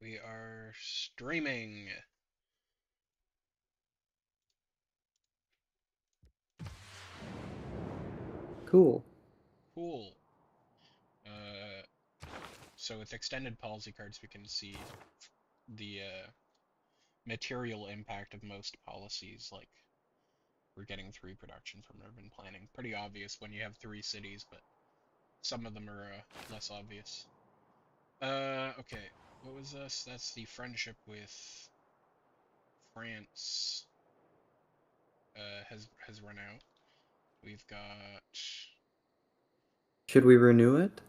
We are streaming. Cool. Cool. So with extended policy cards, we can see the material impact of most policies. Like we're getting 3 production from urban planning. Pretty obvious when you have 3 cities, but some of them are less obvious. Okay. What was this? That's the friendship with France. Has run out. We've got Should we renew it?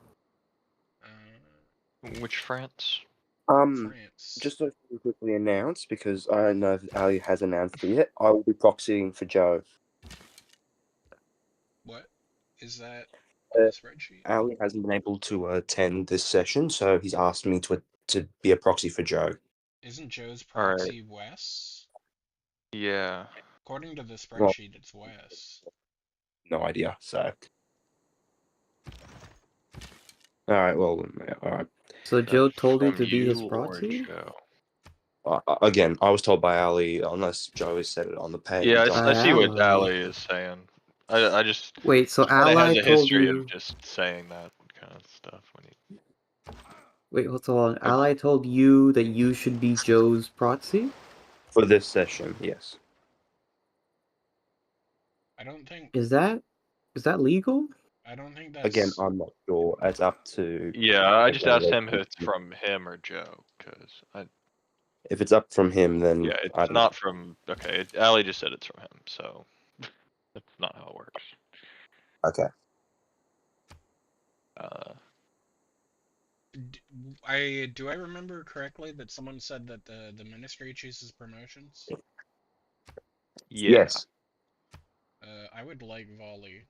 Which France? France. Just to quickly announce, because I don't know if Ali has announced it yet, I will be proxying for Joe. What is that on the spreadsheet? Ali hasn't been able to attend this session, so he's asked me to be a proxy for Joe. Isn't Joe's proxy Wes? Yeah. According to the spreadsheet, it's Wes. No idea, so. Alright, well, alright. So Joe told you From to be his you or proxy? Joe? Again, I was told by Ali, unless Joe has said it on the page. Yeah, By I see what Ally. Ali is saying. I just Wait, so kinda Ally has a told history you... of just saying that kind of stuff when he. Wait, hold on. Ally told you that you should be Joe's proxy? For this session, yes. I don't think. Is that legal? I don't think that's. Again, I'm not sure. It's up to. Yeah, I just asked him if it's from him or Joe, because If it's up from him, then yeah, I it's don't not from. Okay, Ali just said it's from him, so that's not how it works. Okay. Do I remember correctly that someone said that the ministry chooses promotions? Yeah. Yes. I would like volley.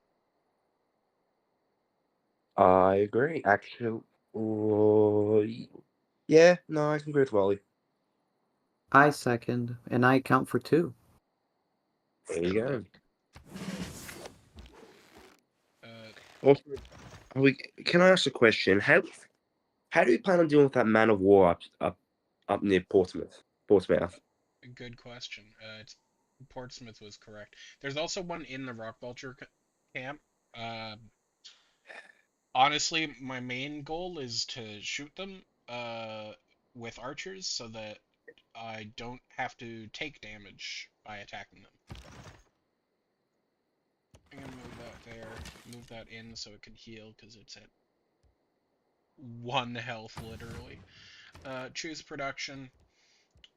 I agree. Actually, yeah, no, I can agree with Wally. I second, and I count for 2. There you go. Also, can I ask a question? How do you plan on dealing with that man of war up near Portsmouth? Good question. Portsmouth was correct. There's also one in the Rock Vulture camp. Honestly, my main goal is to shoot them with archers so that I don't have to take damage by attacking them. I'm gonna move that there, move that in so it can heal because it's at 1 health literally. Choose production.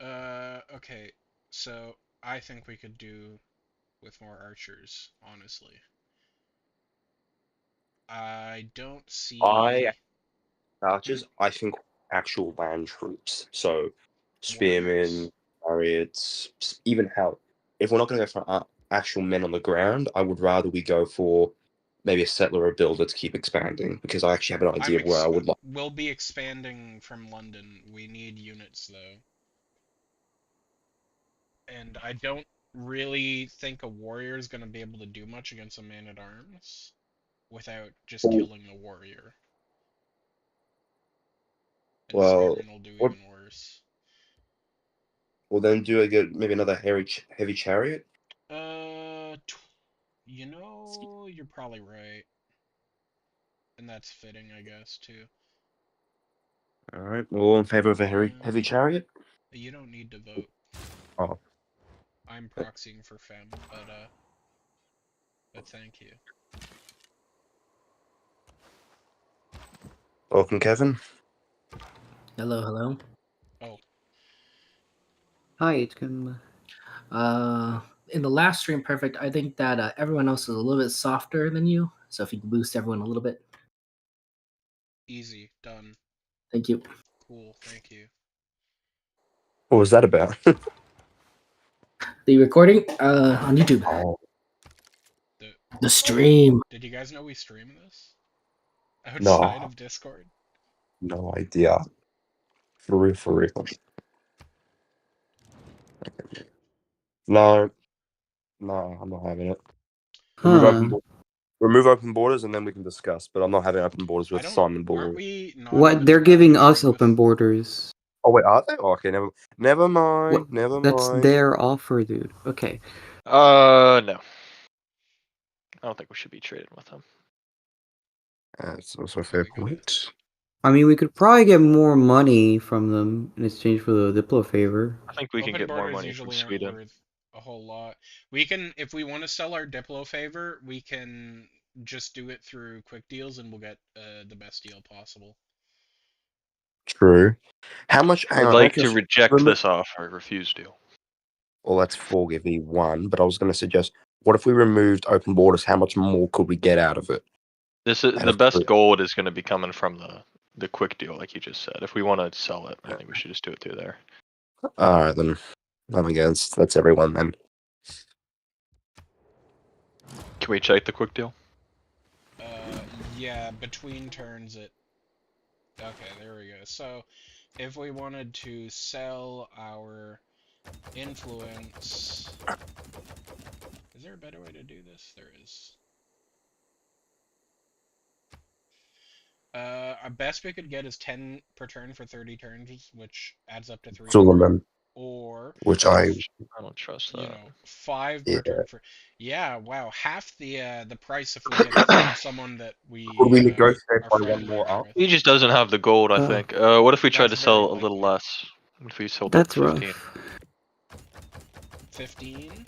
Okay, so I think we could do with more archers, honestly. I don't see... Archers, I think actual land troops. So, spearmen, chariots, even hell. If we're not going to go for actual men on the ground, I would rather we go for maybe a settler or builder to keep expanding, because I actually have an idea of where I would like. We'll be expanding from London. We need units, though. And I don't really think a warrior is going to be able to do much against a man-at-arms without just killing the warrior. And spearmen will do even worse. Well, then do I get maybe another heavy chariot? You know, you're probably right. And that's fitting, I guess, too. Alright, we're all in favor of a heavy chariot? You don't need to vote. Oh. I'm proxying for Fem, but thank you. Welcome, Kevin. Hello. Oh. Hi, it's Kim. In the last stream, perfect. I think that everyone else is a little bit softer than you. So if you can boost everyone a little bit. Easy. Done. Thank you. Cool. Thank you. What was that about? The recording on YouTube. Oh. The stream. Did you guys know we stream this? Outside of Discord? No idea. For real. No, I'm not having it. Remove open borders and then we can discuss, but I'm not having open borders with Simon Ball. Aren't we not What? They're giving us open borders. Oh wait, are they? Oh, okay, never mind. What? Never That's mind. their offer, dude. Okay. No. I don't think we should be trading with them. That's also a fair we gotta- point. I mean, we could probably get more money from them in exchange for the Diplo favor. I think we can Open get more borders money from usually aren't Sweden. worth a whole lot. We can, if we want to sell our Diplo favor, we can just do it through quick deals, and we'll get the best deal possible. True. How much? Hang I'd on, like let's to just reject this offer. Refuse to. Well, that's 4v1, but I was going to suggest, what if we removed open borders? How much more could we get out of it? This is Out the of best three. gold is going to be coming from the quick deal, like you just said. If we want to sell it, I think we should just do it through there. All right, then. I'm against. That's everyone then. Can we check the quick deal? Yeah, between turns it. Okay, there we go. So, if we wanted to sell our influence, is there a better way to do this? There is. Our best we could get is 10 per turn for 30 turns, which adds up to 300. Suleiman, Or, which I don't trust that. 5 Yeah. per turn for. Yeah, wow, half the price if we get it from someone that we Could we negotiate are by one friendly more up? with. He just doesn't have the gold, I think. What if we tried to That's very sell a little likely. less? What if we sold like That's 15? rough. 15.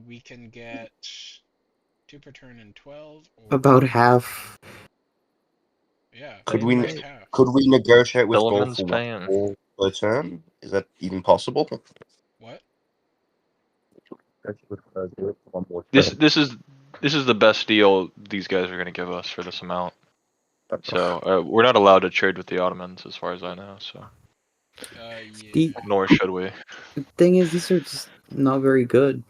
We can get 2 per turn and 12. Or, About half. yeah, Could Same we almost rate. half. could we negotiate with gold Sullivan's for paying. 1 per turn? Is that even possible? What? One more This turn. this is the best deal these guys are going to give us for this amount. So we're not allowed to trade with the Ottomans, as far as I know. So Yeah. The nor should we. thing is, these are just not very good.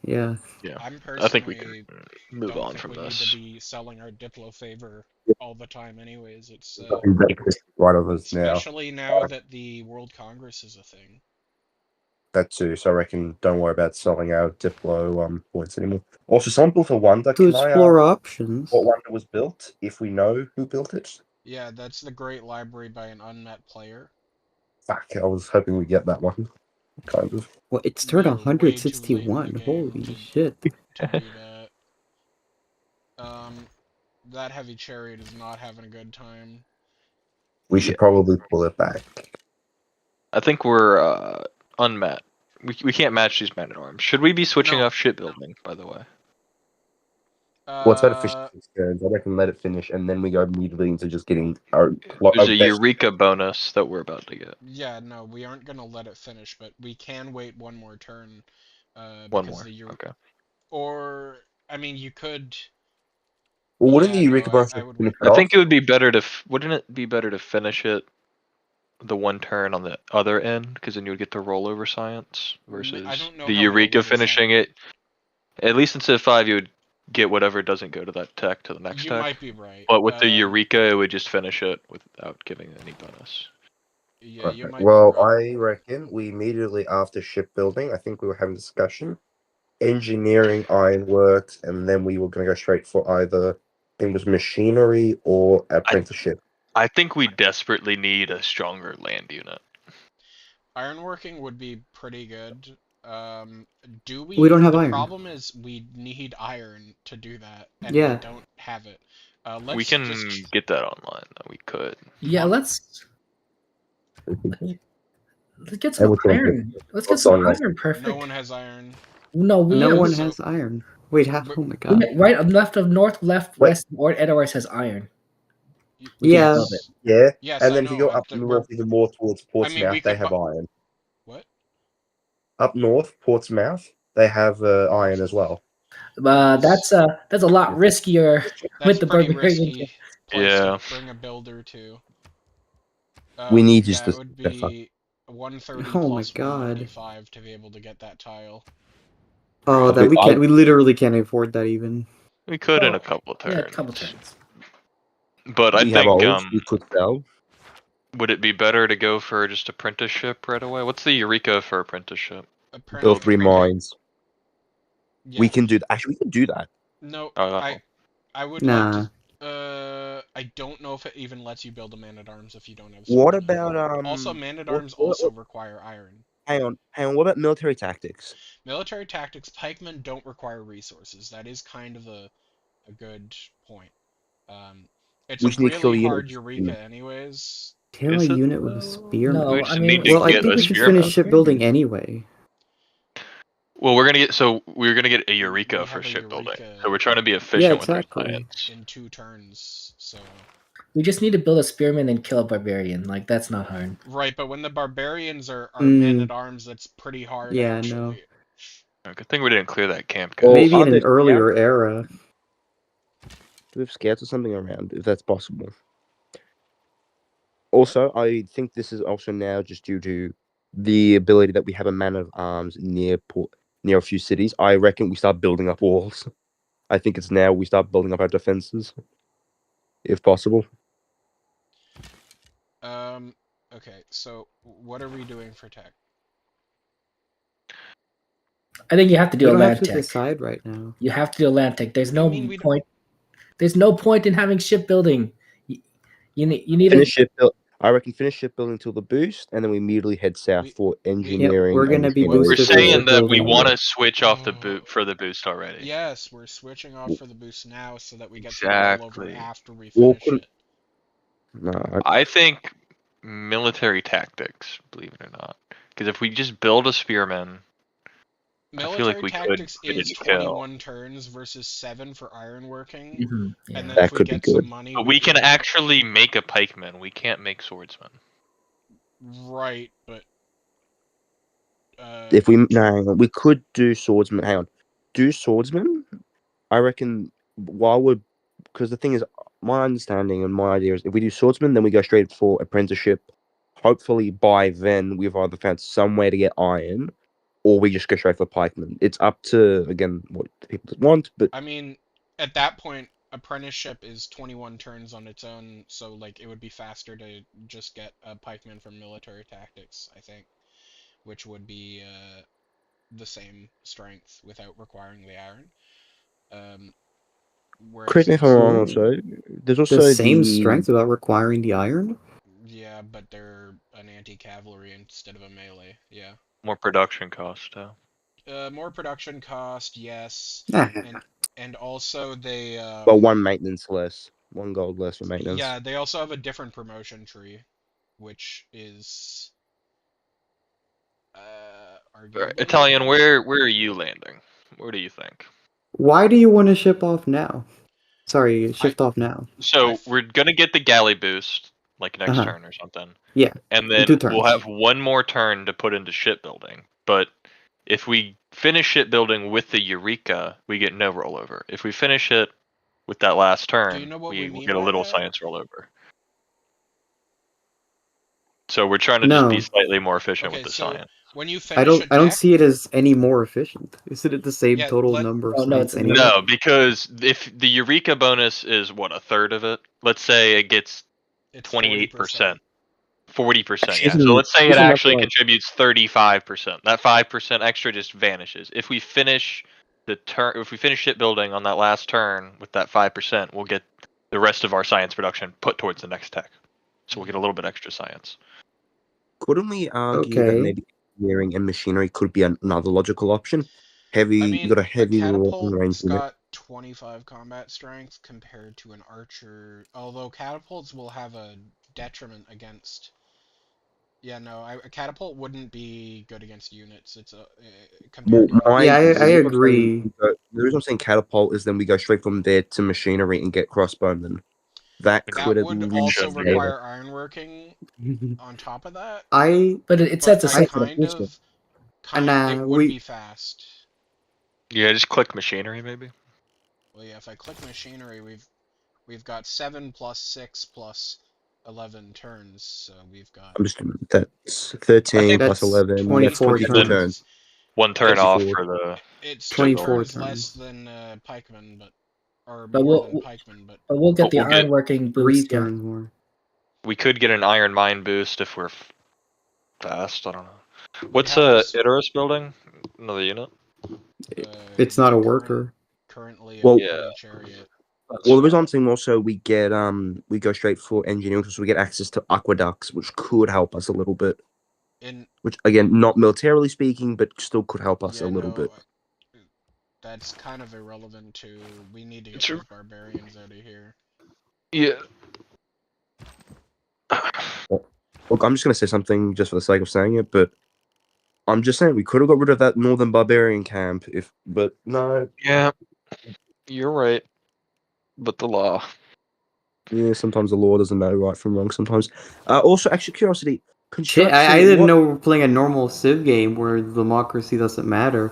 Yeah. Yeah, I'm I think we personally can move don't on think from we need this. to be selling our Diplo favor all the time anyways. It's Nothing better to right of us now. especially now that the World Congress is a thing. That too. So I reckon don't worry about selling our Diplo points anymore. Also, someone built a Wonder. To Can I explore options. what Wonder was built? If we know who built it. Yeah, that's the Great Library by an unmet player. Fuck, I was hoping we'd get that one. Kind of. Well, it's We turned are way too late in the 161. game Holy shit. to do that. That heavy chariot is not having a good time. We should probably pull it back. I think we're unmet. We can't match these men at arms. Should we be switching No. off shipbuilding, by the way? What's that efficiency turns? I reckon let it finish, and then we go immediately into just getting our There's a best. Eureka bonus that we're about to get. Yeah, no, we aren't gonna let it finish, but we can wait one more turn. One Because more. Okay. Or, I mean, you could. Well, wouldn't the Yeah, no, Eureka bonus I would finish wait. it I think off? it would be better to. Wouldn't it be better to finish it the one turn on the other end, because then you would get the rollover science versus I don't know the how Eureka rollover finishing science- it. At least instead of 5, you would get whatever doesn't go to that tech to the next You tech. might be right. But with the Eureka, it would just finish it without giving any bonus. Yeah, you might Well, be right. I reckon we immediately after shipbuilding, I think we were having a discussion, engineering, ironworks, and then we were going to go straight for either, I think it was machinery or apprenticeship. I think we desperately need a stronger land unit. Ironworking would be pretty good. Do we? We don't have the iron. problem is we need iron to do that, and Yeah. we don't have it. Let's We can just... get that online, though. We could. Yeah, let's get And some which one? iron. Let's get What's some on that? iron. Perfect. No one has iron. No, we No have one so- has iron. Wait, how? But- Oh my god. right on left of north, left, Wait. west, or Edwards has iron. We Yeah. can- Love it. Yeah, Yes, and I then if you go know, up north even more towards Portsmouth, we they could have bu- iron. What? Up north, Portsmouth, they have iron as well. That's a lot riskier That's with the pretty barbarian. risky place Yeah. to bring a builder to. We need yeah, just to it would be 130 Oh my plus god. 195 to be able to get that tile. Oh, that we I- can't. We literally can't afford that even. We could in Oh, a couple of turns. Yeah, a couple turns. But I we have think ours we could sell. would it be better to go for just apprenticeship right away? What's the Eureka for apprenticeship? Build 3 mines. Yeah. We can do that. Actually, we can do that. No, Oh, I would Nah. like to, I I don't know if it even lets you build a man-at-arms if you don't have What swordmen. about Also, man-at-arms also require iron. Hang on. What about military tactics? Military tactics, pikemen don't require resources. That is kind of a good point. It's We a just need to kill really the hard units. Eureka anyways. Kill a Is it unit with a though? spearman. No, We I just mean, need to Well, I get think a we should spearman. finish shipbuilding anyway. Well, we're gonna get a Eureka We for have a shipbuilding. Eureka So we're trying to be Yeah, efficient with our exactly. science. in 2 turns, so... we just need to build a spearman and kill a barbarian. Like, that's not hard. Right, but when the barbarians are Mm. men-at-arms, that's pretty hard, Yeah, actually. No. Good thing we didn't clear that camp, guys. Well, Maybe are in an there earlier era. Do we have scouts or something around, if that's possible? Also, I think this is also now just due to the ability that we have a man of arms near a few cities. I reckon we start building up walls. I think it's now we start building up our defenses, if possible. Okay, so what are we doing for tech? I think you have to We do a don't have land to tech. decide right now. You have to do a land tech. There's What do you no mean we don't- point. There's no point in having shipbuilding. You need Finish to. shipbuilding. I reckon finish shipbuilding till the boost, and then we immediately head south We- for engineering. we're gonna and be machinery. We're boosted for saying that we shipbuilding. want to switch off the Oh. boot for the boost already. Yes, we're switching off for the boost now so that we get some rollover Exactly. after we Well, finish couldn't- it. No, I think military tactics, believe it or not. Because if we just build a spearman, I feel like Military we could tactics finish is a kill. 21 turns versus 7 for ironworking. Mhm, yeah. And then That if we could be get some good. money, But we can actually make a pikeman. We can't make swordsmen. Right, but if we hang on, we could do swordsman. Hang on, do swordsman. I reckon while we're because the thing is, my understanding and my idea is if we do swordsman, then we go straight for apprenticeship. Hopefully by then we've either found some way to get iron, or we just go straight for pikeman. It's up to again what the people want, but I mean, at that point, apprenticeship is 21 turns on its own, so like it would be faster to just get a pikeman from military tactics, I think, which would be the same strength without requiring the iron. Whereas correct me if I'm wrong. Also, there's also The same strength without requiring the iron? Yeah, but they're an anti-cavalry instead of a melee. Yeah. More production cost, though. More production cost, yes, Nah. and also they Well, one maintenance less, 1 gold less for maintenance. yeah, they also have a different promotion tree, which is arguable. Italian, where are you landing? Where do you think? Why do you want to ship off now? Sorry, shift off now. So we're gonna get the galley boost like next Uh-huh. turn or something. Yeah, And then 2 turns. we'll have one more turn to put into shipbuilding. But if we finish shipbuilding with the Eureka, we get no rollover. If we finish it with that last turn, Do you know what we will mean get a by little that? science rollover. So we're trying to just be No. slightly more efficient Okay, with the so science. when you finish I don't tech, see it as any more efficient. Isn't it the same Yeah, total let- number of Oh, no, science it's anyway? No, because if the Eureka bonus is what, a third of it? Let's say it gets it's 28%. 40%, Actually, yeah. So isn't- let's say it isn't that actually like- contributes 35%. That 5% extra just vanishes. If we finish shipbuilding on that last turn with that 5%, we'll get the rest of our science production put towards the next tech. So we'll get a little bit extra science. Couldn't we argue that Okay. maybe engineering and machinery could be another logical option? I You mean, got a a heavy catapult's range unit. got 25 combat strength compared to an archer. Although catapults will have a detriment against. Yeah, no, a catapult wouldn't be good against units. It's Well, compared to my, Yeah, I the reason I'm agree. saying- The reason I'm saying catapult is then we go straight from there to machinery and get crossbowmen. That That could that at would least also be. require ironworking on top of that. But it But sets a I separate kind mission. of, it Nah, would be fast. Yeah, just click machinery maybe. Well, yeah, if I click machinery, we've got 7 plus 6 plus 11 turns, so we've got I'm just that's 13 That's plus 11. 24 that's 24 turns. turns. One turn off 24. for the. It's 24 turns less turns. than pikemen, or But more we'll- than pikemen, but But we'll get But the we'll get ironworking 3 boost. Yeah. turns more. We could get an iron mine boost if we're fast. I don't know. What's have this- Icarus building? Another unit. It's not a current- worker. Currently, Well- a chariot. Well, the reason I'm saying also we go straight for engineering, so we get access to aqueducts, which could help us a little bit. In Which again, not militarily speaking, but still could help us a yeah, little no, bit. that's kind of irrelevant too. We need to get True. those barbarians out of here. Yeah. Look, I'm just gonna say something just for the sake of saying it, but I'm just saying we could have got rid of that northern barbarian camp but no. Yeah. You're right. But the law. Yeah, sometimes the law doesn't know right from wrong. Sometimes. Also, actually, curiosity. Shit, Construction. I didn't what- know we were playing a normal Civ game where democracy doesn't matter.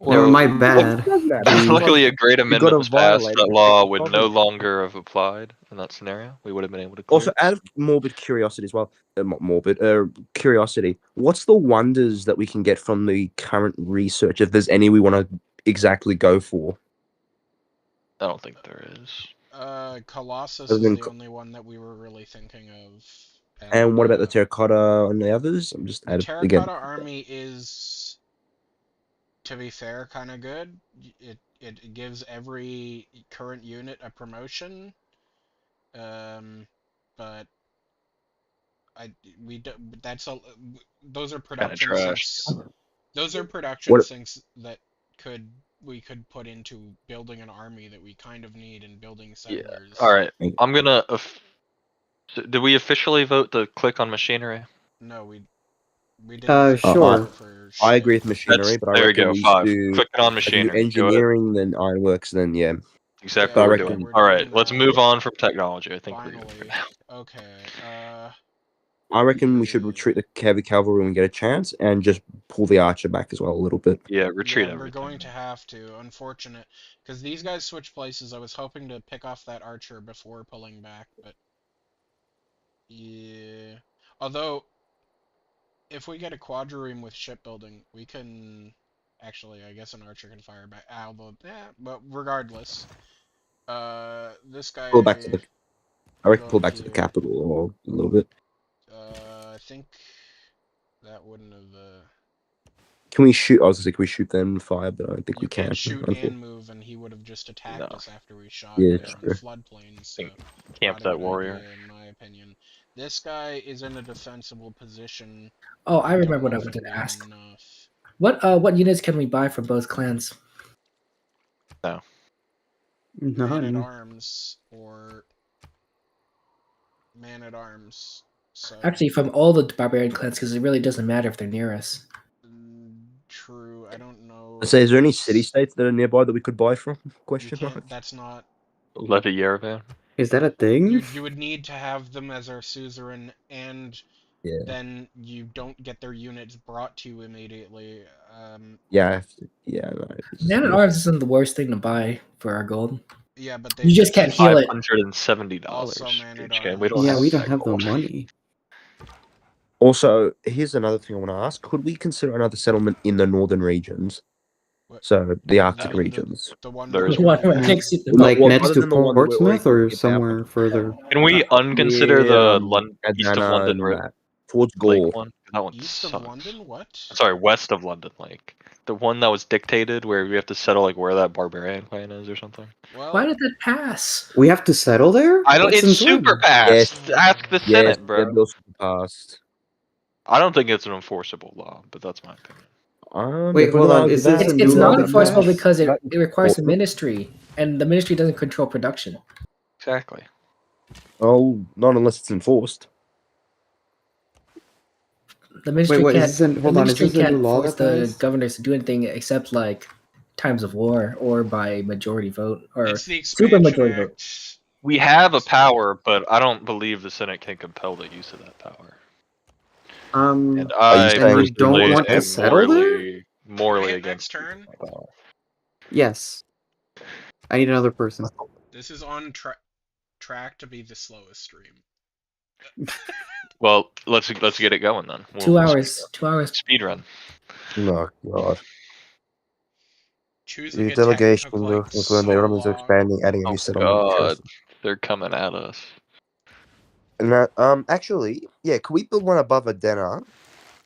Never Well, my bad. It does matter. luckily, a great amendment gotta was passed. violate it That to law fix the would no problem. longer have applied in that scenario. We would have been able to clear Also, it. out of morbid curiosity as well, curiosity. What's the wonders that we can get from the current research? If there's any we want to exactly go for. I don't think there is. Colossus Other is than the co- only one that we were really thinking of. And what about the terracotta and the others? I'm just the again. terracotta army is, to be fair, kind of good. It gives every current unit a promotion. But that's those are production trash. sinks. Those are production What- sinks that we could put into building an army that we kind of need and building Yeah. settlers. All right. Thank you. I'm gonna. Did we officially vote to click on machinery? No, we didn't. Sure. For I agree shit. with machinery, but I there we reckon go. we 5. should do Clicking on if you do machinery. Go ahead. engineering, then ironworks, then yeah. Exactly But I what we're reckon- doing. we're All right. doing Let's that. move on from technology. I think we're good for Finally. now. Okay. I reckon we should retreat the heavy cavalry when we get a chance, and just pull the archer back as well a little bit. Yeah. Retreat Yeah, everything. we're going to have to. Unfortunate, because these guys switch places. I was hoping to pick off that archer before pulling back, but yeah. Although, if we get a quadrireme with shipbuilding, we can. Actually, I guess an archer can fire back. Although, but regardless, this guy. Pull back to the. I reckon go pull up back to the here. capital or a little bit. I think that wouldn't have. Can we shoot? I was gonna say, can we shoot them fire? But I don't think You we can. can't shoot unfortunately. and move, and he would have just attacked No. us after we shot. Yeah, They're on true. floodplains, so Camp not a that good warrior. idea, in my opinion. This guy is in a defensible position. Oh, I Don't remember what know I if wanted it'll to be ask. enough. What units can we buy from both clans? Man at None. arms or man at arms. So Actually, from all the barbarian clans, because it really doesn't matter if they're near us. true. I don't know. I say, is there any city states that are nearby that we could buy from? You Question mark. can't. That's not. Levy Yerevan. Is that a thing? You would need to have them as our suzerain, and Yeah. then you don't get their units brought to you immediately. Yeah. I have to, yeah. No, Man at arms isn't the worst thing to buy for our gold. Yeah, but You just can't heal it. $570. Also man at HK. arms. We don't Yeah, have we don't that have the gold. money. Also, here's another thing I want to ask: could we consider another settlement in the northern regions? What? So the Arctic The- regions. The one There is where What, we- next to the- No, Like well, next other to than the one that we're Portsmouth already or about- somewhere further? Can we unconsider the east of Adana London and road? that, towards Lake Gaul? one? That one East sucks. of London? What? Sorry, west of London Lake. The one that was dictated where we have to settle like where that barbarian clan is or something. Well, Why did that pass? We have to settle there? I don't. That's It's insane. super passed. Yes. Ask the Yes, Senate, bro. the bills passed. I don't think it's an enforceable law, but that's my opinion. Wait, if we're hold gonna on, argue is this that, a It's new law not that enforceable passed? because it requires a Well, ministry, and the ministry doesn't control production. Exactly. Oh, not unless it's enforced. The ministry what, is can't. this an- The hold on, is ministry this a new can't law force that the passed? governors to do anything except like times of war or by majority vote or it's the super expansion majority vote. act. We have a power, but I don't believe the Senate can compel the use of that power. And Are you I saying you don't personally want to am settle there? morally Can I hit against next turn? that power. Yes. I need another person. This is on track to be the slowest stream. Well, let's get it going then. 2 hours. 2 hours. Speed run. No, God. Choosing Your a tech delegation took will like include so the elements of long. expanding, adding a Oh new settlement. God, they're coming at us. And that, actually, yeah, could we build one above Adena?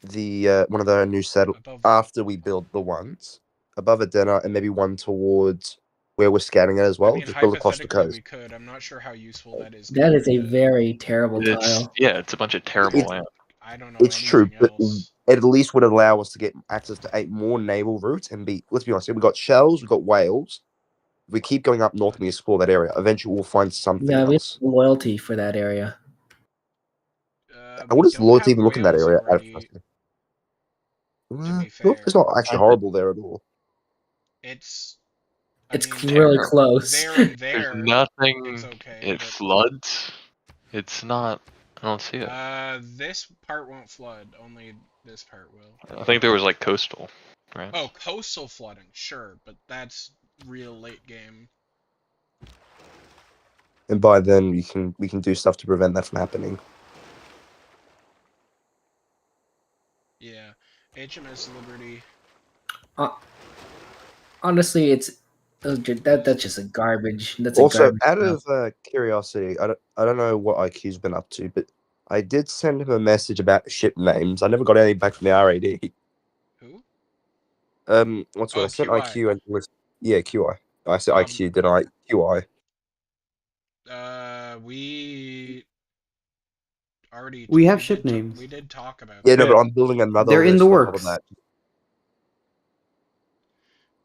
The one of the new settle Above after we build the ones above Adena, and maybe one towards where we're scanning it as well. I mean, Just build across the hypothetically, coast. we could. I'm not sure how useful that is. That is a compared to- very terrible tile. It's a bunch of terrible It's- land. I don't know It's true, anything but else. it at least would allow us to get access to 8 more naval routes and be. Let's be honest, we got shells, we got whales. If we keep going up north and we explore that area, eventually we'll find something Yeah, we have else. loyalty for that area. And We what does don't loyalty have even look in that whales area? already, be Look, it's fair. not actually horrible there at all. It's. It's I mean, really terrible. close. there and There's there. nothing. It's okay. It but, floods. It's not. I don't see it. this part won't flood. Only this part will. I think there was like coastal, right? Oh, coastal flooding, sure, but that's real late game. And by then we can do stuff to prevent that from happening. Yeah, HMS Liberty. Honestly, that's just a garbage. That's Also, a garbage. out tile. of curiosity, I don't know what IQ's been up to, but I did send him a message about ship names. I never got any back from the RAD. Who? What's what Oh, I sent QI. IQ and yeah, QI. I said Um, IQ, did I? QI. We already. We have ship names. We did talk about. Yeah, that. no, but I'm building another. They're in list the on top of works. that.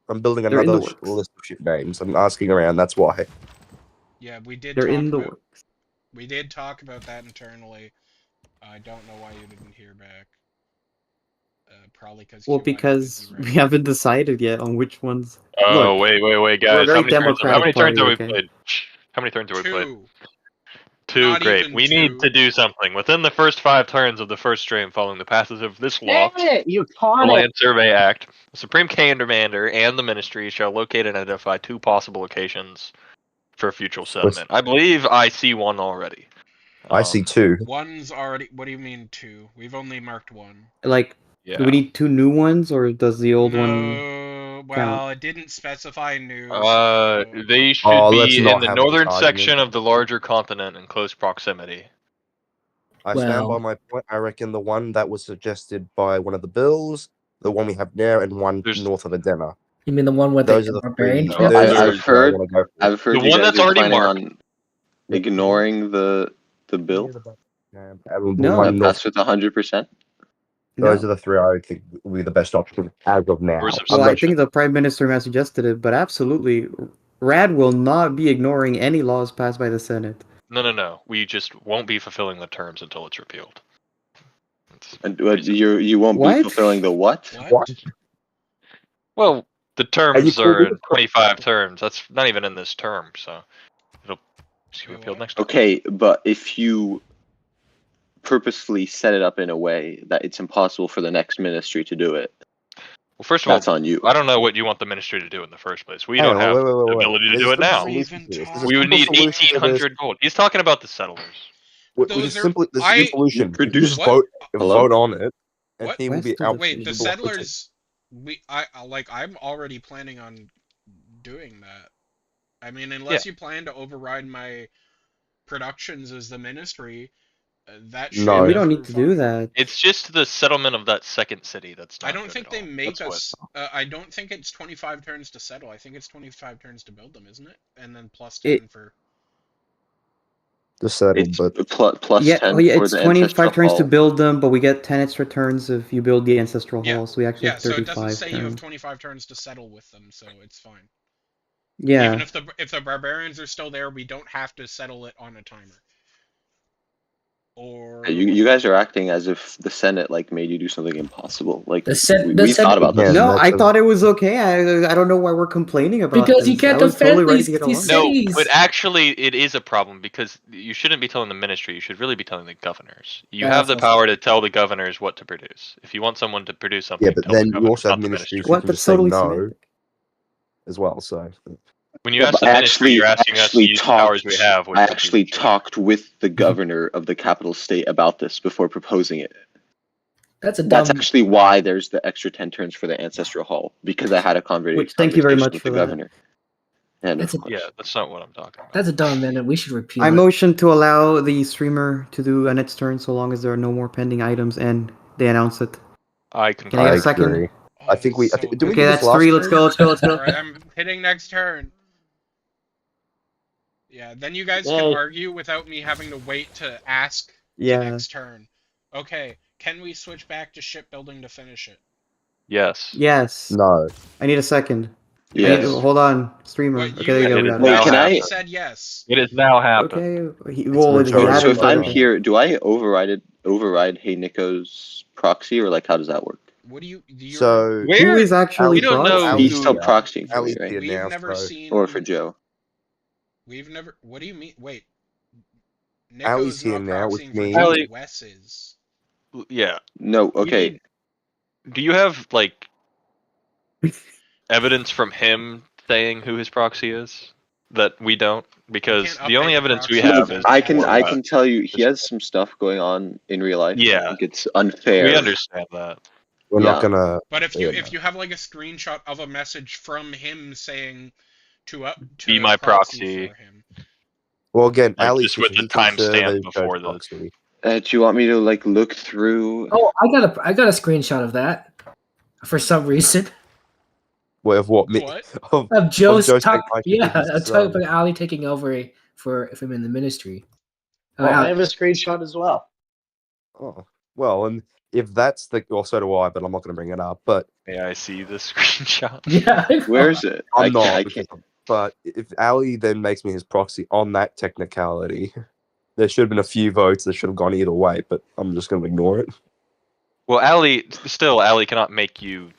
I'm building They're in another the works. list of ship names. I'm asking around. That's why. Yeah, we did. They're talk in the about, works. We did talk about that internally. I don't know why you didn't hear back. Probably Well, QI because busy we haven't decided yet on which ones. Oh, Look, wait, we're a guys! very How many democratic turns have party, we okay? played? How many turns have we played? Two. 2, Not great. even We need two. to do something within the first 5 turns of the first stream, following the passage of this law. You The caught it. Land Survey Act. The Supreme Commander and the Ministry shall locate and identify 2 possible locations for future settlement. I believe I see one already. I see 2. One's already. What do you mean two? We've only marked one. Like, Yeah. do we need 2 new ones, or does the old one? No, well, it didn't specify new. They should Oh, let's be not in the have this northern argument. section of the larger continent in close proximity. I stand by Well- my point. I reckon the one that was suggested by one of the bills, the one we have now, and one There's- north of Adena. You mean the one with Those the are the barbarian? three. No, Those are I've the three I heard- wanna go for. I've heard The you one guys that's are already planning marked. on ignoring the bill. And the No. one north. That's with 100%. Those No. are the 3 I think will be the best option as of now. Where's the Well, I'm I not think the Prime Minister has suggested it, but absolutely, Rad will not be ignoring any laws passed by the Senate. No. We just won't be fulfilling the terms until it's repealed. And you won't be What? fulfilling the what? What? Well, the you terms call are me the- 25 terms. That's not even in this term, so it'll just get Wait, repealed what? next term. Okay, but if you purposefully set it up in a way that it's impossible for the next ministry to do it, Well, first of all, that's on you. I don't know what you want the ministry to do in the first place. We Hang don't on, have wait. the ability to There's do it a simple now. solution to this. There's a We would simple need solution to this. 1,800 gold. He's talking about the settlers. We Those just are- simply there's I- a solution. You Produce- just What? Hello? vote on it, and What? he will be West of out. the Wait, the Blocked settlers. I'm already planning on doing that. I mean, unless you plan to override my productions as the ministry, that should. No. we we don't go need to through do fine. that. It's just the settlement of that second city that's not I don't good think at they all. make That's what- us. I don't think it's 25 turns to settle. I think it's 25 turns to build them, isn't it? And then plus 10 for. Just settled, It's but plus Yeah, 10 oh yeah, for it's the 25 ancestral turns to hall. build them, but we get 10 extra turns if you build the Ancestral Yeah, Hall, so we actually Yeah, have so it 35 doesn't say you have turns. 25 turns to settle with them, so it's fine. Yeah. Even if the barbarians are still there, we don't have to settle it on a timer. Or You guys are acting as if the Senate made you do something impossible. Like The Sen- we, the we thought Senate- about this. Yeah, No, that's I a- thought it was okay. I don't know why we're complaining about Because you this. can't I was defend totally ready these- to get these along. No, cities. but actually, it is a problem because you shouldn't be telling the ministry. You should really be telling the governors. You Yeah, have the that's power to tell the governors what to produce. If you want someone to produce something, yeah, but tell the then you governors, also have not the ministries ministry. who What? can That's just say totally no semantic. as well. So When you Yeah, ask but the ministry, you're asking us to actually use the powers we have. which I would be actually legitimate. talked with the governor of the capital state about this before proposing it. That's a dumb. That's actually why there's the extra 10 turns for the ancestral hall, because I had a Which, thank you very conversation much with for the that. governor. And That's of a- course. Yeah, that's not what I'm talking about. That's a dumb amendment. We should repeal I it. motion to allow the streamer to do a its turn so long as there are no more pending items and they announce it. I Can I get concur. a second? agree. Oh, I think we. so do we good. Okay, do this that's last 3. Let's turn? go. Let's go. Let's go. Alright, I'm hitting next turn. Yeah, then you guys can argue without me having to wait to ask the next turn. Okay, can we switch back to shipbuilding to finish it? Yes. Yes. No. I need a second. Yes. Hold on, streamer. What, Okay, you there you had, go. It We is got Wait, now it. can I- you happened. said yes. It has now happened. Okay. He retarded. So if I'm hadn't here, voted. do I override Hey Nico's proxy, or like how does that work? What do you So Who Where is actually we don't know proxy? He's who- still proxying for me, Ali's right? here We've now, never so seen. Or for Joe. We've never. What do you mean? Wait. Ali's Nico's here not now, which proxying for means- Joe. Ali- Wes is. Yeah. No, okay. Do you have like evidence from him saying who his proxy is that we don't? Because can't the only update the evidence we proxy. have is I can format. tell you he has some stuff going on in real life. Yeah. I think it's unfair. We understand that. we're Yeah. not gonna. But if Yeah, you have like a screenshot of a message from him saying to Be my proxy. for him. Well, again, Like, Ali's just here, with so the he can timestamp survey before Joe's proxy. Do you want me to like look through? Oh, I got a screenshot of that for some reason What of what? What? of Joe's Joe's talk. taking Yeah, his a talk about Ali taking over for him in the ministry. Well, I Ali- have a screenshot as well. Oh well, and if that's the, well, so do I, but I'm not gonna bring it up. But May I see the screenshot? yeah, Where is it? I'm not. I because- can't. But if Ali then makes me his proxy on that technicality, there should have been a few votes that should have gone either way. But I'm just gonna ignore it. Well, Ali cannot make you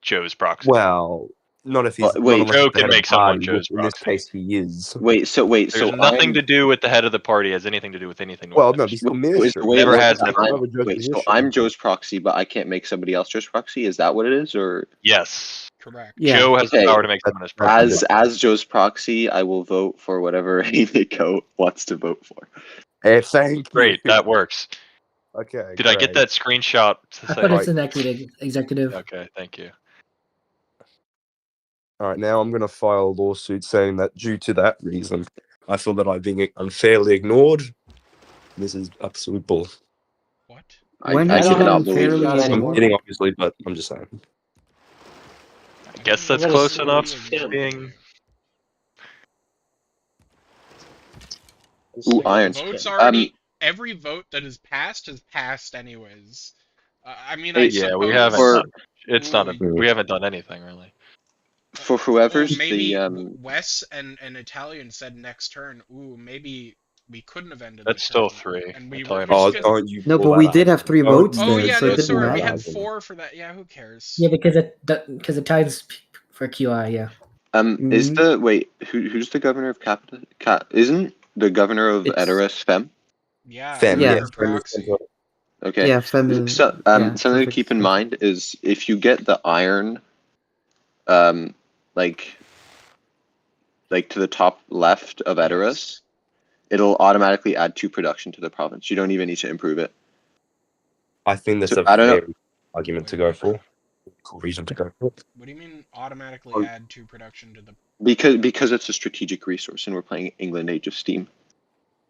Joe's proxy. Well, not if he's. Wait, not unless Joe he's the can head of make the someone party, Joe's which in this proxy. case he is. Wait. There's So nothing I'm, to do with the head of the party. Has anything to do with anything. Well, with no, ministry. he's still Wait, minister. wait, Never wait, has I'm- been. Over Joe's wait. So position. I'm Joe's proxy, but I can't make somebody else Joe's proxy. Is that what it is, or Yes. Correct. Yeah. Joe has Okay. the power to make someone his proxy. as Joe's proxy, I will vote for whatever Hey Nico wants to vote for. Thank you. Great, that works. Okay. Did I get that screenshot? To I say? thought it's an equity executive. Okay, thank you. All right, now I'm going to file a lawsuit saying that due to that reason, I feel that I'm being unfairly ignored. This is absolute bull. What? When I did you cannot get believe unfairly that. I'm anymore. kidding, obviously, but I'm just saying. I guess that's What close is- enough yeah. to being. Ooh, Iron Votes Skin. already. Every vote that is passed has passed anyways. I mean, I Hey, Yeah, suppose. we haven't. For- Done, it's not. Ooh. We haven't done anything really. For whoever's maybe the Wes and Italian said next turn. Ooh, maybe we couldn't have ended. That's the still turn, 3. And we Italian were Oh, was just good. don't you No, pull but we that did out. have 3 Oh, votes Oh there, yeah, so it no, didn't sorry, we matter. had 4 for that. Yeah, who cares? Yeah, because it ties for QI. Yeah. is Mhm. the wait who's the governor of Capita? Isn't the governor of It's- Edoras Fem? Yeah, Fem, Yeah. yes. her proxy. Okay. Yeah, feminine. So yeah, something to perfect. keep in mind is if you get the iron, like to the top left of Edoras, it'll automatically add 2 production to the province. You don't even need to improve it. I think that's So, a I don't know. fair argument to go for. Cool reason to go for. What do you mean automatically Oh. add 2 production to the? Because it's a strategic resource and we're playing England Age of Steam.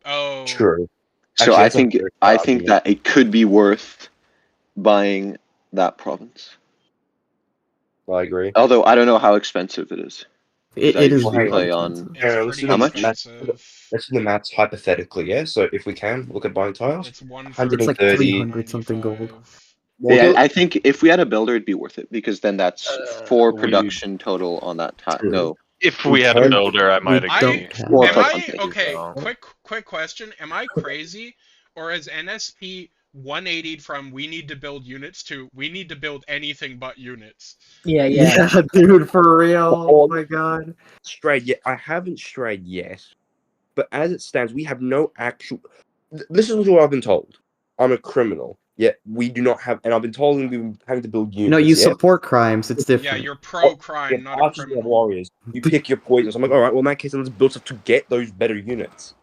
Oh, True. So Actually, I that's a think very good I think argument. that it could be worth buying that province. I agree. Although I don't know how expensive it is. It I is usually very play expensive. on- It's Yeah, pretty let's do How much? expensive. Let's do the maths hypothetically, yeah? So if we can, look at buying tiles. It's 130. It's like 300 something gold. 95. Yeah, I think if we had a builder, it'd be worth it because then that's 4 we- production total on that tile. True. No, If we had a can- builder, I might We agree. don't have. Or Am plus I 150, okay? so- Quick question. Am I crazy, or has NSP 180'd from we need to build units to we need to build anything but units? Yeah. Yeah, dude, for real. Oh my god. Strayed yet. I haven't strayed yet. But as it stands, we have no actual. This is what I've been told. I'm a criminal. Yet we do not have, and I've been told we've been having to build units. No, you yeah? support crimes. It's different. Yeah, you're pro-crime, Yeah, not a archers, we have criminal. warriors. You pick your poisons. I'm like, all right. Well, in that case, then let's build stuff to get those better units.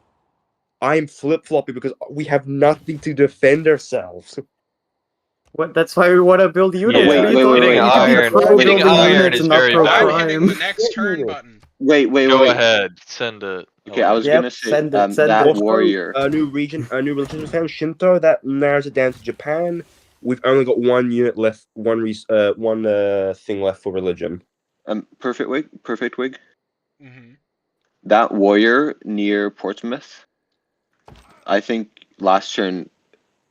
I am flip floppy because we have nothing to defend ourselves. What? That's why we want to build units. Yeah, What are you wait, talking wait, about? wait, You iron- can be pro hitting building iron units is and not very pro I'm valid. hitting the crime. next turn button. wait. Go ahead, send it. Okay, I was Yep, gonna say send it, send that it. warrior. A new region, a new religion found Shinto that narrows it down to Japan. We've only got 1 unit left, one thing left for religion. Perfect wig. Mm-hmm. that warrior near Portsmouth, I think last turn,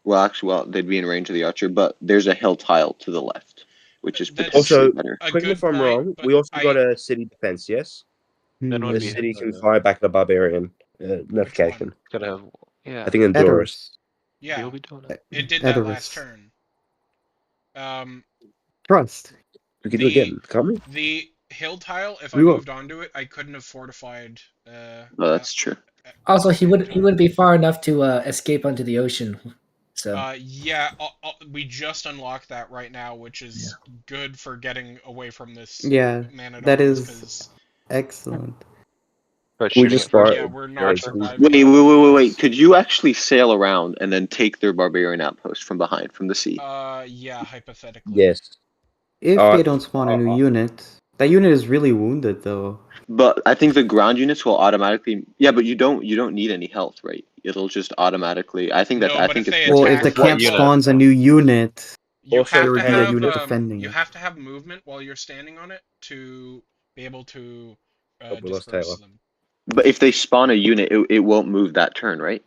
they'd be in range of the archer, but there's a hill tile to the left, which is That's potentially Also, better. a correct me good if I'm point, wrong. but We also I got a city defense. Yes, Then Hmm. would the be city can fire back the barbarian notification. gotta have I think Endurus. yeah, You'll be doing it. it did that last Edoras. turn. Trust. We can do it The again, can't we? the hill tile, if I We will. moved onto it, I couldn't have fortified. Oh, that's true. Also, at the he same would time. be far enough to escape onto the ocean. So Yeah, we just unlocked that right now, which is good for getting away from this Yeah, man at that arms, is 'cause, excellent. But We shooting just it first. fire. yeah, we're not Archer. surviving. Wait. Could you actually sail around and then take their barbarian outpost from behind, from the sea? Yeah, hypothetically. Yes. If Uh, they don't spawn a new unit, that unit is really wounded though. But I think the ground units will automatically. Yeah, but you don't need any health, right? It'll just automatically. I think No, but if it's they Well, more. if the attack camp unit? spawns a new unit, You Also, have there to would be a have unit defending you it. have to have movement while you're standing on it to be able to we lost disperse Taylor. them. But if they spawn a unit, it won't move that turn, right?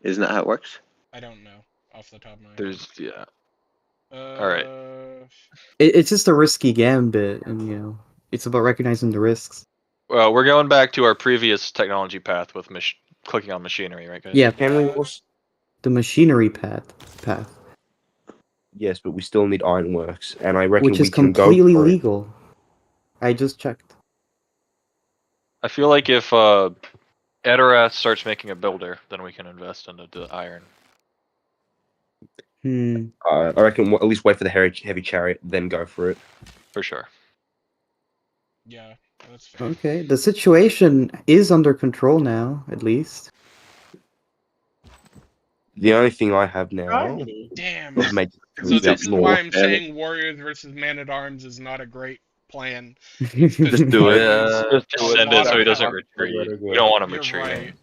Isn't that how it works? I don't know off the top of my head. There's Uh, All right. It's just a risky gambit, and it's about recognizing the risks. Well, we're going back to our previous technology path with clicking on machinery, right, guys? Yeah, Can we also? the machinery path, Yes, but we still need ironworks, and I reckon which we is can go completely for it. legal. I just checked. I feel like if Edoras starts making a builder, then we can invest into the iron. I reckon at least wait for the heavy chariot, then go for it. For sure. Yeah, that's fair. Okay, the situation is under control now, at least. The only thing I have now Alrighty. Damn. is make So this up is north. why I'm saying warriors versus man at arms is not a great plan. Just do it. Warriors Just a send lot it so of he doesn't health. retreat. We don't want him You're retreating. right.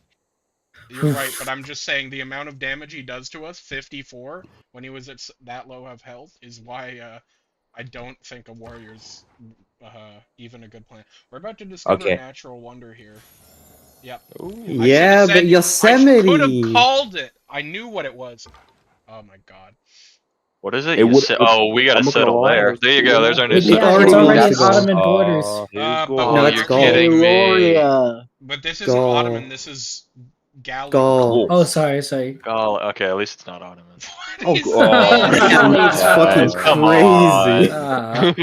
You're right, but I'm just saying the amount of damage he does to us, 54, when he was at that low of health, is why I don't think a warrior's even a good plan. We're about to discover a natural wonder here. Yep. Yeah, the I Yosemite. could have called it. I knew what it was. Oh my god. What is it? We gotta I'm not gonna settle lie, there. There you go. There's our new It's yeah, already it's already in needs to go. Ottoman borders. But No, it's you're Gaul. kidding me. Gloria. But this isn't Gaul. Ottoman. This is Gallic. Gaul. Oh, sorry. Oh, okay. At least it's not Ottoman. What is It's fucking Come crazy. on.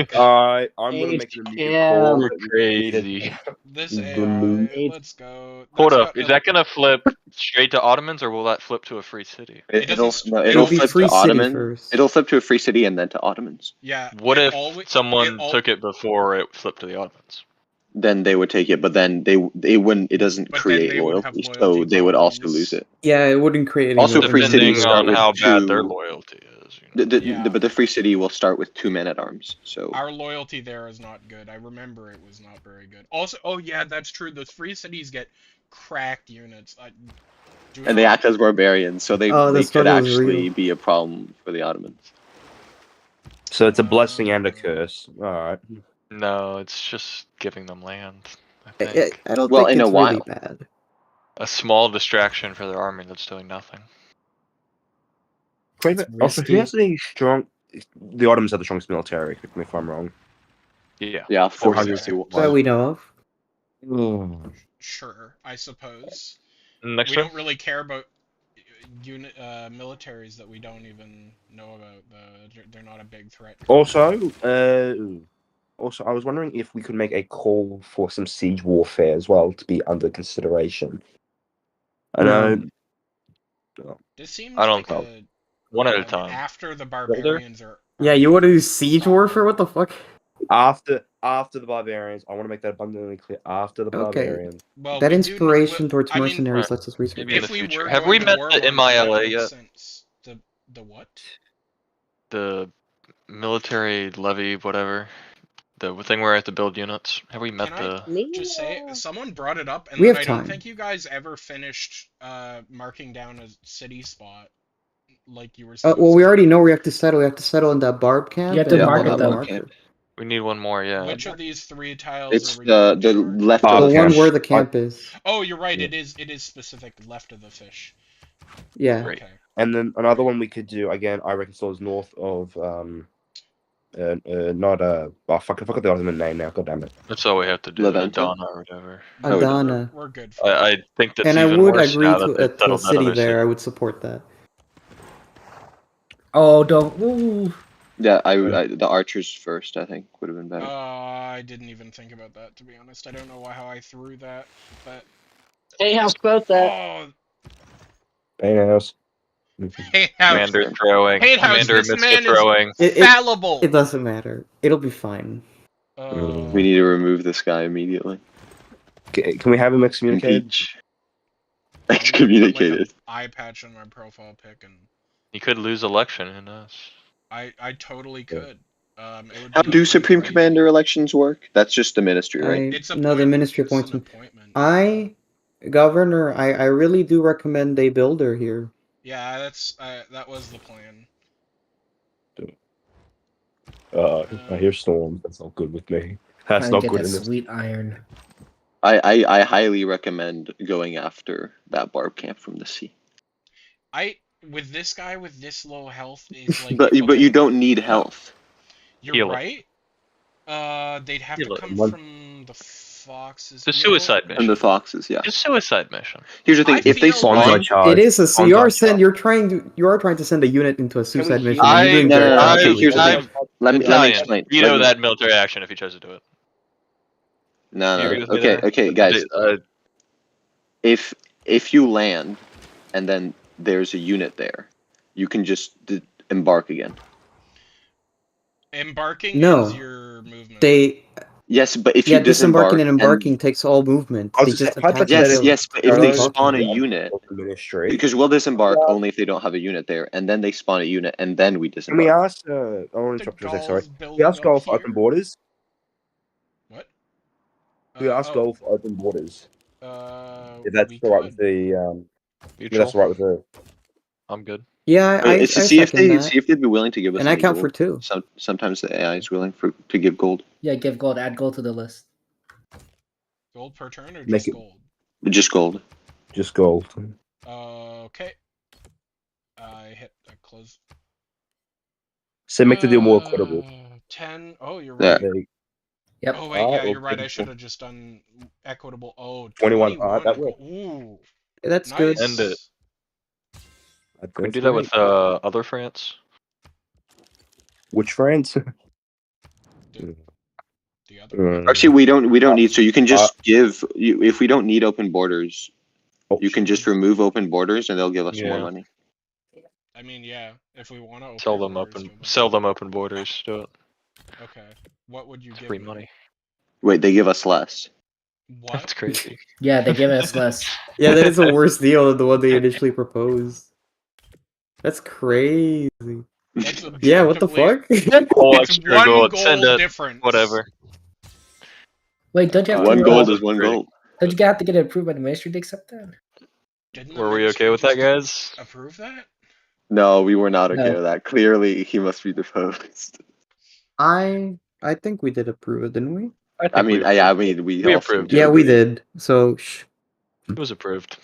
I'm gonna make an immediate HM. call. You're crazy. This Boom. AI? Let's go. Hold That's up. Is that gonna flip straight to Ottomans, or will that flip to a free city? It'll It'll be flip free to city Ottoman. first. It'll flip to a free city and then to Ottomans. Yeah. What if it someone took it before it flipped to the Ottomans? Then they would take it, but then they wouldn't. It doesn't But then create they would have loyalty, so loyalty they would also problems. lose it. Yeah, it wouldn't create any Also, loyalty. free cities Depending start on with how bad two. their loyalty is. But the free city will start with 2 men at arms. So Our loyalty there is not good. I remember it was not very good. Also, oh yeah, that's true. Those free cities get cracked units. and they act as barbarians, so they the could struggle is actually real. be a problem for the Ottomans. So it's a blessing and a curse. All right. No, it's just giving them land. I think. I don't Well, think in a it's really while. bad. A small distraction for their army that's doing nothing. Also, who has the strong? The Ottomans have the strongest military. Correct me if I'm wrong. Yeah. 400 That we know of. Sure, I suppose. Next We turn. don't really care about militaries that we don't even know about. They're not a big threat. Also, I was wondering if we could make a call for some siege warfare as well to be under consideration. I know. This seems I don't like know. One at a time. After the barbarians are. Yeah, you want to do siege warfare? What the fuck? After the barbarians, I want to make that abundantly clear. After the Okay. barbarians. Well, That we inspiration do, towards I mean, mercenaries lets us research. Maybe in if the we future. were Have going we to met war the lords, that MILA makes yet? sense. The what? The military levy, whatever. The thing where I have to build units. Have we met Can I the? just say someone brought it up, and We then have I don't time. think you guys ever finished marking down a city spot like you were supposed Well, we to. already know we have to settle. We have to settle in that barb camp. You have to and mark then it, the though. marker. We need one more, yeah. Which of these 3 tiles It's are we the going for? left Ah, of The the one camp. fish. where the camp is. Oh, you're right. Yeah. It is specific left of the fish. Yeah. Great. Okay. And then another one we could do again. I reckon so is north of not oh fuck, I forgot the other name now. God damn it. That's all we have to do. Levanta? Adana or whatever. We're, Adana. we're good for I think that's And I even would worse agree now that to they've a settled that city other there. I city. would support that. Oh, don't. Ooh. Yeah, the archers first, I think, would have been better. I didn't even think about that, to be honest. I don't know how I threw that, but Hey, how's about that? oh, Hey, house. hey house, Commander throwing. hey house, Commander this admits to man is throwing. fallible. It doesn't matter. It'll be fine. We need to remove this guy immediately. Can we have him excommunicated? Impeach. I'm gonna put, Excommunicated. like, an eye patch on my profile pic, and He could lose election, who knows? I totally could. It would How be do pretty Supreme crazy. Commander elections work? That's just the ministry, right? It's No, the ministry It's an appoints him. appointment. Governor, I really do recommend a builder here. Yeah, that's that was the plan. I hear storms. That's not good with me. That's Trying not to get good that in this. sweet iron. I highly recommend going after that barb camp from the sea. With this guy with this low health is like. But okay, you don't need health. you're Heal it. right. They'd have Heal to it. come One- from the foxes. The suicide mission. And the foxes, yeah. The suicide mission. Here's the thing: I if they feel spawn, like- It is a Bonzai you are charge. you are trying to send a unit into a suicide heal mission. And you're doing No, very no, no, badly. okay, here's the thing. I've- let me Italian. explain. You Let know me- that military action if he tries to do it. No, You no. agree with me Okay, there? okay, guys. If you land, and then there's a unit there, you can just embark again. Embarking No. ends your movement. They Yes, but if you disembarking and disembark embarking takes all movement. I was They just just saying, attack. yes, you. but if they What are you spawn a talking unit, of the ministry. because we'll disembark only if they don't have a unit there, and then they spawn a unit, and then we Can disembark. we ask? I want to The interrupt you for a sec. Sorry. Gauls Can we building ask up Gulf here. open borders? What? Can we ask Gulf open borders? If that's We all right with could. the If Neutral. that's all right with the. I'm good. Yeah, I It's to see if second that. they'd be willing to give us. And I any count gold. for 2. Sometimes the AI is willing to give gold. Yeah, give gold. Add gold to the list. Gold per turn or Make just it- gold? Just gold. Just gold. Okay. I hit a close. So make the deal more equitable. 10. Oh, you're Yeah. right. Yep. Oh wait, yeah, Oh, you're right. I okay. should have just done equitable. Oh, 21. 21. That works. Ooh, That's nice. good. End it. That's Can we do that with great. other France? Which France? The other. Actually, we don't need. So you can just give. If we don't need open borders, you can just remove open borders, and they'll give us more Yeah. money. I mean, yeah. If we want to Sell them open borders. Do it. Okay. What would you It's give free me? money. Wait, they give us less. What? That's crazy. Yeah, they give us less. Yeah, that is a worse deal than the one they initially proposed. That's crazy. That's Yeah, what the objectively- fuck? Whole It's extra one gold. gold Send it. difference. Whatever. Wait, don't you have One to? gold is one gold. Don't you have to get it approved by the ministry to accept that? Didn't the Were we ministry okay with that, just guys? approve that? No, we were not okay No. with that. Clearly, he must be deposed. I think we did approve it, didn't we? I mean, we We all approved seem to Yeah, we agree. did. So shh. It was approved.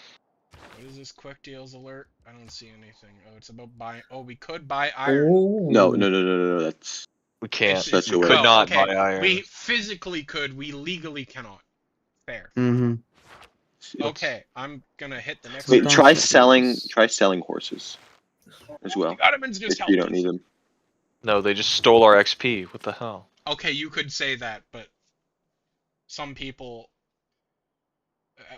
What is this quick deals alert? I don't see anything. Oh, it's about buying. Oh, we could buy iron. Oh. No. That's We can't. It's- That's we a could way. not okay, buy iron. We physically could. We legally cannot. Fair. Mm-hmm. Okay, I'm gonna hit the next. Wait, Don't try shut selling. yours. Try selling horses as well. The Ottomans just If helped you don't us. need them. No, they just stole our XP. What the hell? Okay, you could say that, but some people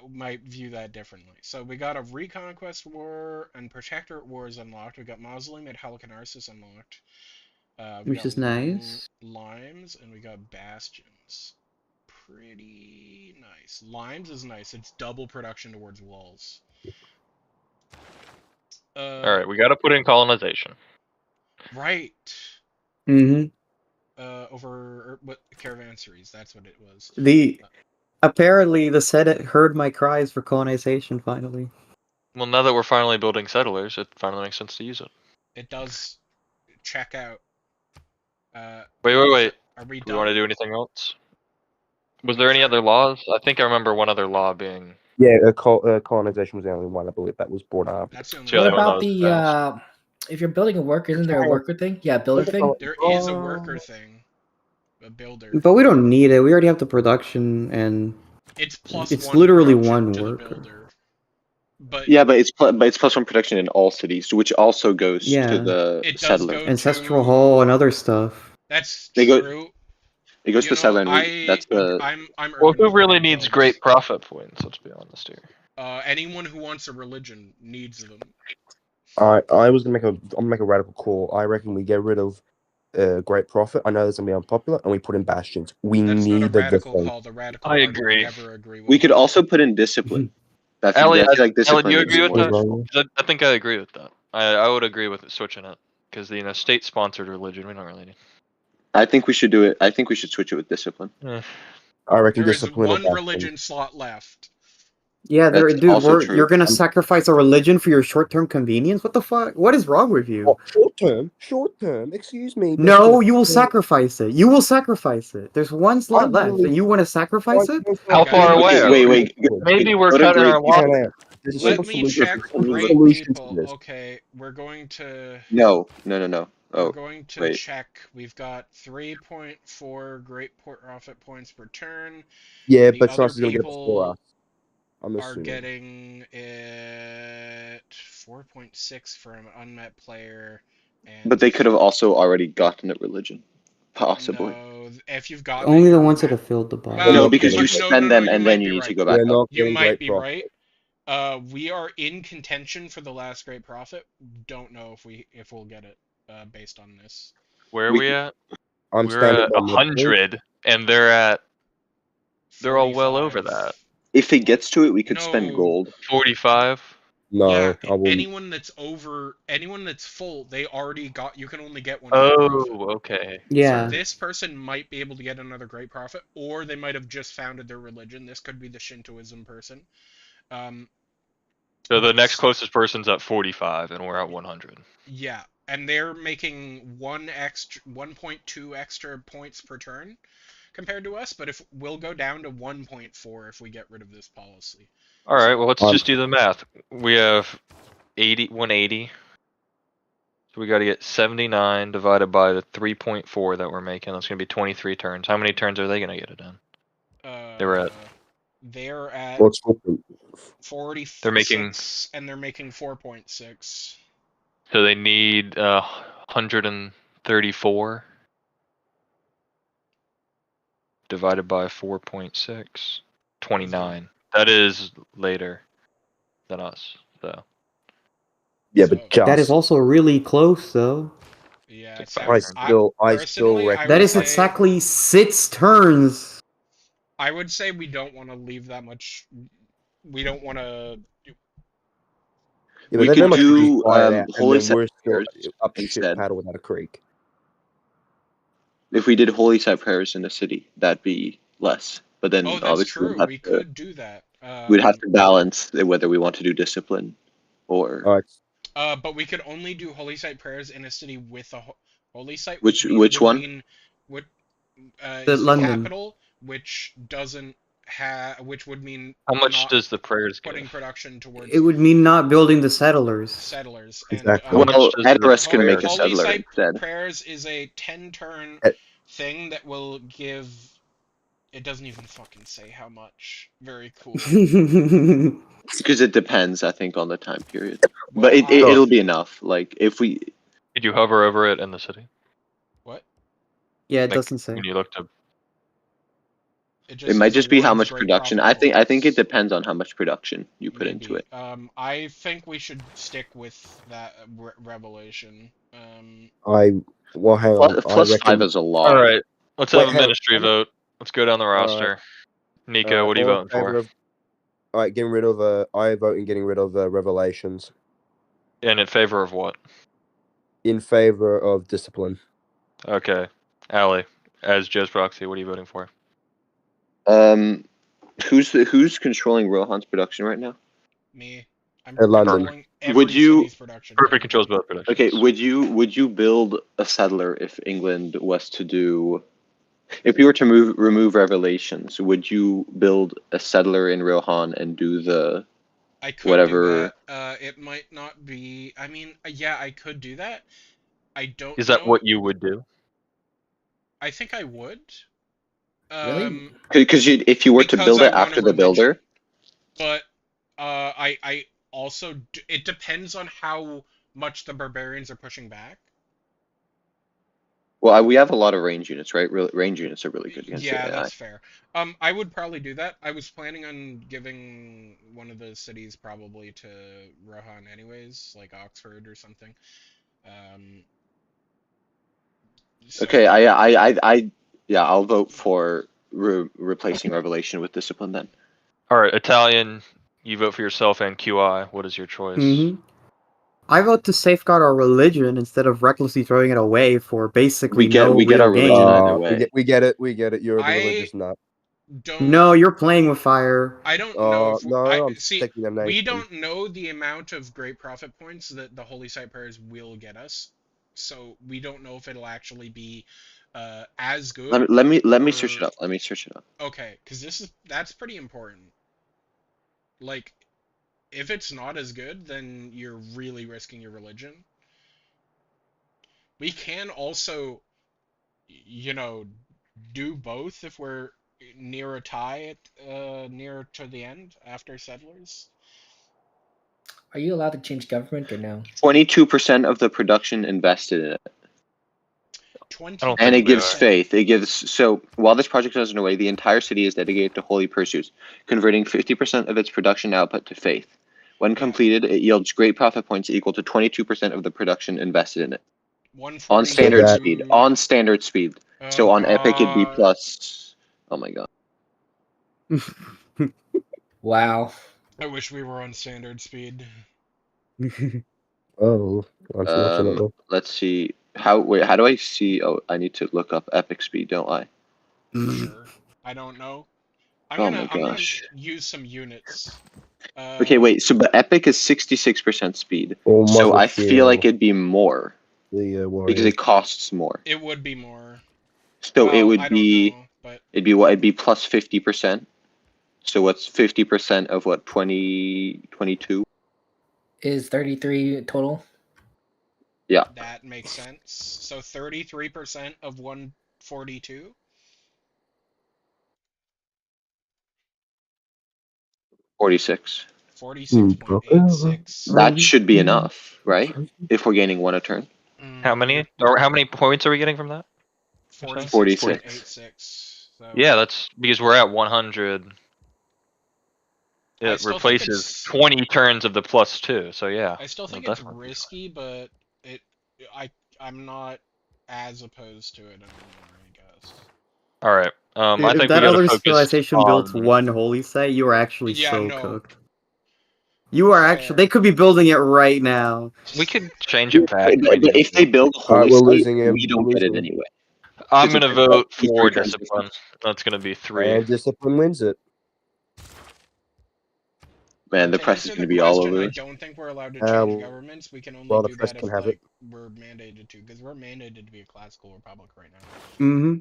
might view that differently. So we got a Reconquest War and Protectorate Wars unlocked. We got Mausoleum at Halicarnassus unlocked. We Which got is nice. Limes, and we got Bastions. Pretty nice. Limes is nice. It's double production towards walls. Alright, we gotta put in colonization. Right. Mm-hmm. Over what caravanseries? That's what it was. Apparently the Senate heard my cries for colonization finally. Well, now that we're finally building settlers, it finally makes sense to use it. It does check out. Wait. Are we Do we want to done? do anything else? Was there any other laws? I think I remember one other law being. Yeah, colonization was the only one I believe that was brought up. That's the only The What other one about that was the passed. if you're building a worker, isn't there a worker thing? Yeah, builder thing. There is a worker thing, a builder. But we don't need it. We already have the production, and It's plus it's one literally production one to the worker. builder. But Yeah, but it's plus one production in all cities, which also goes Yeah. to the it does settler. go Ancestral to Hall and other stuff. That's They go- true. It goes You to know, settler. And that's the. I'm Well, urban who really farming needs builds. great profit points? Let's be honest here. Anyone who wants a religion needs them. I was gonna make a radical call. I reckon we get rid of great profit. I know this is gonna be unpopular, and we put in bastions. We That's not a need the radical thing. call. The radical I part would agree. never agree with. We could that. also put in discipline. I feel Ellie, like discipline do you would be agree with more that? useful. 'Cause I think I agree with that. I would agree with switching it because state-sponsored religion we don't really need. I think we should do it. I think we should switch it with discipline. I reckon There is discipline. one religion slot left. Yeah, That's dude, also true. you're gonna sacrifice a religion for your short-term convenience? What the fuck? What is wrong with you? Short term. Excuse me. No, you will sacrifice it. You will sacrifice it. There's one slot left, really- and you want to sacrifice it? How Okay, far away? Okay, wait. Maybe we're Go to cutting great our law. There's a Let simple me solution. check There's a great solution to people. this. Okay, we're going to. No. We're Oh, going to wait. check. We've got 3.4 great profit points per turn. Yeah, The but other Science is gonna get it before us. I'm are assuming. getting it 4.6 for an unmet player. And But they could have also already gotten a religion, possibly. No, if you've got Only the ones that have filled the box. Well, No, because you no, spend no, them you and might then be you need right. to go back We're up. not You getting might great be profit. right. We are in contention for the last great profit. Don't know if we'll get it based on this. Where are We- we at? I'm We're standing at by my point. 100, and they're all well over 45. that. If it gets to it, we could No. spend gold. 45. No, Yeah, I wouldn't. anyone that's full, they already got. You can only get one great Oh, profit. okay. Yeah. So this person might be able to get another great profit, or they might have just founded their religion. This could be the Shintoism person. So the next closest person's at 45, and we're at 100. Yeah, and they're making 1.2 extra points per turn compared to us, but if we'll go down to 1.4 if we get rid of this policy. All right, well, let's Um, just do the math. We have 180. So we got to get 79 divided by the 3.4 that we're making. That's going to be 23 turns. How many turns are they going to get it in? They're at What's open? 46, They're making- and they're making 4.6. So they need 134 divided by 4.6, 29. That is later than us, so. Yeah, but just That is also really close, though. Yeah, Like it five sounds, I personally, still reckon That would is say- exactly 6 turns. I would say we don't want to leave that much. We don't want to. Yeah, We but then could they must do, just buy it out, Holy and then we're still Sepulchres up to shit instead. paddle without a creek. If we did holy site prayers in the city, that'd be less. But then Oh, that's obviously true. We could do that. we'd have to balance whether we want to do discipline or All right. But we could only do holy site prayers in a city with a holy site. Which would one? Mean, would, The is London. the capital, which doesn't have, which would mean How much not does the prayers putting give? production towards It would mean not building the settlers. settlers. Exactly. And, well, does Adoris the can make a prayers- holy settler site instead. prayers is a 10-turn Eh. thing that will give. It doesn't even fucking say how much. Very cool. Because it depends, I think, on the time period. Well, But it'll be enough. Like if we Did you hover over it in the city? What? Yeah, it Like, doesn't say. When you looked up. it might says just be how awards much great production. profit I think it points. depends on how much production you put into Maybe. it. I think we should stick with that revelation. Hang on. Plus I reckon, 5 is a lot. All right, let's Wait, have a hang on. ministry vote. Let's go down the roster. Nico, what are you all in voting favor for? All right, getting rid of. I vote in getting rid of revelations And in favor of what? in favor of discipline. Okay, Allie, as Joe's proxy, what are you voting for? Who's controlling Rohan's production right now? Me. I'm London. controlling every Would you- city's production. Perfect controls both productions. Okay, would you build a settler if England was to do If you were to remove revelations, would you build a settler in Rohan and do the I could whatever? do that. It might not be. I mean, yeah, I could do that. I don't Is know. that what you would do? I think I would. Really? Because if you were to Because build I it want a after the religion. builder, But I also it depends on how much the barbarians are pushing back. well, we have a lot of range units, right? Range units are really good against Yeah, the AI. that's fair. I would probably do that. I was planning on giving one of the cities probably to Rohan anyways, like Oxford or something. So, Okay, yeah, I'll vote for replacing Revelation with Discipline then. All right, Italian. You vote for yourself and QI. What is your choice? Mm-hmm. I vote to safeguard our religion instead of recklessly throwing it away for basically We get no we get real our religion gain. either way. We get it. You're the religious nut. No, you're playing with fire. I don't know if No, I'm see. taking them We nation. don't know the amount of great profit points that the Holy Site prayers will get us, so we don't know if it'll actually be as good. Let me search it up. Let me search it up. Okay, because that's pretty important. Like, if it's not as good, then you're really risking your religion. We can also, do both if we're near a tie near to the end after Settlers. Are you allowed to change government or no? 22% of the production invested in it. 20%. And it gives faith. It gives so while this project is underway, the entire city is dedicated to holy pursuits, converting 50% of its production output to faith. When completed, it yields great profit points equal to 22% of the production invested in it. On standard speed. On standard speed. So on Epic it'd be plus. Oh my god. Wow. I wish we were on standard speed. Oh, unfortunately. Let's see. How do I see? Oh, I need to look up Epic speed, don't I? Sure. I don't know. I'm Oh gonna my gosh. use some units. Okay, wait. So, but Epic is 66% speed. Oh, So I Muscle feel like Shield. it'd be more because it costs more. It would be more. So it Well, would I be. don't know, but It'd be what? It'd be plus 50%. So what's 50% of what? 22? Is 33 total? Yeah. that makes sense. So 33% of 142. 46. 46.86. That should be enough, right? If we're gaining one a turn. How many? Or how many points are we getting from that? 46.86. So Yeah, that's because we're at 100. It replaces 20 turns of the +2, so yeah. I still think it's risky, but I'm not as opposed to it anymore, I guess. All right. Dude, I if think that we gotta other focus civilization built on. one holy site, you are actually Yeah, no. cooked. You are actually. They could be building it right now. We could change it back. But if they build a holy site, we don't get it anyway. I'm gonna vote for discipline. That's gonna be 3. And discipline wins it. Man, the To press is answer going to the be all question, over I this. don't think we're allowed to change governments. We can only well, the do press that can if have it. we're mandated to, because we're mandated to be a classical republic right now. Mm-hmm.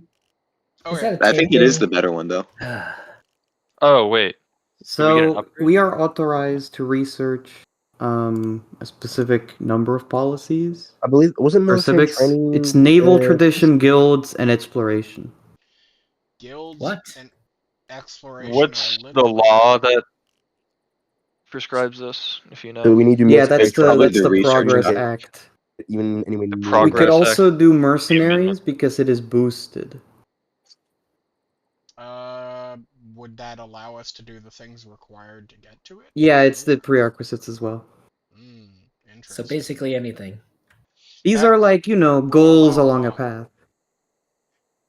Is that a I think it is taking? the better one, though. Oh wait. So we are authorized to research a specific number of policies. I believe wasn't military training. It's naval tradition, guilds, and exploration. Guilds and exploration. What's the law that prescribes this? If you know. So we need to Yeah, that's the Progress Act. Even anyway, we could also do mercenaries because it is boosted. Would that allow us to do the things required to get to it? Yeah, it's the prerequisites as well. So basically anything. These are like, goals along a path.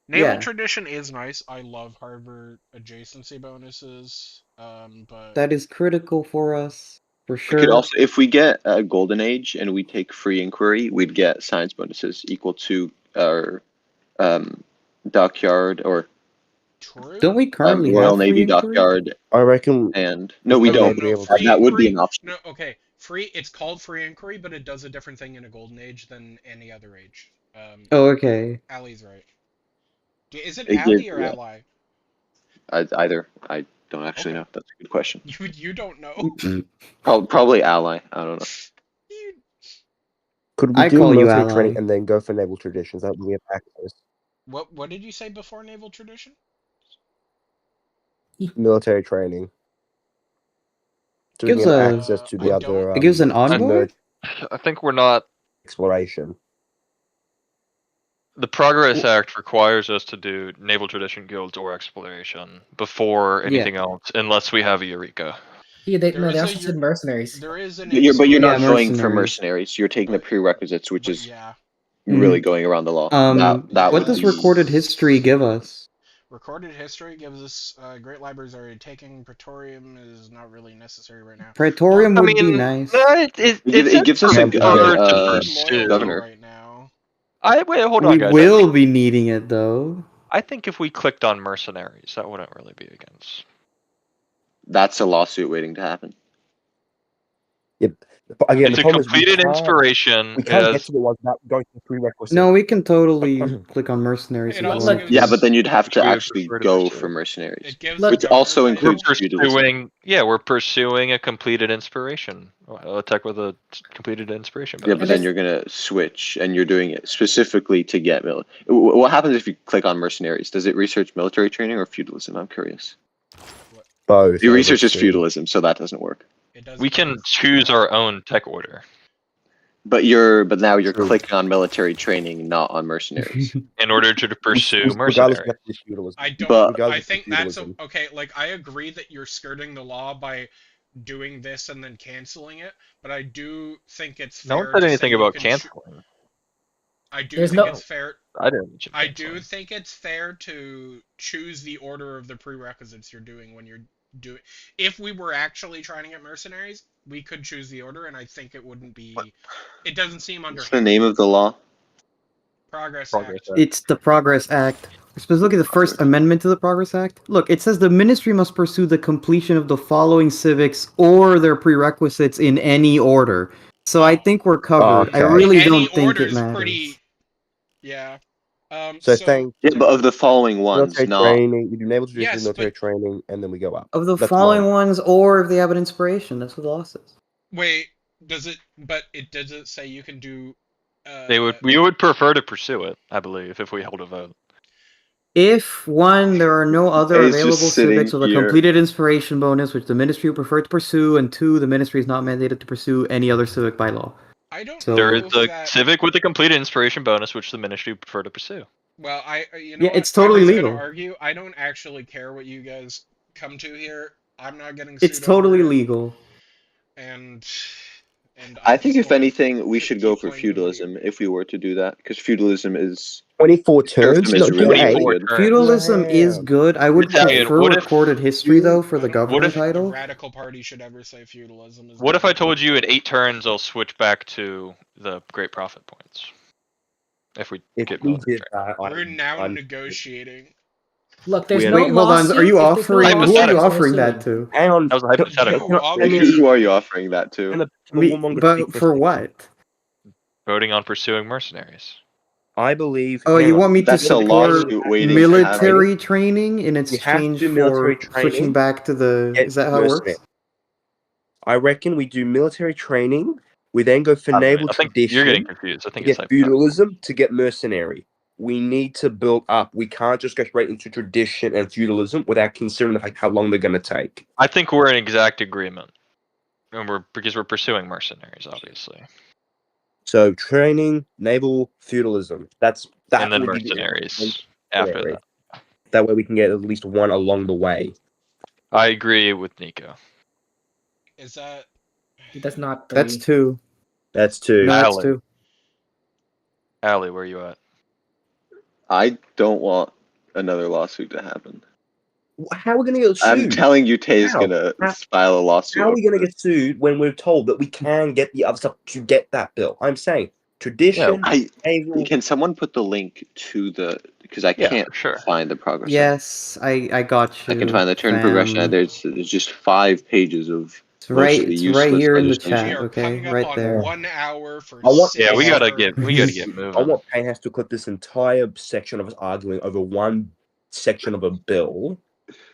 Naval tradition is nice. I love harbor adjacency bonuses. But that is critical for us, for sure. We could also, if we get a golden age and we take free inquiry, we'd get science bonuses equal to our dockyard or don't we currently Royal have Navy free inquiry? dockyard? I reckon. And no, we don't. That would be an option. No, okay. Free. It's called free inquiry, but it does a different thing in a golden age than any other age. Oh, okay. Ali's right. Is it It ally gives- or yeah. ally? Either. I don't actually Okay. know. That's a good question. You don't know. Mm-mm. Probably ally. I don't know. You- Could we I do call you military ally. training and then go for naval traditions? That way we have access. What did you say before naval tradition? Military training. So we Gives can have a- access to I the don't- other. It gives an envoy? emerging I think we're not. exploration. The Progress Act requires us to do naval tradition guilds or exploration before anything else, unless we have a Eureka. Yeah, There they is a also said mercenaries. There is an But you're Yeah, not going for mercenaries. mercenaries. You're taking the But- prerequisites, which but is yeah, really going around the law. What would does be- recorded history give us? recorded history gives us great libraries already taking. Praetorium is not really necessary right now. Praetorium I would be mean, nice. It gives us a We good don't to need pursue. loyalty governor. right now. Wait, hold We on, guys. will be needing it though. I think if we clicked on mercenaries, that wouldn't really be against. That's a lawsuit waiting to happen. But again, It's the a problem is completed inspiration. we It can't get has to the ones without going through prerequisites. No, we can totally click on mercenaries It as also well. gives Yeah, but then you'd have to We would actually prefer to go pursue. for mercenaries. It gives Which the also governor includes We're feudalism. pursuing, we're pursuing a completed inspiration. Attack with a completed inspiration. Yeah, but And then it's- you're gonna switch, and you're doing it specifically to get What happens if you click on mercenaries? Does it research military training or feudalism? I'm curious. Both. You I research would is say. feudalism, so that doesn't work. It does We can both. choose our own tech order But now you're True. clicking on military training, not on mercenaries. in order to pursue Regardless mercenaries. of the feudalism. I don't. But- Regardless I of think the that's feudalism. okay. Like I agree that you're skirting the law by doing this and then canceling it, but I do think it's fair. No one said to anything say you about can canceling. I do There's think no- it's fair. I didn't mention I do canceling. think it's fair to choose the order of the prerequisites you're doing when you're doing. If we were actually trying to get mercenaries, we could choose the order, and I think it wouldn't be. It doesn't seem What's underhanded. the name of the law? Progress Progress Act. Act. It's the Progress Act. Let's look at the first Progress. amendment to the Progress Act. Look, it says the ministry must pursue the completion of the following civics or their prerequisites in any order. So I think we're covered. I Okay. really Any don't think order it is matters. pretty. Yeah. So thank Yeah, but of the following ones, military not. training. We do naval tradition, Yes, military but- training, and then we go up. Of the That's following mine. ones, or if they have an inspiration, that's what the law says. Wait, does it? But it doesn't say you can do. We would prefer to pursue it, I believe, if we held a vote. If one, there are no other It's just available sitting civics with a here. completed inspiration bonus, which the ministry would prefer to pursue, and two, the ministry is not mandated to pursue any other civic by law. I don't So- There know is if the that. civic with the completed inspiration bonus, which the ministry would prefer to pursue. Well, you know Yeah, what? it's totally I was legal. gonna argue. I don't actually care what you guys come to here. I'm not getting. It's sued totally over it, legal. and I I'll think just if go anything, we keep should go for playing the video feudalism if we were to do that, because feudalism is 24 turns. Serfdom is No, really, do really 24 good. turns. Feudalism is Wow. good. I would Italian, prefer what if- recorded history, though, for I the don't governor if- think title. The radical party should ever say feudalism is. What if I good. told you in 8 turns I'll switch back to the great profit points? If we If get we military did training. that, We're now I'm- negotiating. Look, there's Wait, no Wait, hold on. lawsuit Are you if there's no offering? Who are you Hypothetical. offering that to? Hang on. That was a hypothetical. You, obviously. Who are you offering that to? Can a woman speak But for a for second? what? Voting on pursuing mercenaries. I believe. Oh, hang you on. want me to That's a support lawsuit waiting to military training in We have to exchange do for military switching training, back to the? get Is that how it mercenary. works? I reckon we do military training. We then go for naval I think you're getting tradition confused. I to think it's get hypothetical. feudalism to get mercenary. We need to build up. We can't just go straight into tradition and feudalism without considering the fact how long they're going to take. I think we're in exact agreement. And because we're pursuing mercenaries, obviously. So training, naval, feudalism. That And then would be the- mercenaries after that. That way we can get at least one along the way. I agree with Nico. Is that? That's not three. That's two. That's two. No, that's Valid. two. Allie, where you at? I don't want another lawsuit to happen. How are we going to get sued? I'm telling you, Tay's How? gonna How- file a lawsuit. How are we over going to this. get sued when we're told that we can get the other stuff to get that bill? I'm saying tradition, naval. Can someone put the link to the? Because I Yeah, can't for sure. find the progress. Yes, I got you. I can find the turn fam. progression. There's just 5 pages of right. Mostly It's useless right here in the legislation. We chat. are Okay, coming up right on there. 1 hour for I want- Yeah, we 6 gotta turns. get I moving. want Payne to clip this entire section of us arguing over one section of a bill,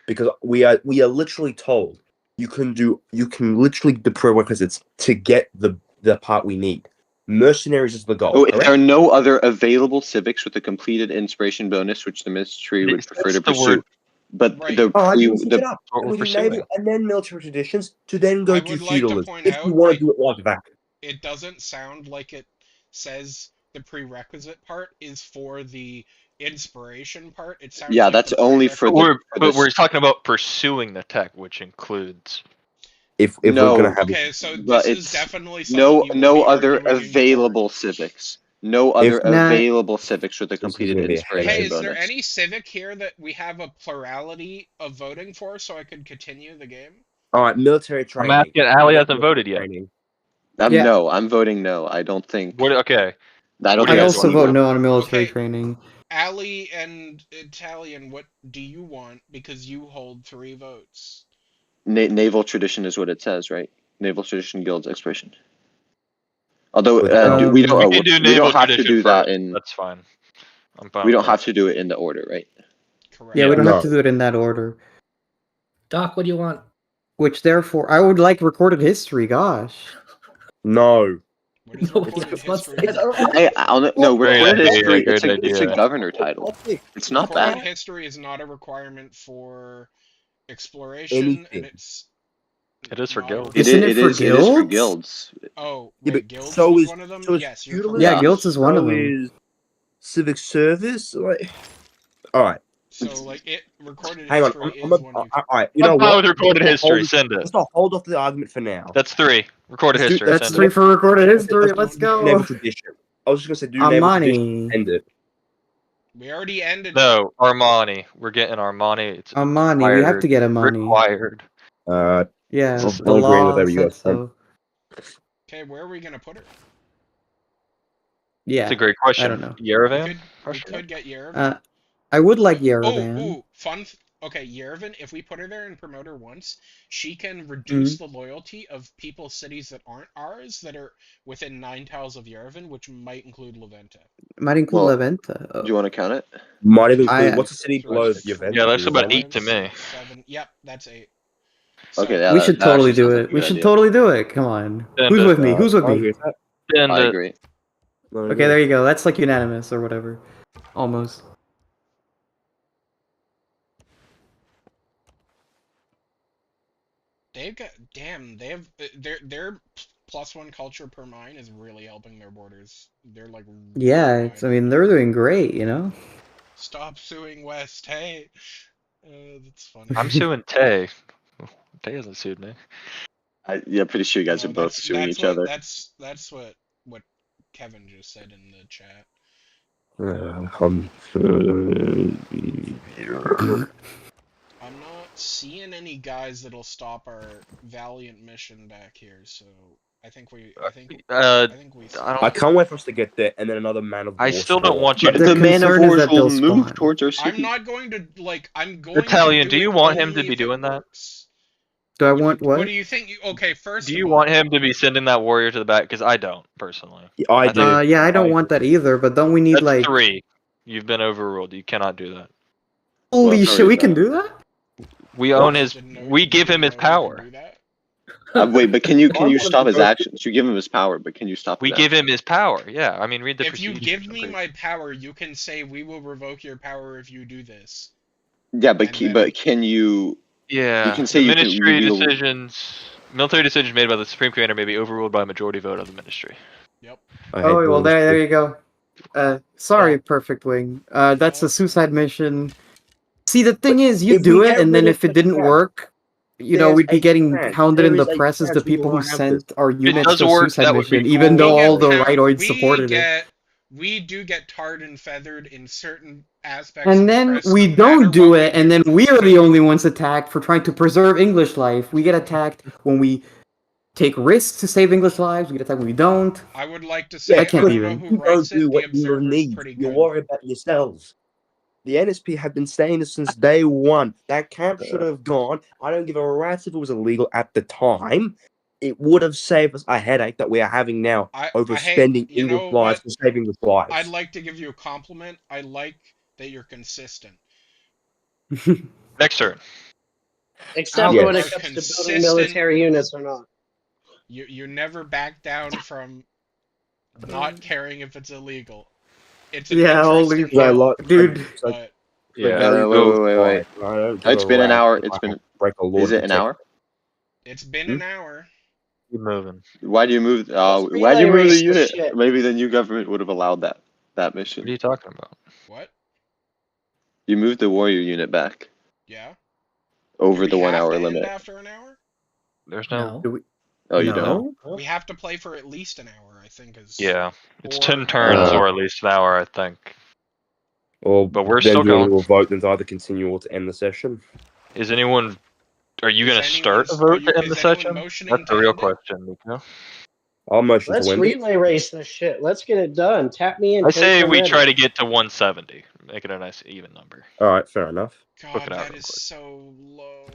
because we are literally told you can literally do prerequisites to get the part we need. Mercenaries is the goal. Oh, if correct? there are no other available civics with a completed inspiration bonus, which the ministry would prefer to That's the pursue. word. But Right. the Oh, I pre, didn't switch it the up. What we're We do pursuing. naval and then military traditions to then go I to would like to feudalism. point If you out, want to do it like that. it doesn't sound like it says the prerequisite part is for the inspiration part. It sounds Yeah, like that's the only for prerequisite. But we're talking about pursuing the tech, which includes. If No. we're gonna have Okay, so But this is it's definitely something you will no be other arguing in court. available civics. No other Nah. available civics with a is completed gonna be a inspiration Hey, headache. is bonus. there any civic here that we have a plurality of voting for so I could continue the game? All right, military I'm training. asking. Ali hasn't voted yet. Training. Yeah. No, I'm voting no. I don't think. What? Okay. I don't What do think I'd you guys that's also want? vote legal. no on military Okay. training. Ali and Italian, what do you want? Because you hold 3 votes. Naval tradition is what it says, right? Naval tradition guilds expiration. Although With we Um, don't, We can do we naval don't have to tradition do that first. in. That's fine. I'm fine. We with don't that. have to do it in the order, right? Correct. Yeah, we don't No. have to do it in that order. Doc, what do you want? Which therefore, I would like recorded history. Gosh. No. What is Nobody recorded else wants history? that. No, Great recorded idea, history. great It's a idea. governor title. It's not Recorded bad. history is not a requirement for exploration, and Anything. it's. It is for not a guilds. Isn't it for It is for guilds? guilds. Oh, Yeah, wait, but guilds so was is- one of them? so is Yes, you're feudalism? correct. Yeah, guilds is one of So them. is civic service. Like, all right. So, like, recorded Hang on. history I'm is one you. all right. You know I'm fine what? with recorded Let's history. hold- Send it. Let's not hold off the argument for now. That's 3. Recorded Let's do- history. that's That's Send 3 it. for recorded history. Let's Let's do go. naval tradition. I was just gonna say do naval tradition. Armani. End it. We already ended. No, Armani. We're getting Armani. It's Armani. We have to get Armani. required. Yeah, I'll the agree law with whatever you said guys said. so. Okay, where are we gonna put her? Yeah. It's a great question. I don't know. Yerevan? We could get Yerevan. I would like Oh, Yerevan. fun. Okay, Yerevan, if we put her there and promote her once, she can reduce the loyalty of people's cities that aren't ours, that are within 9 tiles of Yerevan, which might include Leventa. Might include Well, Leventa. Do you want to count it? Might even include I- what's the city So below that's the event? Yeah, that's about Ravenna? 8 to me. 7. Yep, that's 8. Okay, So, yeah, we should that totally actually do sounds like it. a We good should idea. totally do it. Come on. Send Who's it. with me? Who's with I agree me? with that. Send I it. agree. Okay, there you go. That's like unanimous or whatever. Almost. they've got. Damn, they have. Their +1 culture per mine is really helping their borders. They're like. Yeah, really it's, I mean, they're doing great, you know? Stop suing West. Hey. That's funny. I'm suing Tay. Tay hasn't sued me. Yeah, pretty sure you guys No, are both suing each other. That's what Kevin just said in the chat. I'm not seeing any guys that'll stop our valiant mission back here, so I think we I I can't wait for us to get there, and then another man of war. I still don't storm. want you But to. the The man of concern is wars that will they'll move spawn. towards our I'm city. not going to I'm going Italian, to do you it want him only to be if it doing that? works. Do I want What what? do you think? Okay, first Do of you all, want him to be sending that warrior to the back? Because I don't, personally. Yeah, I do. Yeah, I don't want that either, but don't we need That's like... 3. You've been overruled. You cannot do that. Holy Well, shit, we can sorry, do that? We own I his. didn't know- We give him his didn't know you power. could do that. Wait, but can you I want stop to his go- actions? You give him his power, but can you stop? We his give actions? him his power. Yeah, I mean, read the If you procedure. give me my power, you can say we will revoke your power if you do this. Yeah, but and then- but can you? Yeah, You can say the you can- ministry you- decisions, military decisions made by the Supreme Commander may be overruled by a majority vote of the ministry. I hate Oh, well, doing there this. you go. Sorry, Yeah. Perfect Wing. That's a Oh. suicide mission. See, the thing is, you if do we it, get and then rid if of it didn't the work, you know, there's we'd be a getting chance. hounded in There the is a press as the chance we people who will have sent our units does to work, suicide that would be mission, even cool. though We all get the count- rightoids we supported it. get- We do get tarred and feathered in certain aspects. of And the then press, we no don't matter do what it, we and do then for we are the state. only ones attacked for trying to preserve English life. We get attacked when we take risks to save English lives. We get attacked when we don't. I would like to say, I I can't don't even. know who You writes don't do it. The what you Observer's need. pretty You good. worry about yourselves. The NSP have been saying this since day one. That camp should have gone. I don't give a rat's if it was illegal at the time. It would have saved us a headache that we are having now over I hate, spending you English know lives what? for saving English lives. I'd like to give you a compliment. I like that you're consistent. Next turn. Except Yes. when it comes to building military units or not. You never back down from not caring if it's illegal. It's an Yeah, holy interesting I hill, like, dude. but Wait. It's been an hour. It's been. Is it an hour? it's been an hour. Keep moving. Why do you move? Let's Why do you relay move the race this unit? shit. Maybe the new government would have allowed that What are mission. you talking about? What? You moved the warrior unit back Yeah. over Do the we 1 have hour to limit. end after an hour? There's no. No. Oh, you No? don't? We have to play for at least an hour, I think. Yeah, it's Or- 10 turns Uh, or at least an hour, I think. Or But we're then still do a going. little vote and either continue or to end the session. Is anyone? Are you Is gonna start a anyone- vote to end is the anyone session? motioning That's the to real end it? question, Nico. I'll motion Let's to end it. relay race this shit. Let's get it done. Tap me in. I Kate, say when we ready. try to get to 170. Make it a nice even number. All right, fair enough. God, it out that real is quick. so low.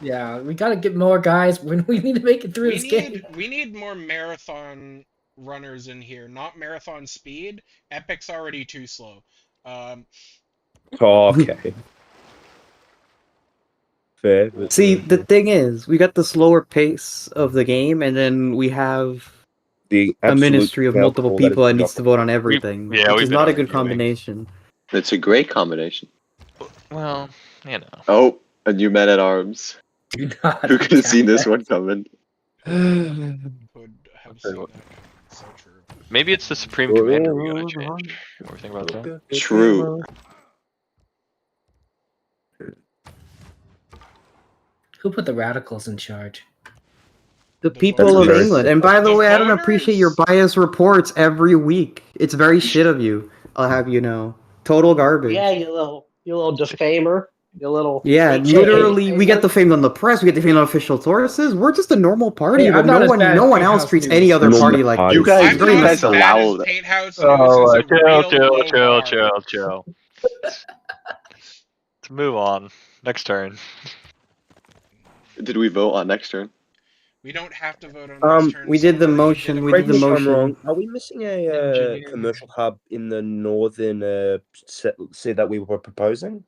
Yeah, we gotta get more guys. We need to make it through this game. We need more marathon runners in here, not marathon speed. Epic's already too slow. Okay. Fair. But, See, the thing is, we got the slower pace of the game, and then we have the a ministry of absolute multiple downfall that people is that needs to vote on everything, yeah, which we've is been not a good arguing. combination. It's a great combination. Well, you know. Oh, a new man at arms. Do not Who could have seen this attack. one coming? Could have tell seen you what. that coming. So true. Maybe it's the Supreme Commander we gotta change. What do you think about that? True. Who put the radicals in charge? The The people of voters. England. And by the The way, I don't appreciate your voters! biased reports every week. It's very shit of you, I'll have you know. Total garbage. Yeah, you little defamer. You little. Yeah, HA literally, we get defamer. defamed on the press, we get defamed on official sources. We're just a normal party, Hey, but I'm not as bad no as one Pink else House treats News. any other Normal party like party. this. You guys- I'm It's very not as messed up. bad allow as that. Paint House News is a real low bar. chill. Let's move on. Next turn. Did we vote on next turn? We don't have to vote on this turn. we did the Somebody motion, did a we Correct did me the if I'm motion. wrong. Are we missing a Engineer. commercial hub in the northern city that we were proposing?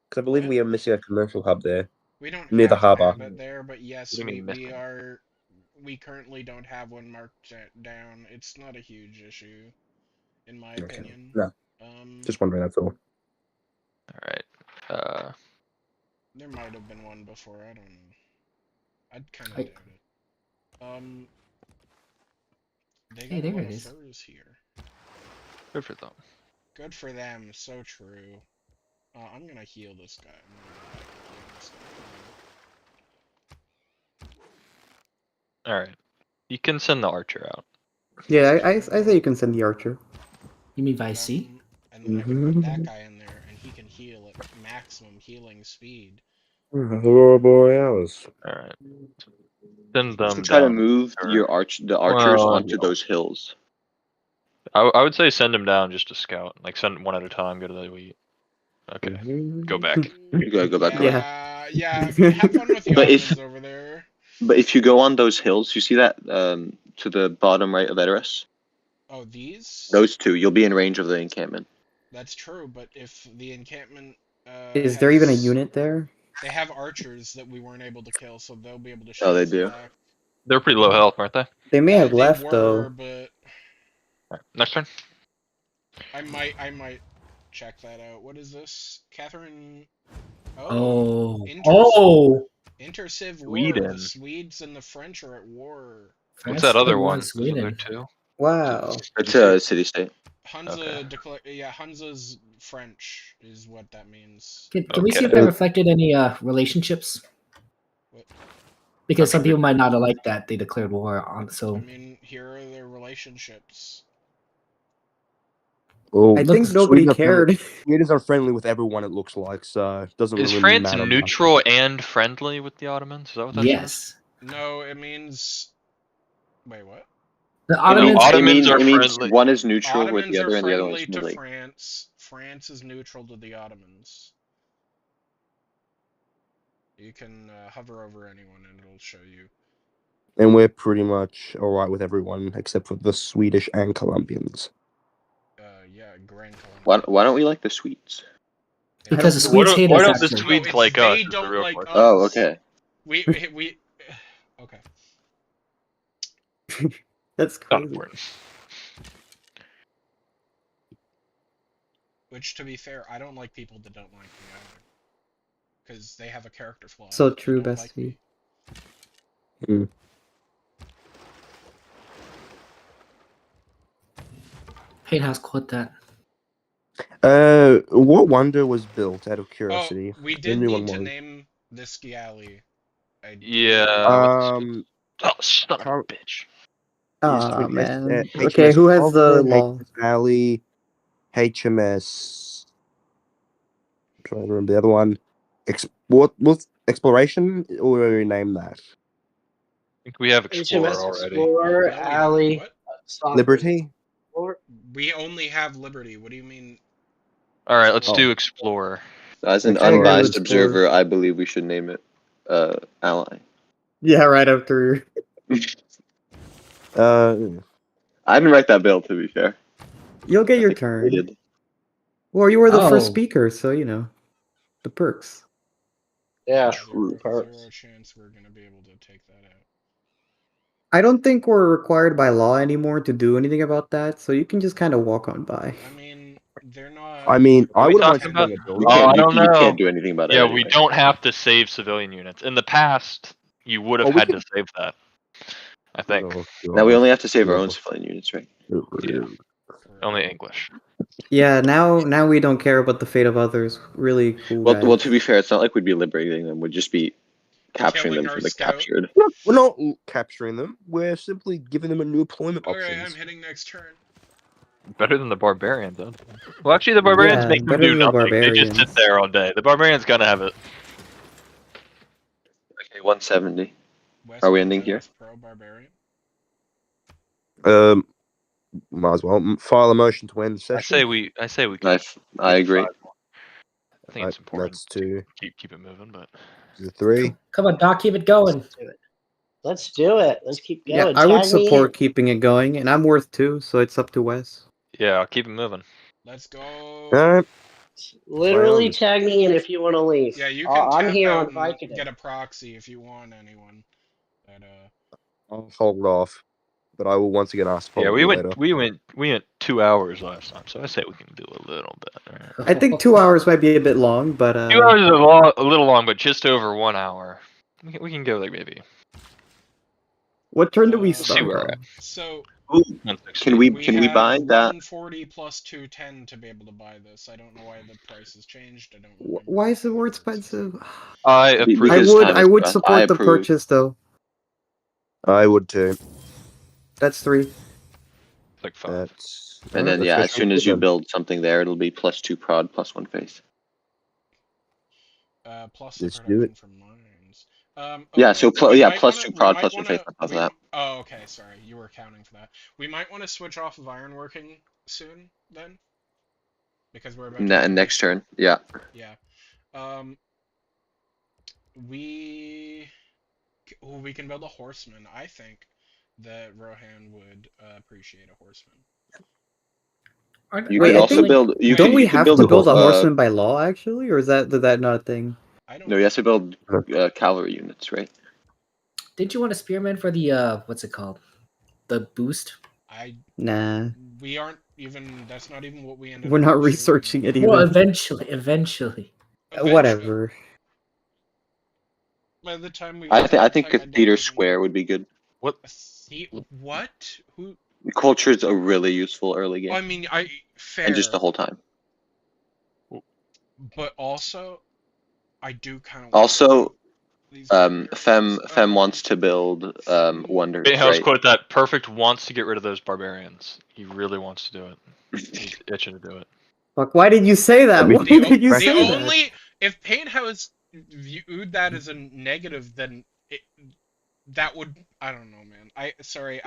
Because I believe What? we are missing a commercial hub there. We don't Near the have to harbour. have it there, but yes, What do you mean we missing? are. We currently don't have one marked down. It's not a huge issue, in my Okay. opinion. No. Just wondering, that's all. Alright. There might have been one before. I don't know. I'd kind of I- doubt it. They Hey, got a there lot it of is. furs here. Good for them. Good for them. So true. I'm gonna heal this guy. I'm gonna heal this guy. Alright. You can send the archer out. Yeah, I say you can send the archer. You mean Vice C? And then I can put that guy in there, and he can heal at maximum healing speed. Aurora Borealis. Alright. Send them So try to down. move the archers Well, onto yeah. those hills. I would say send them down just to scout. Like send one at a time, go to the elite. Okay. Go back. You gotta go back. Yeah, yeah. Have fun with the But if- Ottomans over there. But if you go on those hills, you see that to the bottom right of Edoras? Oh, these? Those two, you'll be in range of the encampment. That's true, but if the encampment Is there even a has- unit there? They have archers that we weren't able to kill, so they'll be able to shoot Oh, they us do? back. They're pretty low health, aren't they? They may have They left were, though. but Alright. Next turn. I might check that out. What is this? Catherine. Oh. Interesting. Oh! Interciv war. Sweden. The Swedes and the French are at war. What's that other one? France, Isn't there Sweden. two? Wow. It's a city-state. Hunza Okay. Hunza's French is what that means. Can we see if Okay. that reflected any relationships? What? Because some Okay. people might not have liked that they declared war on. I So mean, here are their relationships. Oh, I think nobody Sweden are cared. Swedes are friendly with everyone, it looks like, so it doesn't Is really France matter much. neutral and friendly with the Ottomans? Is that what that yes, No, it means. Wait, what? the know, Ottomans. Ottomans are it means friendly. one is neutral with Ottomans the other, are and the other one's friendly to friendly. France. France is neutral to the Ottomans. You can hover over anyone and it'll show you. And we're pretty much alright with everyone except for the Swedish and Colombians. Yeah, Grand Why, Colombia. why don't we like the Swedes? Because the Why Swedes hate why us, don't the actually. Swedes it's like us? they Is the don't real like question. us. Oh, okay. We okay. That's Not crazy. important. Which, to be fair, I don't like people that don't like me either. Because they have a character flaw. So They true, don't like bestie. me. Paint House, quote that. What wonder was built out of curiosity? Oh, we The did new need one to was. name this galley. Yeah. Oh, son of a Current- bitch. Ah, man. HMS Okay, who has the Cochrane, law? HMS Valley, HMS. I'm trying to remember the other one. What's Exploration? Or will we rename that? I think we have Explorer HMS already. Explorer, No, we don't. Alley, What? Stockton. Liberty? Explorer. We only have Liberty. What do you mean? All right, let's Oh. do Explorer. As an I agree with unbiased Explorer. observer, I believe we should name it Ally. Yeah, right after. Uh, I didn't write that bill, to be fair. You'll get I your think we turn. did. Well, you were the first Oh. speaker, so you know the perks. Yeah, True. Zero chance we're gonna be able to take that out. I don't think we're required by law anymore to do anything about that, so you can just kind of walk on by. I mean, they're not. I mean, Are I we wouldn't mind talking seeing about- a You building. Oh, can't, I you, don't you know. can't do anything about it Yeah, anyway. we don't have to save civilian units. In the past, you would have Oh, we had could- to save that. I think. Oh, Now we God. only have to save our Yeah. own civilian units, right? Yeah. Only English. Yeah, now we don't care about the fate of others. Really cool Well, guys. well, to be fair, it's not like we'd be liberating them. We'd just be capturing Killing them our from the scout. captured. We're not capturing them. We're simply giving them a new employment Okay, options. I'm hitting next turn. Better than the barbarians, huh? Well, actually, the barbarians Yeah, make them better do than the nothing. They just sit barbarians. there all day. The barbarians gonna have it. Okay, 170. West Are we ending here? is pro barbarian. Might as well file a motion to end the session. I say we. I agree. I think it's important That's to 2, keep it moving, but 3. Come on, Doc, keep it going. Let's do it. Let's do it. Let's keep going. Yeah, I would Tag me support in. keeping it going, and I'm worth 2, so it's up to Wes. yeah, I'll keep it moving. Let's go. Alright. Literally on. tag me in if you want to leave. Yeah, you can I'm tap here out on bike and get a proxy if you want anyone. But I'll hold off. But I will once again ask Yeah, probably we later. went 2 hours last time, so I say we can do a little bit. Right? I think 2 hours might be a bit long, but 2 hours is a little long, but just over 1 hour. We can go like maybe. what turn do we See start? where we're on? at. so Ooh, 160. can we have buy that? 140 plus 210 to be able to buy this. I don't know why the price has changed. I don't. Wh- remember Why is it what more the price is. expensive? I approve. Because time I is would pressed. support I the approve. purchase though. I would too. That's 3. Like 5. That's, And then, let's yeah, go as soon as you then. build something there, it'll be plus 2 prod, plus 1 faith. Plus the Let's do production it. from mines. Okay. Yeah, so we might plus wanna- 2 we prod, might plus 1 wanna- faith on top of we- that. Oh, okay. Sorry, you were accounting for that. We might want to switch off of ironworking soon, then, because we're about to. And next turn, yeah. Yeah. We can build a horseman. I think that Rohan would appreciate a horseman. You Wait, can I also think- build. You Don't can, we you can have build to build a uh, horseman by law actually, or is that not a thing? I don't. No, you have to build cavalry units, right? Did you want a spearman for the what's it called? The boost? Nah, We aren't even. That's not even what we ended. we're up not pursuing. researching it even. Well, eventually. Eventually. Whatever. By the time we. I think by the think time I Cathedral don't Square would be good. What? What? Who? Culture's a really useful early game, I mean, fair. and just the whole time. But also, I do kind of. Also, these Fem wants to build wonders, Gatehouse right? quote that perfect wants to get rid of those barbarians. He really wants to do it. He's itching to do it. Fuck, why did you say that? Why did you say that? only if Painthouse viewed that as a negative, then That would, I don't know, man.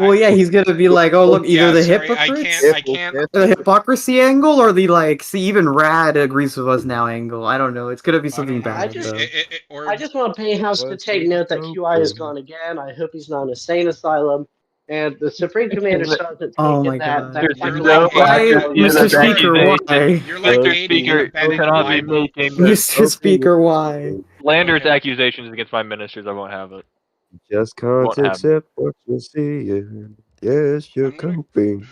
Well, yeah, he's gonna be like, oh look, either Yeah, the sorry, hypocrites, I can't. the hypocrisy angle, or the like, see, even Rad agrees with us now angle. I don't know. It's gonna be I something don't know. bad just- though. Or I just want Payhouse to take note that QI is gone again. I hope he's not in a sane asylum. And the Supreme Commander still hasn't Oh taken my that God. You're fucking like Why, Yeah, Mr. that's Speaker? accusation. Why, You're like Mr. aiding and Speaker, abetting cannot be libel. making Mr. Speaker? Why? slanderous Okay. accusations against my ministers. I won't have it. Just can't Won't have accept what you see. Yes, you're I'm gonna- coping.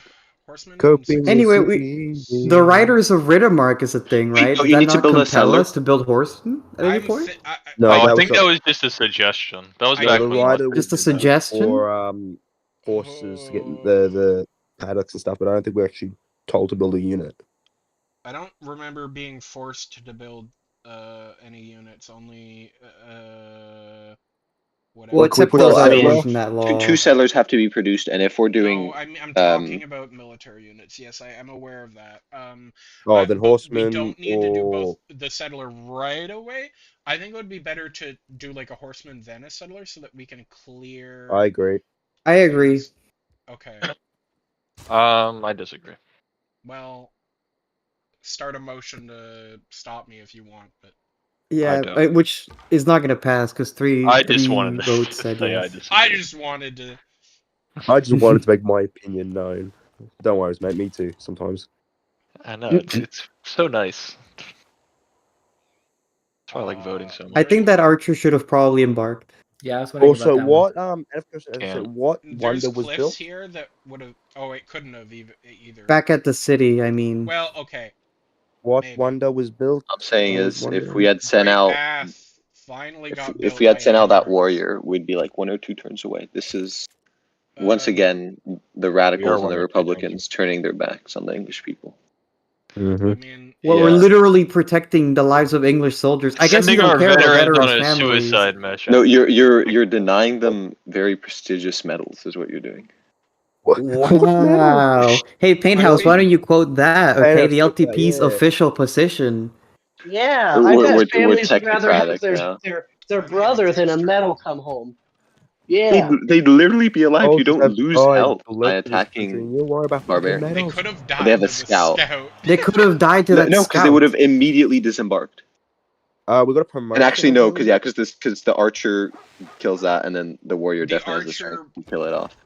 Horseman Coping is Anyway, easy. the writers of Riddermark is a thing, Wait, right? don't Did you that need to not build a compel settler? us to build horsemen at any I'm point? thi- No, I that think was that was just a suggestion. That was I- no, back the when rider Just a was suggestion? for horses to get the paddocks and stuff, but I don't think we're actually told to build a unit. I don't remember being forced to build any units. Only whatever. Well, except put those Well, I other mean, ones in that law. Two settlers have to be produced, and if we're doing, No, I'm talking about military units. Yes, I am aware of that. Then but we horsemen don't need to do both or the settler right away. I think it would be better to do like a horseman then a settler so that we can clear. I agree. I agree. things. Okay. I disagree. Well, start a motion to stop me if you want, but Yeah, don't. which is not gonna pass because three I just wanted to votes said say I yes. disagree. I just wanted to. I just wanted to make my opinion known. Don't worry, mate. Me too. Sometimes. I know it's so nice. That's why I like voting so much. I think that Archer should have probably embarked. Yeah, I was wondering Also, about that what Can. what There's wonder was cliffs built? here that would have. Oh, it couldn't have either. Back at the city, I mean. Well, okay. What maybe. wonder was built? I'm saying I was is, if wondering. we had sent Great out, Bath finally got if built we had by sent out that Denmark. warrior, we'd be like 1 or 2 turns away. This is once Um, again the radicals and 1 the or 2 Republicans turning their backs on the English people. I Mhm. mean, Well, we're literally protecting the lives of English soldiers. I guess you Sending don't our care about veterans on veterans' a families. suicide mission. No, you're denying them very prestigious medals, is what you're doing. What medal? Wow. Hey, Painthouse, why don't you quote that? Okay, Painthouse, the quote that, LTP's yeah. official position. Yeah, We're- I we're- bet families would rather have technocratic now. their brother than a medal come home. They'd, Yeah. they'd literally be alive. You Soldiers don't have lose died health to by local attacking country. You worry about barbarians. they medals. could have They died have to a the scout. scout. They could have died to that No, because they scout. would have immediately disembarked. We got a promotion. And actually, I no, believe. because the archer kills that, and then the warrior The definitely has the archer- strength to kill it off.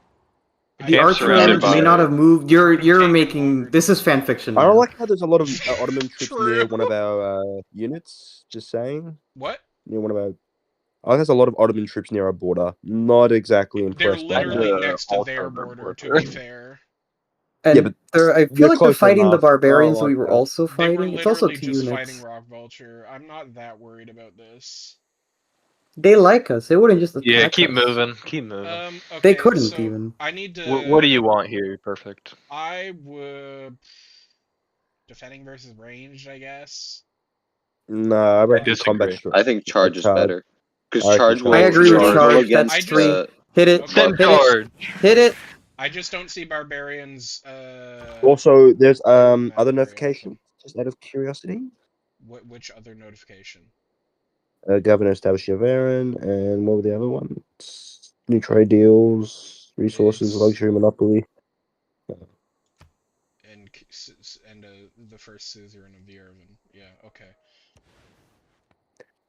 The Camp's archer surrounded may by- not have moved. It would've You're taken making longer. this is fan fiction. I don't now. like how there's a lot of Ottoman troops True. near one of our units. Just saying, What? near one of our. I think there's a lot of Ottoman troops near our border. Not exactly They're impressed by literally that. next to also their their border, to border. be fair. And Yeah, but I they're feel like they're close fighting the enough. barbarians Oh, we were okay. also They were fighting. It's also literally 2 just units. fighting Rock Vulture. I'm not that worried about this. They like us. They wouldn't just attack Yeah, keep us. moving. Keep moving. Okay, They couldn't so even. I need to. What do you want here? Perfect. I would defending versus ranged, I guess. Nah, I reckon disagree. combat strike. I think charge is better because I charge agree. will. I agree with will go charge. against That's I 3. just- Hit it. Okay. Send Hit it. charge. Hit it. I just don't see barbarians. Also, there's other that very notification. often. Just out of curiosity, Which other notification? Governor established Yavarin, and what were the other ones? New trade deals, resources, It's- luxury monopoly. And the first suzerain of Yerevan. Yeah. Okay.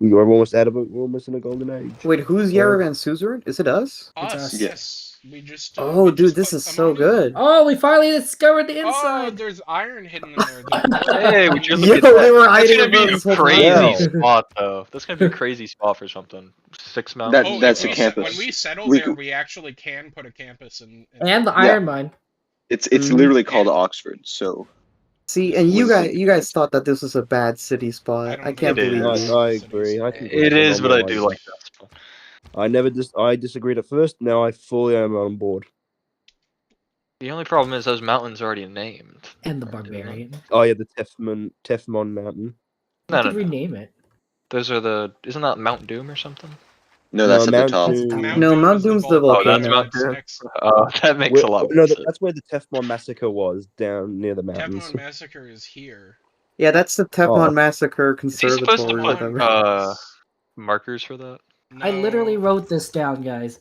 We are almost out of it. We're almost in a golden age. Wait, who's Yerevan Suzerain? Is it us? It's Us. us. Yes. We just. Oh, we dude, just this put is them so on. good. Oh, we finally discovered the Oh, inside. there's iron hidden in there. The Hey, would you Yo, look at that? they were That's hiding gonna be above a this whole crazy time. spot, though. That's gonna be a crazy spot for something. 6 That- mountains. that's if a we campus. When we settle We there, could- we actually can put a campus in. And the iron mine. It's Mhm. literally called Oxford. So See, and you With- guys thought that this was a bad city spot. don't I can't think believe it you. I agree. I think It is, but I do like that spot. I disagreed at first. Now I fully am on board. The only problem is those mountains are already named. And the Aren't they not? barbarian. Oh yeah, the Tefmon Mountain. You No, could no. rename it. Those are the. Isn't that Mount Doom or something? no, that's No, at the top. That's the top. No, Doom Mount is the Doom's the volcano. Oh, that's volcano. Mount It's Doom. next- Oh, that makes a lot more sense. That's where the Tefmon massacre was, down near the mountains. Teflon Massacre is here. Yeah, that's the Teflon Oh. Massacre Is he supposed to Conservatory or put whatever. markers for that? I literally No. wrote this down, guys.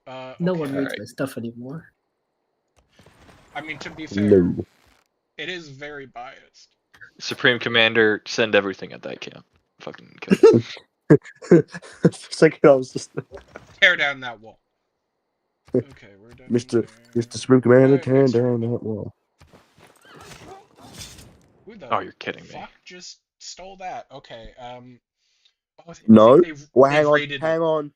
No one okay. reads my stuff anymore. I mean, to be fair, No. it is very biased. Supreme Commander, send everything at that camp. Fucking kill it. For a second, I was just Tear down that wall. Okay, we're done. Mr. there. Mr. Supreme Commander, Alright, tear next down turn. that wall. Who the Oh, you're kidding me. fuck just stole that? Okay, oh, I No. think Well, they've hang on. raided Hang it. on.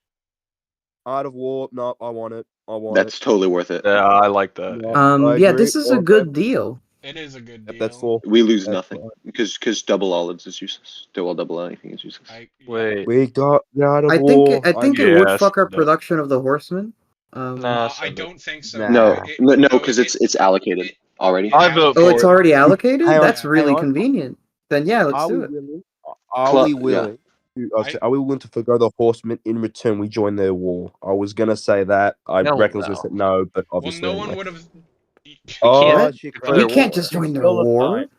Art of War. No, I want it. I want That's totally worth it. Yeah, I like that. No, Yeah. I Yeah, agree. this is a Okay. good deal. It is a good Yep, deal. that's 4. We lose That's nothing fine. because double olives is useless. Double anything is useless. Wait. We got the Art of I War. think it would Yes, fuck our no. production of the horsemen. Nah, I send it. don't think so. Nah. No, It- no, because it's allocated it- already. it I has vote been. Oh, for it's it. already allocated? Hang on, That's Yeah. really hang on. convenient. Then yeah, let's Are do we it. willing? Yeah. Are we willing to forgo the horsemen in return? We join their war. I was gonna say that. I Hell reckon I was no. gonna say no, but Well, obviously no one anyway. would have. Oh, What? shit, For We their can't war. just join their Kill the war. fight.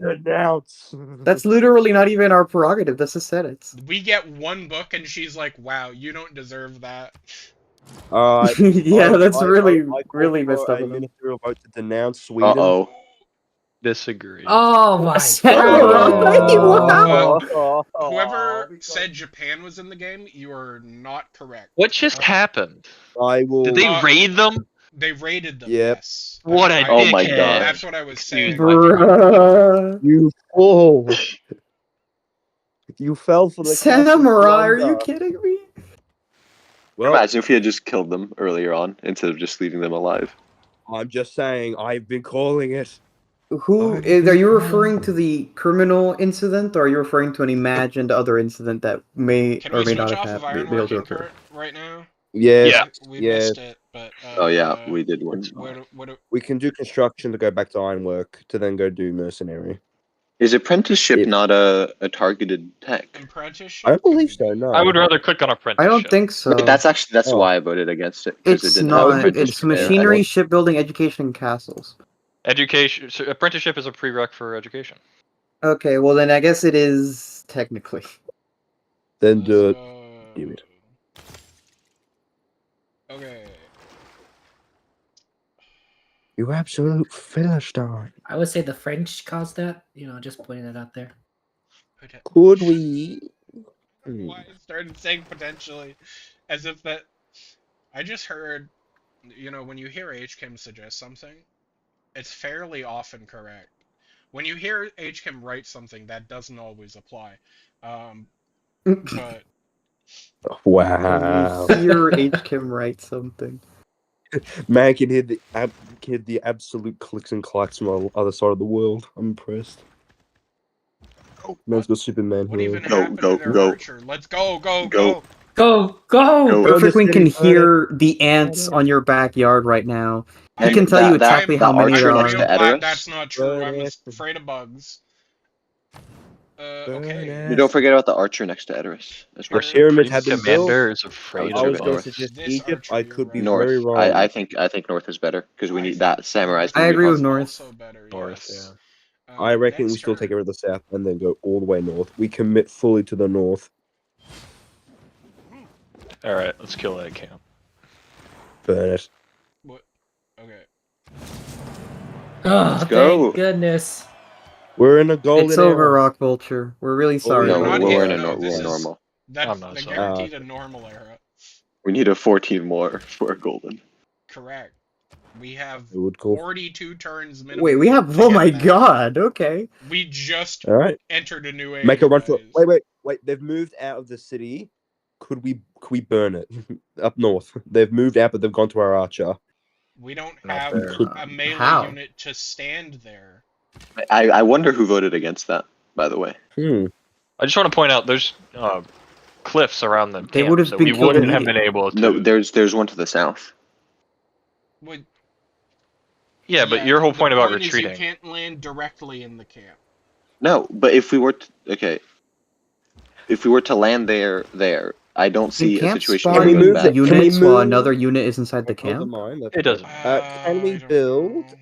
Announce. That's literally not even our prerogative. That's the Senate's. We get one book, and she's like, "Wow, you don't deserve that." Alright. Yeah, that's really I call really for messed up a of them. ministerial vote to denounce Sweden. Uh-oh. Disagree. Oh my Samurai! god! Wow! Whoever said Japan was in the game, you are not correct. What just happened? I will. Did they raid them? They raided them. Yep. Yes. What a Oh my dickhead. God. That's what I was saying. Bruh. You fool! You fell for the Samurai, are you blunder. kidding me? Well, Imagine if he had just killed them earlier on instead of just leaving them alive. I'm just saying, I've been calling it. Are you referring to the criminal incident, or are you referring to an imagined other incident that may Can or we may switch not off have of been able to ironworking occur? right now? Yes, Yeah. We yes. missed it, but Oh yeah, we did one. We can do construction to go back to ironwork to then go do mercenary. Is apprenticeship If- not a targeted tech? apprenticeship? I don't believe so. No. I would rather click on I apprenticeship. don't think so. Wait, that's Oh. why I voted against it because it It's didn't have not. It's apprenticeship there. machinery, shipbuilding, education, and castles. Education. So apprenticeship is a prereq for education. Okay, well then I guess it is technically. Then do it. Let's Do it. Okay. You absolute philistine. I would say the French caused that. You know, just pointing that out there. Could we? Why I started saying potentially, as if that. I just heard, when you hear HChem suggest something, it's fairly often correct. When you hear HChem write something, that doesn't always apply. But Wow. When you hear HChem write something. Man can hear the absolute clicks and clacks from the other side of the world. I'm impressed. Man's got Superman what here. even Go, happened go, to their go. archer? Let's go, go, Go. go! Go! Perfect Wing can Burn it. hear the ants on your backyard right now. He And can tell you that- exactly that how many archer there next are. to I'm glad Edoras? that's not true. Burn I'm it. afraid of bugs. Burn Okay. You don't forget about the archer next to Edoras as The well. pyramids Supreme have been built. Commander is afraid I I of was going to bugs. suggest This Egypt. archer, I you're could be right. North. very wrong. I think North is better because we I need think that samurais. I agree with North North. also better, North, yes. I reckon we Next still take turn. over the south and then go all the way north. We commit fully to the north. All right, let's kill that camp. Burn it. What? Okay. Oh, Let's go. thank goodness. We're in a golden It's over, era. Rock Vulture. We're really sorry. yeah. No, about not we're it. in a no, this we're is- normal. That's I'm not the sorry. guaranteed a normal era. We need a 14 more for a golden. Correct. We have It would call. 42 turns minimum. Wait, we have. to Oh get my that. god. Okay. We just All right. entered a new age. Make a run for it. guys. Wait. They've moved out of the city. Could we burn it up north? They've moved out, but they've gone to our archer. We don't Not have there. a melee How? unit to stand there. I wonder who voted against that. By the way, I just want to point out there's cliffs around the They camp, would've so been we killed wouldn't have been immediately. able to. no, there's one to the south. Would- Yeah, but your whole the point about is retreating. you can't land directly in the camp. No, but if we were to land there, I don't You see a can't situation spawn where it goes move back. the- can we units while move- another unit is inside the Never camp. mind. It doesn't. Can we I don't build? know.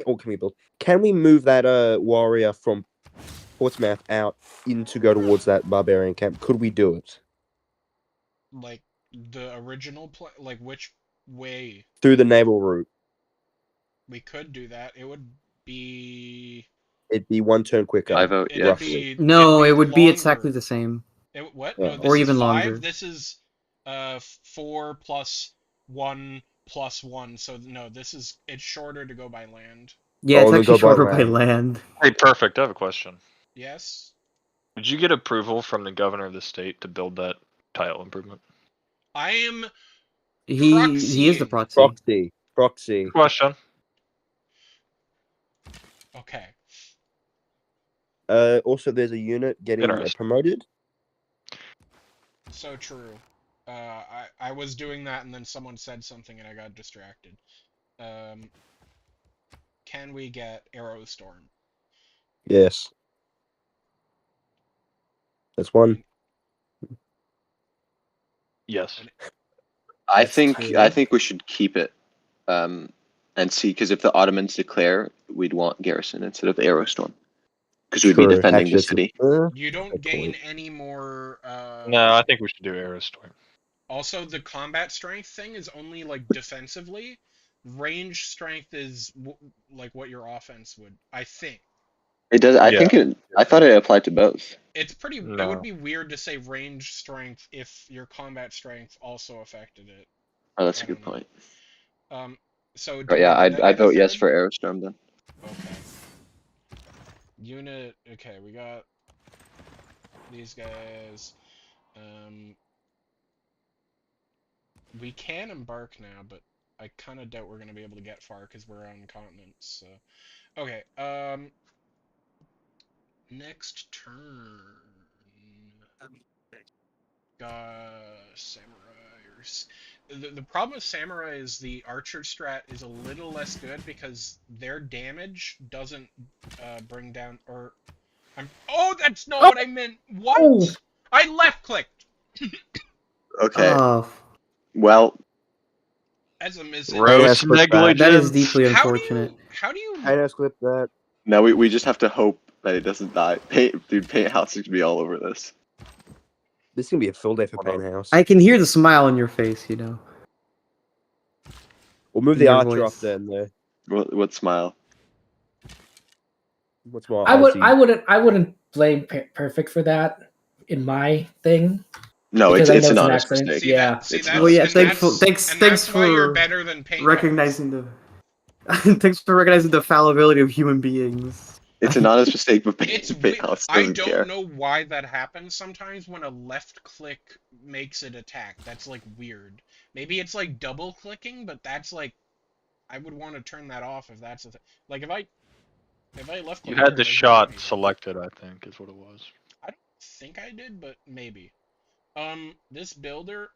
Or can we build? Can we move that warrior from Portsmouth out in to go towards that barbarian camp? Could we do it? Like the original like which way. through the naval route. We could do that. It would be. It'd be 1 turn quicker. I vote It'd yes. roughly. be. No, it'd it would be longer. exactly the same. What? Yeah. No, this Or is even 5. longer. This is 4 plus 1 plus 1. So no, this is it's shorter to go by land. Yeah, Oh, it's then actually go by shorter by land. land. Hey, perfect. I have a question. Yes. Did you get approval from the governor of the state to build that tile improvement? I am He is the proxying. Proxy. Question. Okay. Also, there's a unit getting Interesting. promoted. So true. I was doing that and then someone said something and I got distracted. Can we get Aerostorm? Yes. That's one. Yes. I That's think two. we should keep it, and see, because if the Ottomans declare, we'd want garrison instead of Aerostorm, because we'd be True. defending the Actually, city. You don't good gain point. any more. No, I think we should do Aerostorm. Also, the combat strength thing is only like defensively. Range strength is like what your offense would. I think. It does. I Yeah. think it. I thought it applied to both. It's pretty. It No. would be weird to say range strength if your combat strength also affected it. Oh, that's a I good don't know. point. So. But yeah, did I get a vote yes third? for Aerostorm then. Okay. Unit. Okay, we got these guys. We can embark now, but I kind of doubt we're gonna be able to get far because we're on continents. So, okay. Next turn. Samurai. The problem with samurai is the archer strat is a little less good because their damage doesn't bring down or. Oh, that's not what I meant. What? Oh. I left clicked. Okay. Oh, Well, As a miss. Gross clip that. negligence. that is deeply How do unfortunate. you? How do you? Hey, let's clip that. now we just have to hope that it doesn't die. Paint house is gonna be all over this. This is gonna be a full day for Paint House. I can hear the smile on your face, you know. We'll move in the your archer voice. off then. There. What smile? What's more? I Aussie? wouldn't blame Perfect for that in my thing. No, Because it's I it's know an it's an honest accident. mistake. Yeah. See It's that's Well, yeah, and thanks that's thanks why you're for better than Paint recognizing the thanks for recognizing the fallibility of human beings. It's an honest mistake, but It's Paint House I doesn't don't care. know why that happens sometimes when a left click makes it attack. That's like weird. Maybe it's like double clicking, but that's like I would want to turn that off if that's a like if I left You click had here, the it doesn't do shot anything. selected, I think, is what it was. I don't think I did, but maybe. This builder,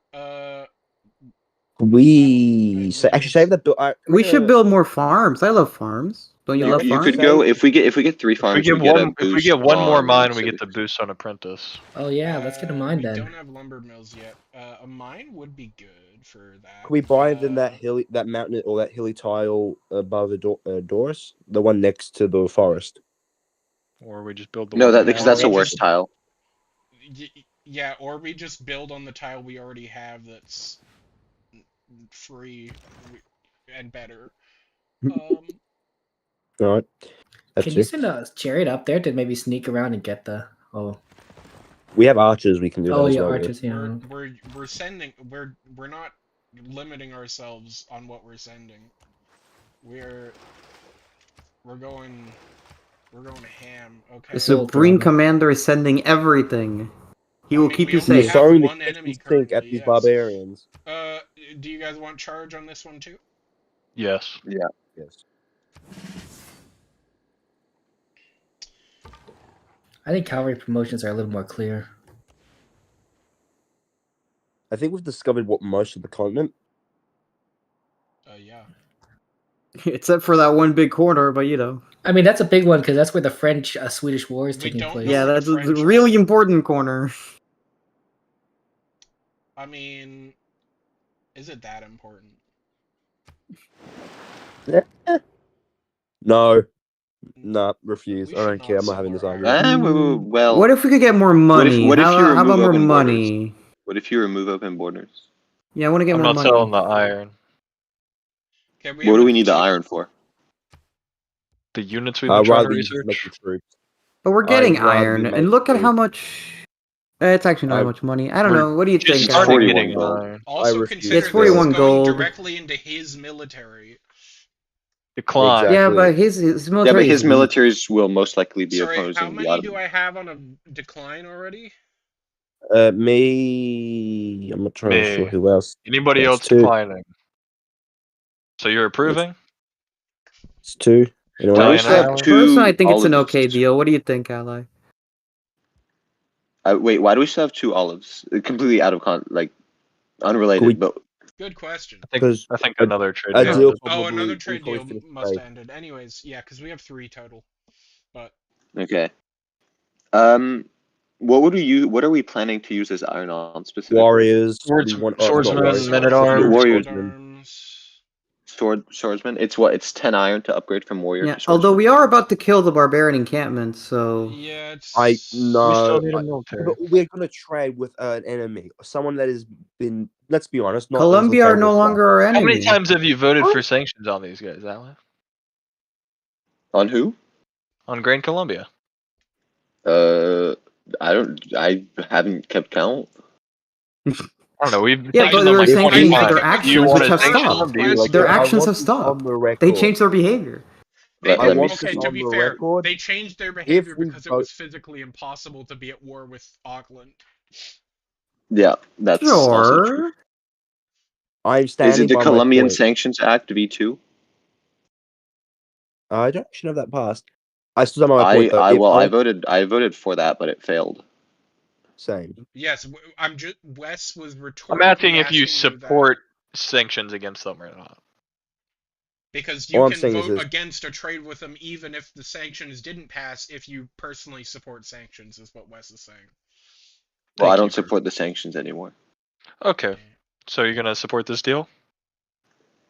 Actually save that. We should build more farms. I love farms. Don't you Yeah, love You farms? could go if we get 3 farms, we get a If we boost get one more on mine, we get civics. the boost on apprentice. Oh yeah, let's get a mine we then. don't have lumber mills yet. A mine would be good for that. Can we buy then that mountain or that hilly tile above the doors? The one next to the forest. Or we just build the No, one that we because have. that's a worse tile. Yeah, or we just build on the tile we already have that's free and better. Alright. Can you send a chariot up there to maybe sneak around and get the? Oh. We have archers. We can do that. Oh as yeah, well, archers. Yeah. We're sending. We're not limiting ourselves on what we're sending. We're going ham. Okay. The Supreme Commander is sending everything. He will keep you We safe. have one enemy think at currently, these yes. barbarians. Do you guys want charge on this one too? Yes. Yeah. Yes. I think cavalry promotions are a little more clear. I think we've discovered what most of the continent. Yeah. Except for that one big corner, but you know. I mean, that's a big one because that's where the French-Swedish war is taking place. Yeah, that's a really important corner. I mean, is it that important? No. Nah, refuse. I don't care. I'm not having this argument. Well, what if we could get more money? What if you how remove about more open money? borders? What if you remove open borders? Yeah, I want to get I'm more not money. selling the iron. Okay, What do we need the iron for? The units we've been trying to Rather use research. metal troops. But we're getting I'd rather iron, make and look at how troops. much. It's actually not I- much money. I don't We're know. What do you just think, It's Ali? 41 getting gold. iron. Also refuse consider It's this 41 is going gold. directly into his military. Decline. Yeah, Exactly. but his Yeah, military but his is weak. militaries will most likely be Sorry, how opposing the many do Ottomans. I have on a decline already? Me. I'm not trying to sure Me. who else. Anybody That's else two. declining? So you're approving? It's 2. Anyone Why do we Italian else? still have Island? Personally, I two think it's an olives? okay deal. What do you think, Ally? Wait, why do we still have 2 olives? Completely out of unrelated, We- but Good question. Because I think a- another trade a deal. deal just- Oh, another probably trade deal finished must today. have ended. Anyways, yeah, because we have 3 total. But okay. What would we use? What are we planning to use as iron on specifically? Warriors. Swords- we want, swordsmen, not warriors, men at arms. Warriors. arms. Swordsman. It's what? It's 10 iron to upgrade from warrior Yeah, to swordsman. although we are about to kill the barbarian encampment, so Yeah, it's. I We no. still need a I- military. But we're gonna trade with an enemy, someone that has been. Let's be honest. Not Colombia are no favorable. longer our How enemy. many times have you voted for sanctions on these guys, Alan? On who? On Grain Colombia? I haven't kept count. I don't know. We've Yeah, sanctioned but them they're like 20 sanctioning times. their Do you actions, want which to have sanction stopped. them? Do you like Their that? actions I have want this on stopped. the record. They changed their behavior. They Let did, me okay, see. to On be the fair, record, they changed their behavior we because it vote- was physically impossible to be at war with Auckland. Yeah, that's also true. Sure. I'm standing Is it the by my Colombian point. Sanctions Act V2? I don't actually know that passed. I stood on my point. Though. I voted for that, but it failed. Same. Yes, I'm just. Wes was I'm rhetorically asking if you that support sanctions against them or not. because you All I'm can saying is vote this. against a trade with them even if the sanctions didn't pass. If you personally support sanctions, is what Wes is saying. Well, I Thank don't you, support the sanctions anymore. Okay. So you're gonna support this deal?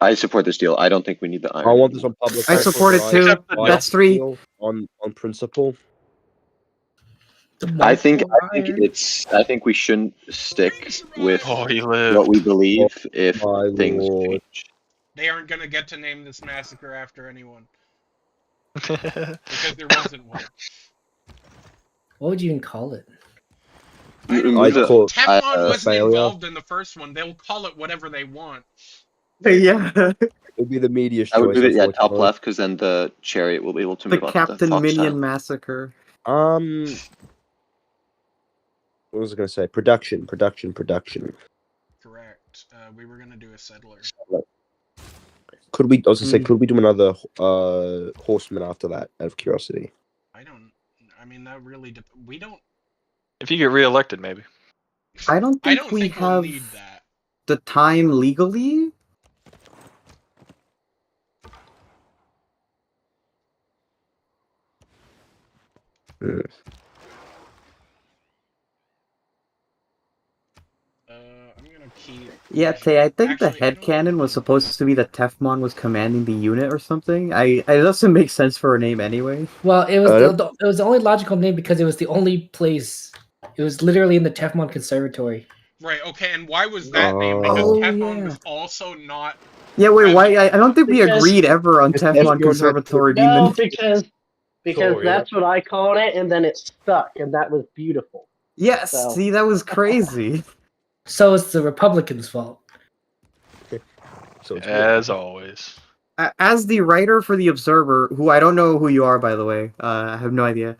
I support this deal. I don't think we need the iron. I want this on public. I record support it that too. Accept the deal. That's 3. deal on principle. I think we shouldn't stick with Oh, he lived. what we believe if My things lord. change. They aren't gonna get to name this massacre after anyone because there wasn't one. What would you even call it? I don't I'd know. call it Teflon a wasn't failure. involved in the first one. They'll call it whatever they want. Yeah. It'd be the media's I would choice. move it, top unfortunately. left, because then the chariot will be able to The move on to the Captain Fox Minion style. massacre. What was I going to say? Production. Correct. We were gonna do a settler. Could we? I was going to say, could we do another horseman after that? Out of curiosity. I don't. I mean, that really. We don't. If you get reelected, maybe. I don't I think don't we think we'll have need that. the time legally. I'm gonna keep. Yeah, Tay, I think Actually, the headcanon was supposed to be that Tefmon was commanding the unit or something. It doesn't make sense for a name anyway. Well, it was Uh, it was the only logical name because it was the only place. It was literally in the Tefmon Conservatory. Right. Okay. And why was that named? Because Oh, Teflon yeah. was also not. Yeah, wait, why? I don't think we Because- agreed ever on It's Teflon Espionage. Conservatory No, Demon. because Sorry, that's what I called it, and then it stuck, and that was beautiful. Yes, So- see, that was crazy. So it's the Republicans' fault. So it's As always. As the writer for The Observer, who I don't know who you are, by the way, I have no idea.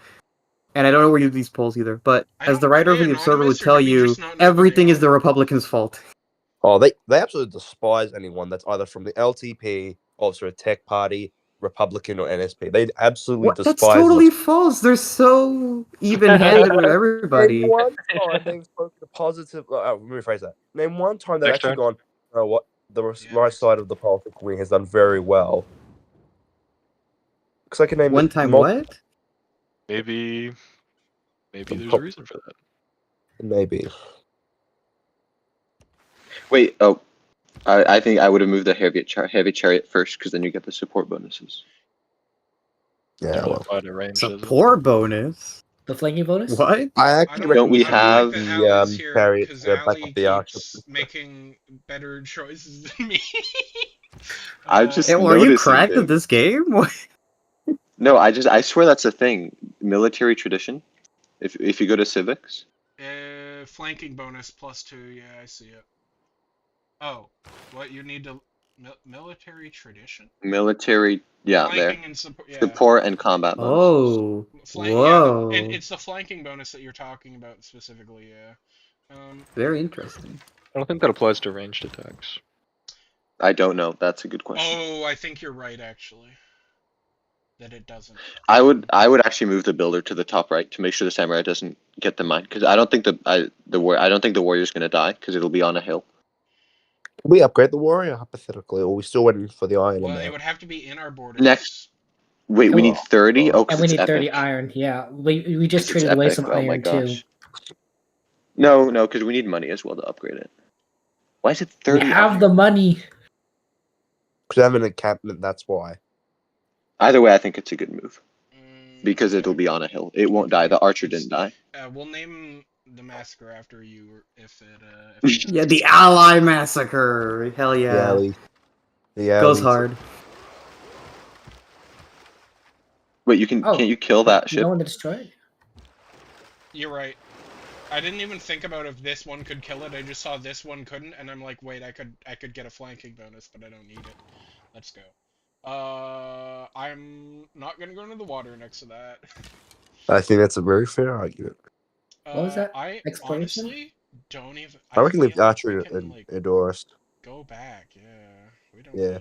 And I don't know where you do these polls either, but I as the don't writer play for The Observer would anonymous, or tell do we you, just not know who everything they is the are? Republicans' fault. Oh, they absolutely despise anyone that's either from the LTP, also a tech party, Republican, or NSP. They absolutely What? despise. That's totally false. They're so even-handed with everybody. Name one time they've spoken a positive. Let me rephrase that. Name one time they've Next actually turn. gone. Oh, what the Yeah, right next side of the political wing has done very well. Because I can name One time multiple- what? Maybe there's a reason for that. Maybe. Wait, I think I would have moved the heavy chariot first, because then you get the support bonuses. Yeah. Well. Qualified arrange as- Support bonus? The flanking bonus? What? I I actually Don't we I don't have like that the Ali's here chariot because to back Ali up the archer? keeps making better choices than me. I'm just Are you noticing cracked him. at this game? No, I swear that's a thing. Military tradition. If you go to civics, Flanking bonus +2. Yeah, I see it. Oh, what you need to military tradition? military, yeah, there. Flanking and support. Yeah, Support and combat bonus. Oh, Yeah, whoa. it's the flanking bonus that you're talking about specifically. Yeah. Very interesting. I don't think that applies to ranged attacks. I don't know. That's a good question. Oh, I think you're right actually. That it doesn't. I would actually move the builder to the top right to make sure the samurai doesn't get the mine, because I don't think I don't think the warrior's gonna die because it'll be on a hill. Can we upgrade the warrior hypothetically, or we still waiting for the iron Well, on it that? would have to be in our borders. Next, wait, we need 30. Oh, And because we it's need 30 epic. iron. Yeah, we just 'Cause it's traded away epic. some Oh my iron too. gosh. No, because we need money as well to upgrade it. Why is it We 30 have iron? the money. Because I'm an encampment, that's why. Either way, I think it's a good move because it'll be on a hill. It won't die. The archer didn't die. We'll name the massacre after you if it. Yeah, the Ally Massacre. Hell The yeah. alley. The alley. Goes hard. Wait, can't you kill that You ship? don't want to destroy it? You're right. I didn't even think about if this one could kill it. I just saw this one couldn't, and I'm like, wait, I could get a flanking bonus, but I don't need it. Let's go. I'm not gonna go into the water next to that. I think that's a very fair argument. What was that? I Exploration? honestly don't even. I reckon feel leave like archer we can, and like, Endorist. go back. Yeah, we don't. Yeah.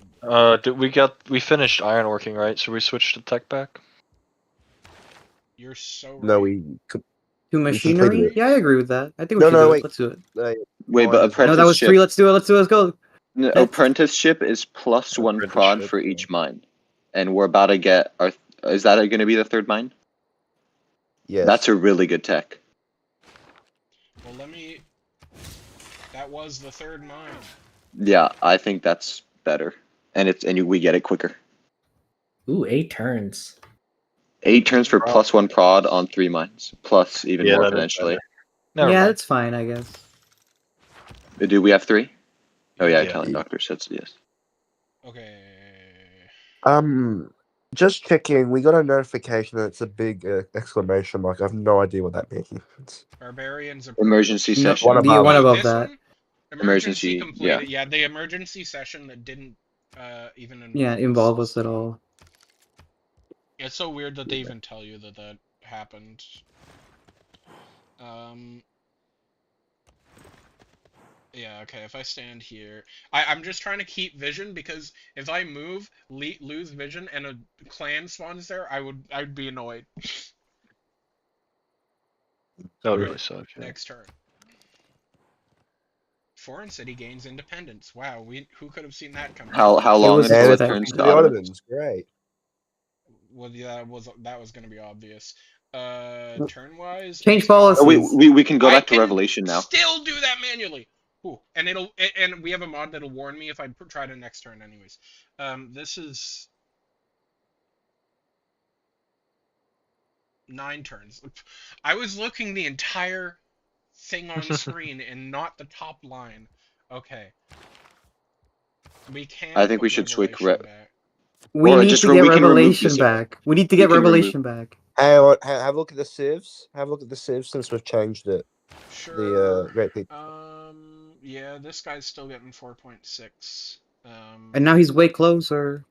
Need... We finished ironworking, right? So we switched to tech back. You're so right. No, we To completed machinery? it. Yeah, I agree with that. I think we No, should no, do it. wait. Let's do it. Wait, but No, that was apprenticeship. free. Let's do it. Let's go. No, Let's- apprenticeship is +1 prod Apprenticeship, for yeah. each mine, and we're about to get our. Is that going to be the third mine? Yes. That's a really good tech. Well, that was the third mine. Yeah, I think that's better, and we get it quicker. Ooh, 8 turns. 8 turns for +1 prod on 3 mines, plus even Yeah, more that is potentially. better. Never yeah, mind. that's fine, I guess. Do we have 3? Oh yeah, Yeah. Italian doctor says yes. Okay. Just checking. We got a notification that it's a big exclamation mark. I have no idea what that means. Barbarians approach. Emergency No, session. one the above. one Wait, above this that. one? Emergency, completed. Yeah, the emergency session that didn't even involve Yeah, involve us at all. It's so weird that they even tell you that happened. Yeah, okay, if I stand here... I'm just trying to keep vision, because if I move, lose vision, and a clan spawns there, I'd be annoyed. That would really suck. Yeah. Next turn. Foreign city gains independence. Wow, who could have seen that coming? How long was until it that- turns To to the Ottomans? Ottomans, great. Well, yeah, that was gonna be obvious. Turn-wise... Change it's gonna- policies. We can go I back to can Revelation now. Still do that manually. Ooh, and and we have a mod that'll warn me if I try to next turn anyways. This is 9 turns. I was looking the entire thing on screen and not the top line. Okay. We can. I think put we should switch Revelation back. We Or need just to we get can remove Revelation this- back. We need to we get can remove- Revelation back. Hang on, have a look at the civs. Have a look at the civs since we've changed it. Sure. The great people. Yeah, this guy's still getting 4.6. And now he's way closer.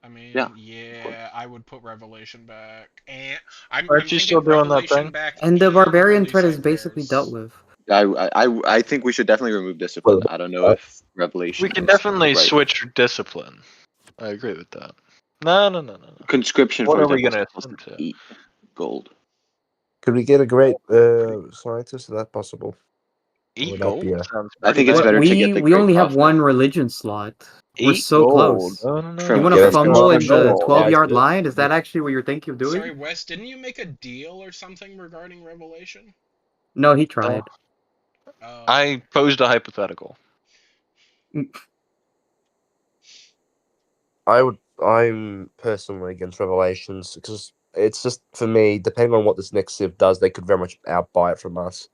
I mean, Yeah. yeah, I would put Revelation back. And I'm Aren't you thinking still doing that Revelation thing? back And the and barbarian Holy threat is Site basically Bears. dealt with. I think we should definitely remove discipline. I don't know if Revelation. We can is definitely right. switch discipline. I agree with that. No. Conscription. What for are we example, gonna is supposed assume to eat gold. Could we get a great scientist? Is that possible? Eat Would that gold? be a- Sounds I think pretty it's bad. better to get We the we great only have prophet. one religion slot. We're Eat so gold. close. No. From You want Yeah, to that's fumble gonna in be the gold. 12-yard Yeah. line? Is that actually what you're thinking of doing? Sorry, Wes, didn't you make a deal or something regarding Revelation? No, he tried. Oh. I posed a hypothetical. I'm personally against Revelations because it's just for me. Depending on what this next civ does, they could very much outbuy it from us.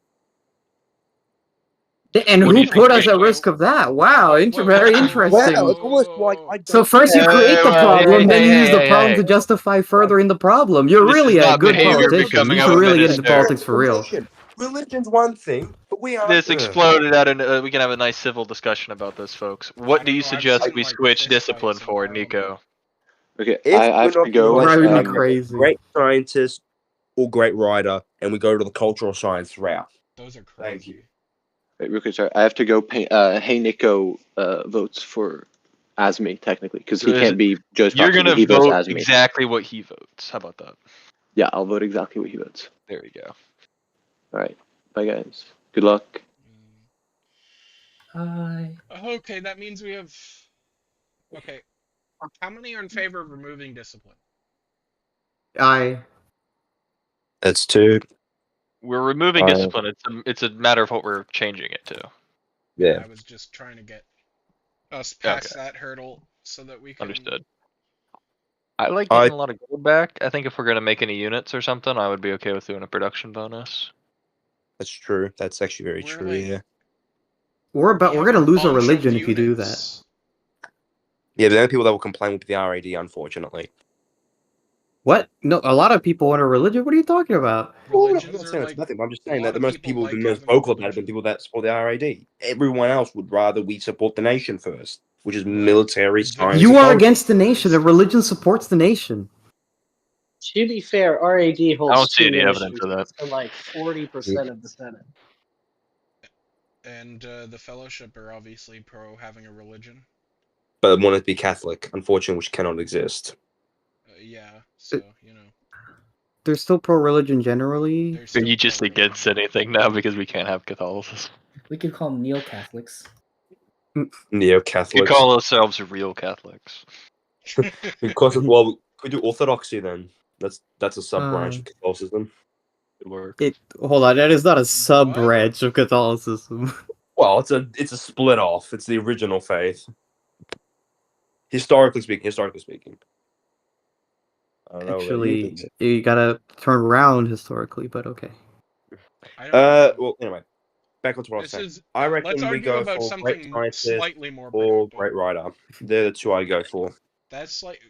And What do who you put think, us at Wait, risk of that? Wow, very interesting. Wow, it's almost like I So don't first you care. create the problem, then you use the problem to hey. justify furthering the problem. You're This is really a not good behavior politician. You becoming should of a really get into minister. politics for real. Religion's one thing, but we are. This exploded out, and we can have a nice civil discussion about this, folks. What do you suggest we switch discipline for, Nico? Okay, If I we're have to not go. Driving me a crazy. great scientist or great writer, and we go to the cultural science route. Those are Thank crazy. you. Wait, real quick, sorry. I have to go. Hey Nico votes for Asmi technically because he can't be Joe's You're proxy. gonna He votes vote Asmi. exactly what he votes. How about that? Yeah, I'll vote exactly what he votes. There we go. All right, bye guys. Good luck. Okay, that means we have. Okay, how many are in favor of removing discipline? That's two. We're removing discipline. It's a matter of what we're changing it to. Yeah. I was just trying to get us past that hurdle so that we can. Understood. I like getting a lot of gold back. I think if we're gonna make any units or something, I would be okay with doing a production bonus. That's true. That's actually very true. Yeah. We're gonna lose our religion if you do that. Yeah, but the only people that will complain will be the RAD, unfortunately. What? No, a lot of people want a religion. What are you talking about? I'm not saying that's nothing. I'm just saying that the most people who've been most vocal about it have been people that support the RAD. Everyone else would rather we support the nation first, which is military science. You are against the nation. The religion supports the nation. To be fair, RAD holds I don't see two any evidence ministries, of that. so like 40% of the Senate. And the Fellowship are obviously pro having a religion. But want it to be Catholic, unfortunately, which cannot exist. Yeah, so, you know. They're still pro-religion generally. Are you just against anything now because we can't have Catholicism? We could call them neo-Catholics. Neo-Catholics. We call ourselves real Catholics. Because well, we do Orthodoxy then. That's a sub branch of Catholicism. Good work. Hold on, that is not a sub branch of Catholicism. Well, it's a split off. It's the original faith. Historically speaking. I don't know Actually, you gotta turn around historically, but okay. Well, anyway, back onto what I was saying. I reckon let's we argue go about for great something scientist slightly more or productive. great writer. They're the two I go for. That's like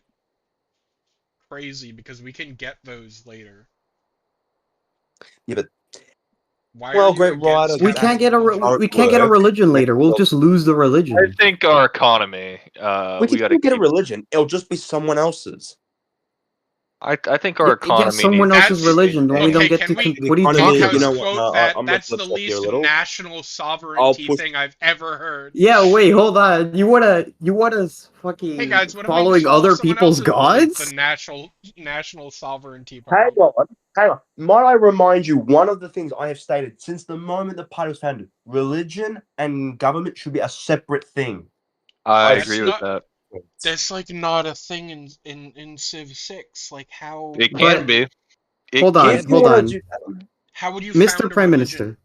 crazy because we can get those later. Yeah, but why great writer. We can't get a religion later. We'll just lose the religion. I think our economy. We can get a religion. It'll just be someone else's. I think our economy. Yeah, someone else's religion. We don't get to. What are you talking about? You know what? That's the least national sovereignty thing I've ever heard. Yeah, wait, hold on. You wanna fucking hey guys, what following other people's gods? The national sovereignty Hang on. Might I remind you, one of the things I have stated since the moment the party was founded, religion and government should be a separate thing. I agree with that. That's like not a thing in Civ 6. Like how it can be. Hold on. How would you, Mr. Prime Minister?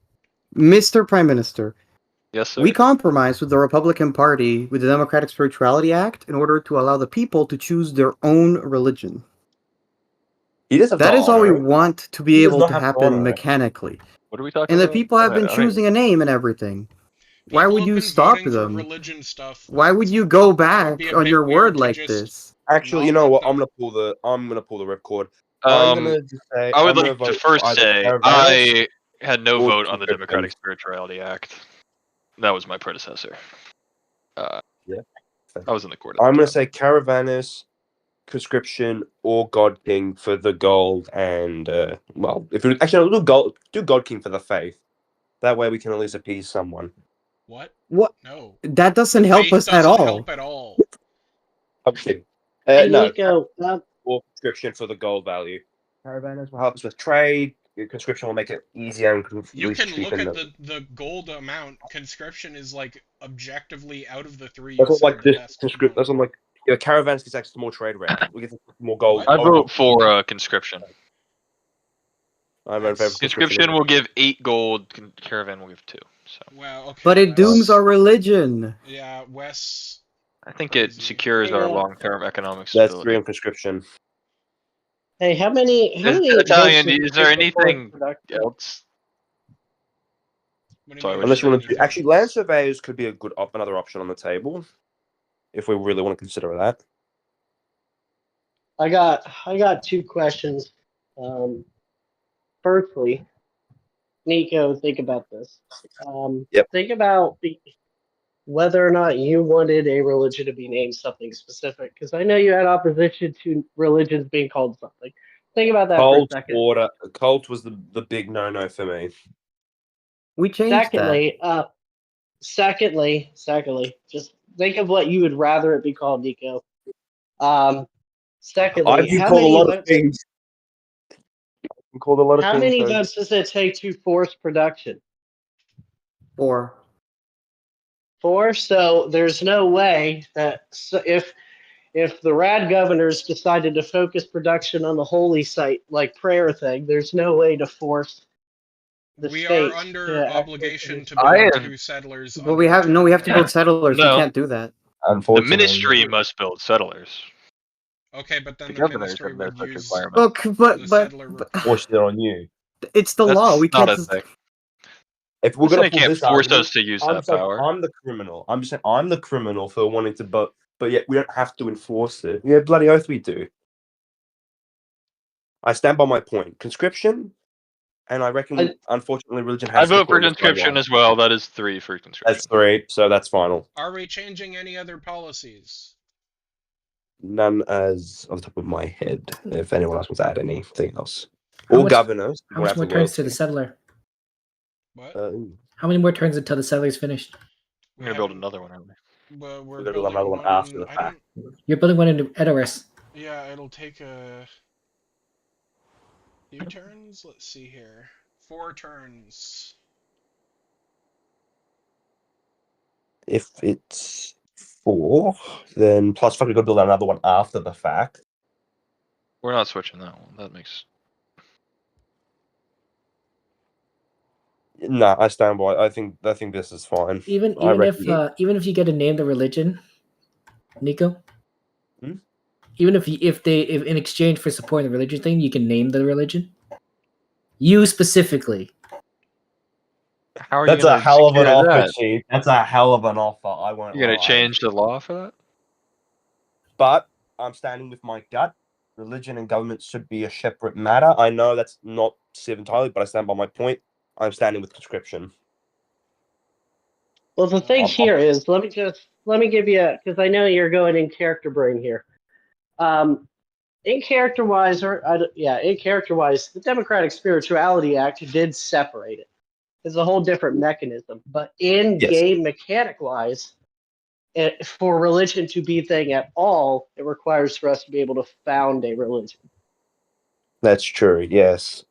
Mr. Prime Minister. Yes, sir. We compromised with the Republican Party with the Democratic Spirituality Act in order to allow the people to choose their own religion. That is all we want to be able to happen mechanically. What are we talking about? And the about? people have been choosing a name and everything. Why would you stop them? Religion stuff. Why would you go back on your word like this? Actually, you know what? I'm gonna pull the ripcord. I'm gonna just say. I would like to first say I had no vote on the Democratic Spirituality Act. That was my predecessor. Yeah, I was in the court. I'm gonna say Caravanus, conscription, or God King for the gold, and well, if you actually do God King for the faith. That way we can at least appease someone. What? No. That doesn't help us at all. I'm kidding. Hey, no. Nico, or conscription for the gold value. Caravanners will help us with trade. Conscription will make it easier and you can look at the gold amount. Conscription is like objectively out of the three. That's not like this conscript. That's not like caravans gets access to more trade route. We get more gold. I vote for conscription. I'm in favor. Conscription will give 8 gold. Caravan will give 2. So. Wow. Okay. But it dooms our religion. Yeah, Wes. I think it secures our long-term economic stability. That's 3 on conscription. Hey, how many Italian, is there anything else? What do you Sorry, mean what Unless you without want any to actually, funds? land surveyors could be a good another option on the table, if we really want to consider that. I got 2 questions. Firstly, Nico, think about this. Yep. Think about whether or not you wanted a religion to be named something specific, because I know you had opposition to religions being called something. Think about that for a second. Cult was the big no for me. We changed that. Secondly, just think of what you would rather it be called, Nico. Secondly, I've been called a lot of things. How many votes does it take to force production? 4. 4. So there's no way that if the rad governors decided to focus production on the holy site like prayer thing, there's no way to force the We state are under to obligation to I build am- 2 settlers. But we have to build settlers. No. We can't do that. The Unfortunately, ministry must build settlers. Okay, but then The the governors ministry have no would such use requirement. Look, the but settler but requirement. force it on you. it's the That's law. We not can't. a thing. If we're The gonna Senate pull can't this force argument, us to use I'm that saying power. I'm the criminal. I'm just saying I'm the criminal for wanting to, but yet we don't have to enforce it. Yeah, bloody oath we do. I stand by my point. Conscription, and I reckon, unfortunately, religion I has to vote for put with number conscription one. as well. That is 3 for conscription. That's 3, so that's final. Are we changing any other policies? None as on the top of my head. If anyone else wants to add anything else, How or much- governors, How much more turns to the settler? What? How many more turns until the settler's finished? We're gonna build another one, aren't we? Well, we're gonna build building another one after the I fact. You're building one into Edoras. Yeah, it'll take a few turns. Let's see here. 4 turns. If it's 4, then plus fuck, we gotta build another one after the fact. We're not switching that one. That makes. No, I stand by. I think this is fine. Even if you get to name the religion, Nico. Hmm? Even if in exchange for supporting the religion thing, you can name the religion. You specifically. How are That's you a hell of an secure offer, that? Chief. That's a hell of an offer. I won't. You're gonna lie. change the law for that? But I'm standing with my gut. Religion and government should be a separate matter. I know that's not Civ entirely, but I stand by my point. I'm standing with conscription. Well, the thing here is, let me give you, because I know you're going in character brain here. In character wise, the Democratic Spirituality Act did separate it. It's a whole different mechanism. But in game mechanic wise, for religion to be a thing at all, it requires for us to be able to found a religion. That's true. Yes.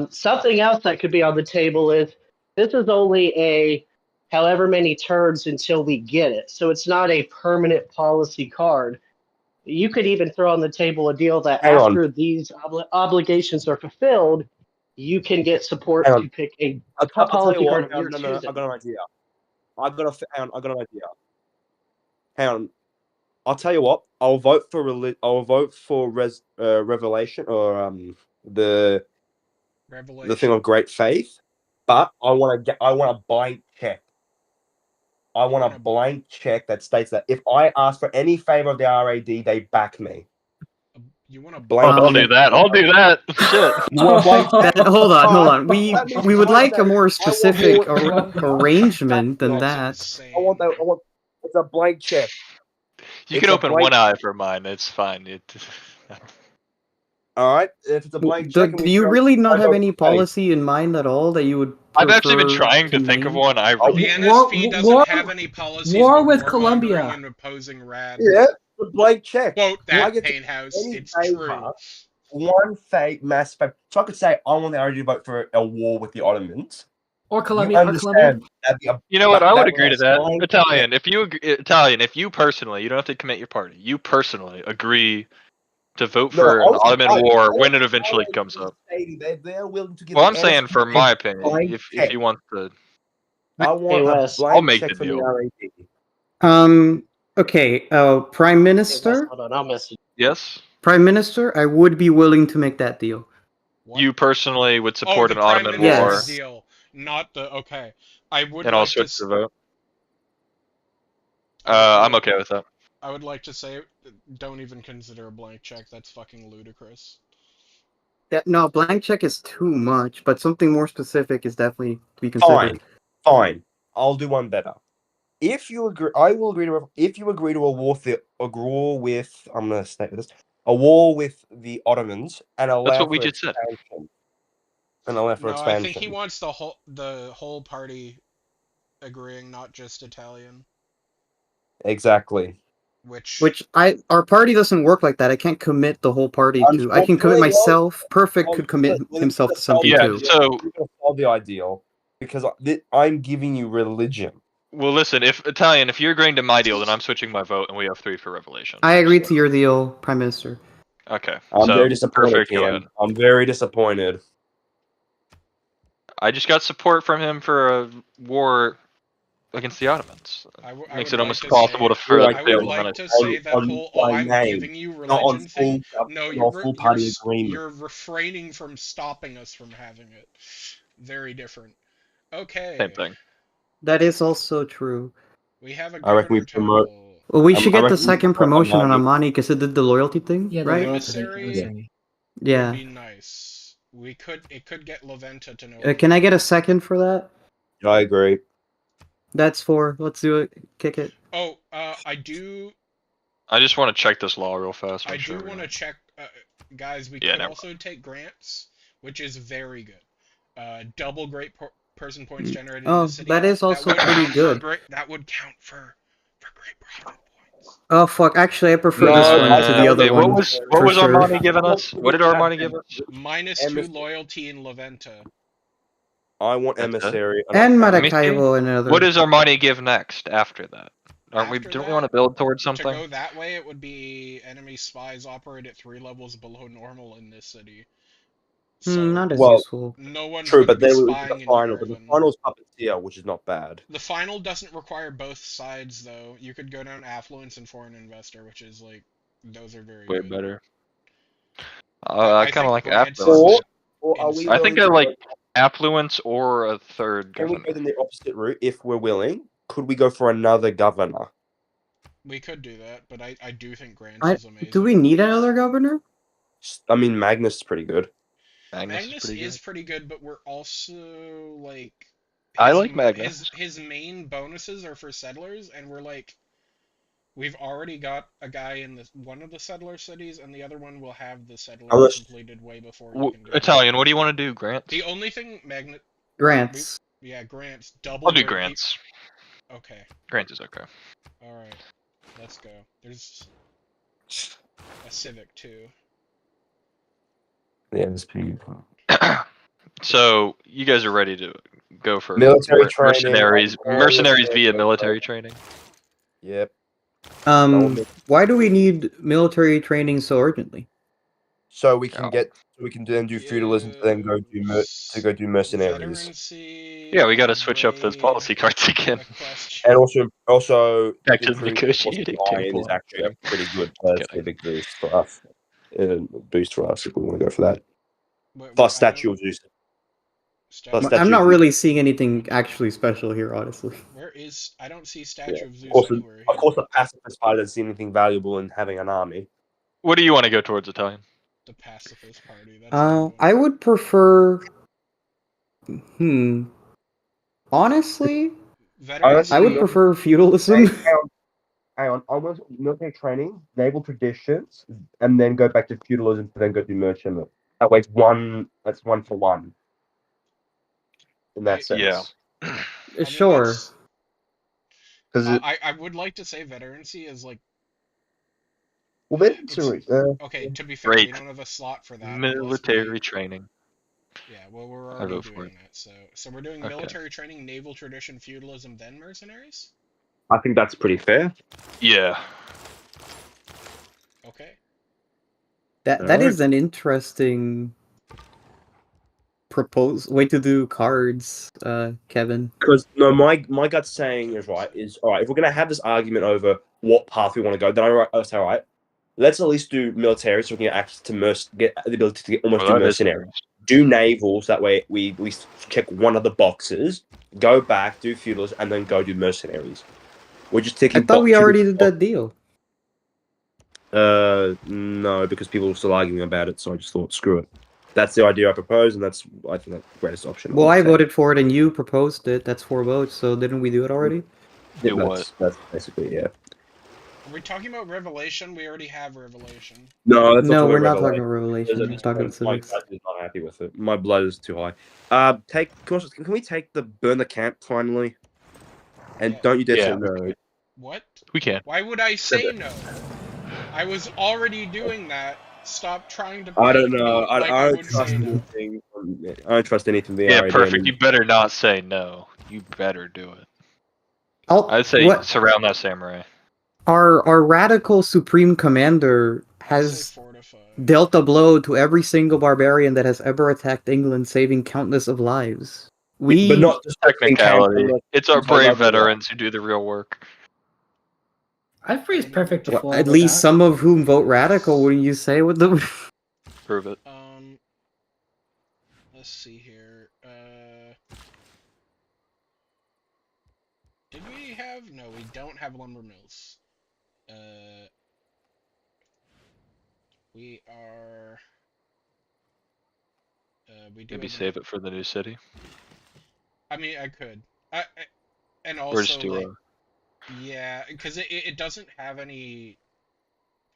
Something else that could be on the table is this is only a however many turns until we get it. So it's not a permanent policy card. You could even throw on the table a deal that after these obligations are fulfilled, you can get support to pick a policy card of your choosing. I got an idea. I got an idea. Hang on. I'll tell you what. I'll vote for Revelation or the thing of great faith, but I want a blank check. I want a blank check that states that if I ask for any favor of the RAD, they back me. You want a blank? I'll do that. I'll do that. Shit. You want a blank check? Hold on. We would like a more specific arrangement than that. Insane. I want. It's a blank check. You can open one eye for mine. It's fine. All right. If it's a blank check, do you really not have any policy in mind at all that you would? I've actually been trying to think of one. The NSP doesn't have any policies. War with Colombia and opposing rad. Yeah, a blank check. Quote that Paint House. It's true. One fake mass favor. So I could say I want the RAD to vote for a war with the Ottomans. or Colombia. You know what? I would agree to that. Italian. If you personally, you don't have to commit your party. You personally agree to vote for an Ottoman war when it eventually comes up. They're willing to give. Well, I'm saying, for my opinion, if you want to, I want a blank I'll make check the from deal. the RAD. Okay. Prime Minister. Hold on, I'll message. Yes. Prime Minister, I would be willing to make that deal. You personally would support an Ottoman war. Yes. Deal. not the okay. I would And I'll like to. switch the vote. I'm okay with that. I would like to say, don't even consider a blank check. That's fucking ludicrous. Yeah, no, blank check is too much, but something more specific is definitely to be considered. Fine. I'll do one better. If you agree, I will agree to. If you agree to a war with, I'm gonna state this, a war with the Ottomans and allow That's what we for just said. expansion. And allow for No, I expansion. think he wants the whole party agreeing, not just Italian. Exactly. Which our party doesn't work like that. I can't commit the whole party to. I can commit myself. Perfect could commit himself to something too. So you're gonna solve the ideal because I'm giving you religion. Well, listen, if you're agreeing to my deal, then I'm switching my vote, and we have 3 for revelation. I agree to your deal, Prime Minister. Okay. I'm very disappointed. Perfect, go ahead. I'm very disappointed. I just got support from him for a war against the Ottomans. Makes it almost impossible to further. I would like to say that whole I'm giving you religion thing. No, you're refraining from stopping us from having it. Very different. Okay. Same thing. That is also true. We have a I reckon we promote. Well, we should get the second promotion on Amani because it did the loyalty thing, Yeah, the right? emissary. Yeah. Would be nice. It could get Laventa to know. Can I get a second for that? I agree. That's 4. Let's do it. Kick it. Oh, I do. I just want to check this law real fast. I do want to check, guys. We could also take grants, which is very good. Double great person points generated in the city. That is also pretty good. That would count for great profit points. Oh fuck! Actually, I prefer this one to the other one. What was Armani giving us? What did Armani give us? -2 loyalty in Laventa. I want emissary and Maracaibo and another. What does Armani give next after that? Don't we want to build towards something? To go that way, it would be enemy spies operate at 3 levels below normal in this city. So, not as useful. No one. True, but they were the final. But the final's puppeteer, which is not bad. The final doesn't require both sides, though. You could go down affluence and foreign investor, which is like those are very way good. Better. I kind of like affluence. I think I like affluence or a third governor. Can we go in the opposite route if we're willing? Could we go for another governor? We could do that, but I do think Grants is amazing. Do we need another governor? I mean, Magnus is pretty good. Magnus is pretty good, but we're also like. I like Magnus. His main bonuses are for settlers, and we're like. We've already got a guy in one of the settler cities, and the other one will have the settler completed way before. Italian, what do you want to do, Grants? The only thing Grants. Grants. Double. I'll do Grants. Okay. Grants is okay. All right, let's go. There's a civic too. Yeah, it's pretty fun. So you guys are ready to go for military training, mercenaries via military training. Yep. Why do we need military training so urgently? So we can then do feudalism, to then go do mercenaries. Yeah, we got to switch up those policy cards again. And also back to the negotiating table is actually a pretty good civic boost for us. If we want to go for that. Plus Statue of Zeus. I'm not really seeing anything actually special here, honestly. I don't see Statue of Zeus anywhere. Of course, the pacifist party doesn't see anything valuable in having an army. What do you want to go towards, Italian? The pacifist party. I would prefer. Honestly, I would prefer feudalism. Hang on. I want military training, naval traditions, and then go back to feudalism, to then go do merchant. That way, that's 1 for 1. In that sense. Yeah. Sure. Because I would like to say veterancy is like. Well, okay, to be fair, we don't have a slot for that. Military training. Yeah, well, we're already doing that. So we're doing military training, naval tradition, feudalism, then mercenaries? I think that's pretty fair. Yeah. Okay. That is an interesting way to do cards, Kevin. Because no, my gut saying is right. If we're gonna have this argument over what path we want to go, then I say, all right, let's at least do military, so we can get access to get the ability to almost do mercenaries. do navals. That way, we check one of the boxes, go back, do feudals, and then go do mercenaries. We're just I ticking. thought we already did that deal. No, because people were still arguing about it, so I just thought, screw it. That's the idea I proposed, and I think that's the greatest option. Well, I voted for it, and you proposed it. That's 4 votes. So didn't we do it already? Do what? That's basically Are we talking about Revelation? We already have Revelation. No, we're not talking about Revelation. We're talking about My civics. blood is not happy with it. My blood is too high. Can we take the burn the camp finally? And Yeah. don't you dare say no. What? We can. Why would I say no? I was already doing that. Stop trying to. I don't know. I don't trust anything. I don't trust anything. Yeah, perfect. You better not say no. You better do it. I'd say surround that samurai. Our radical supreme commander has dealt a blow to every single barbarian that has ever attacked England, saving countless of lives. But not just technicality. It's our brave veterans who do the real work. I've phrased perfect before. At least some of whom vote radical, wouldn't you say? With the prove it. Let's see here. Did we have? No, we don't have lumber mills. We are. We do. Maybe save it for the new city. I mean, I could. And also, just do like, yeah, because it doesn't have any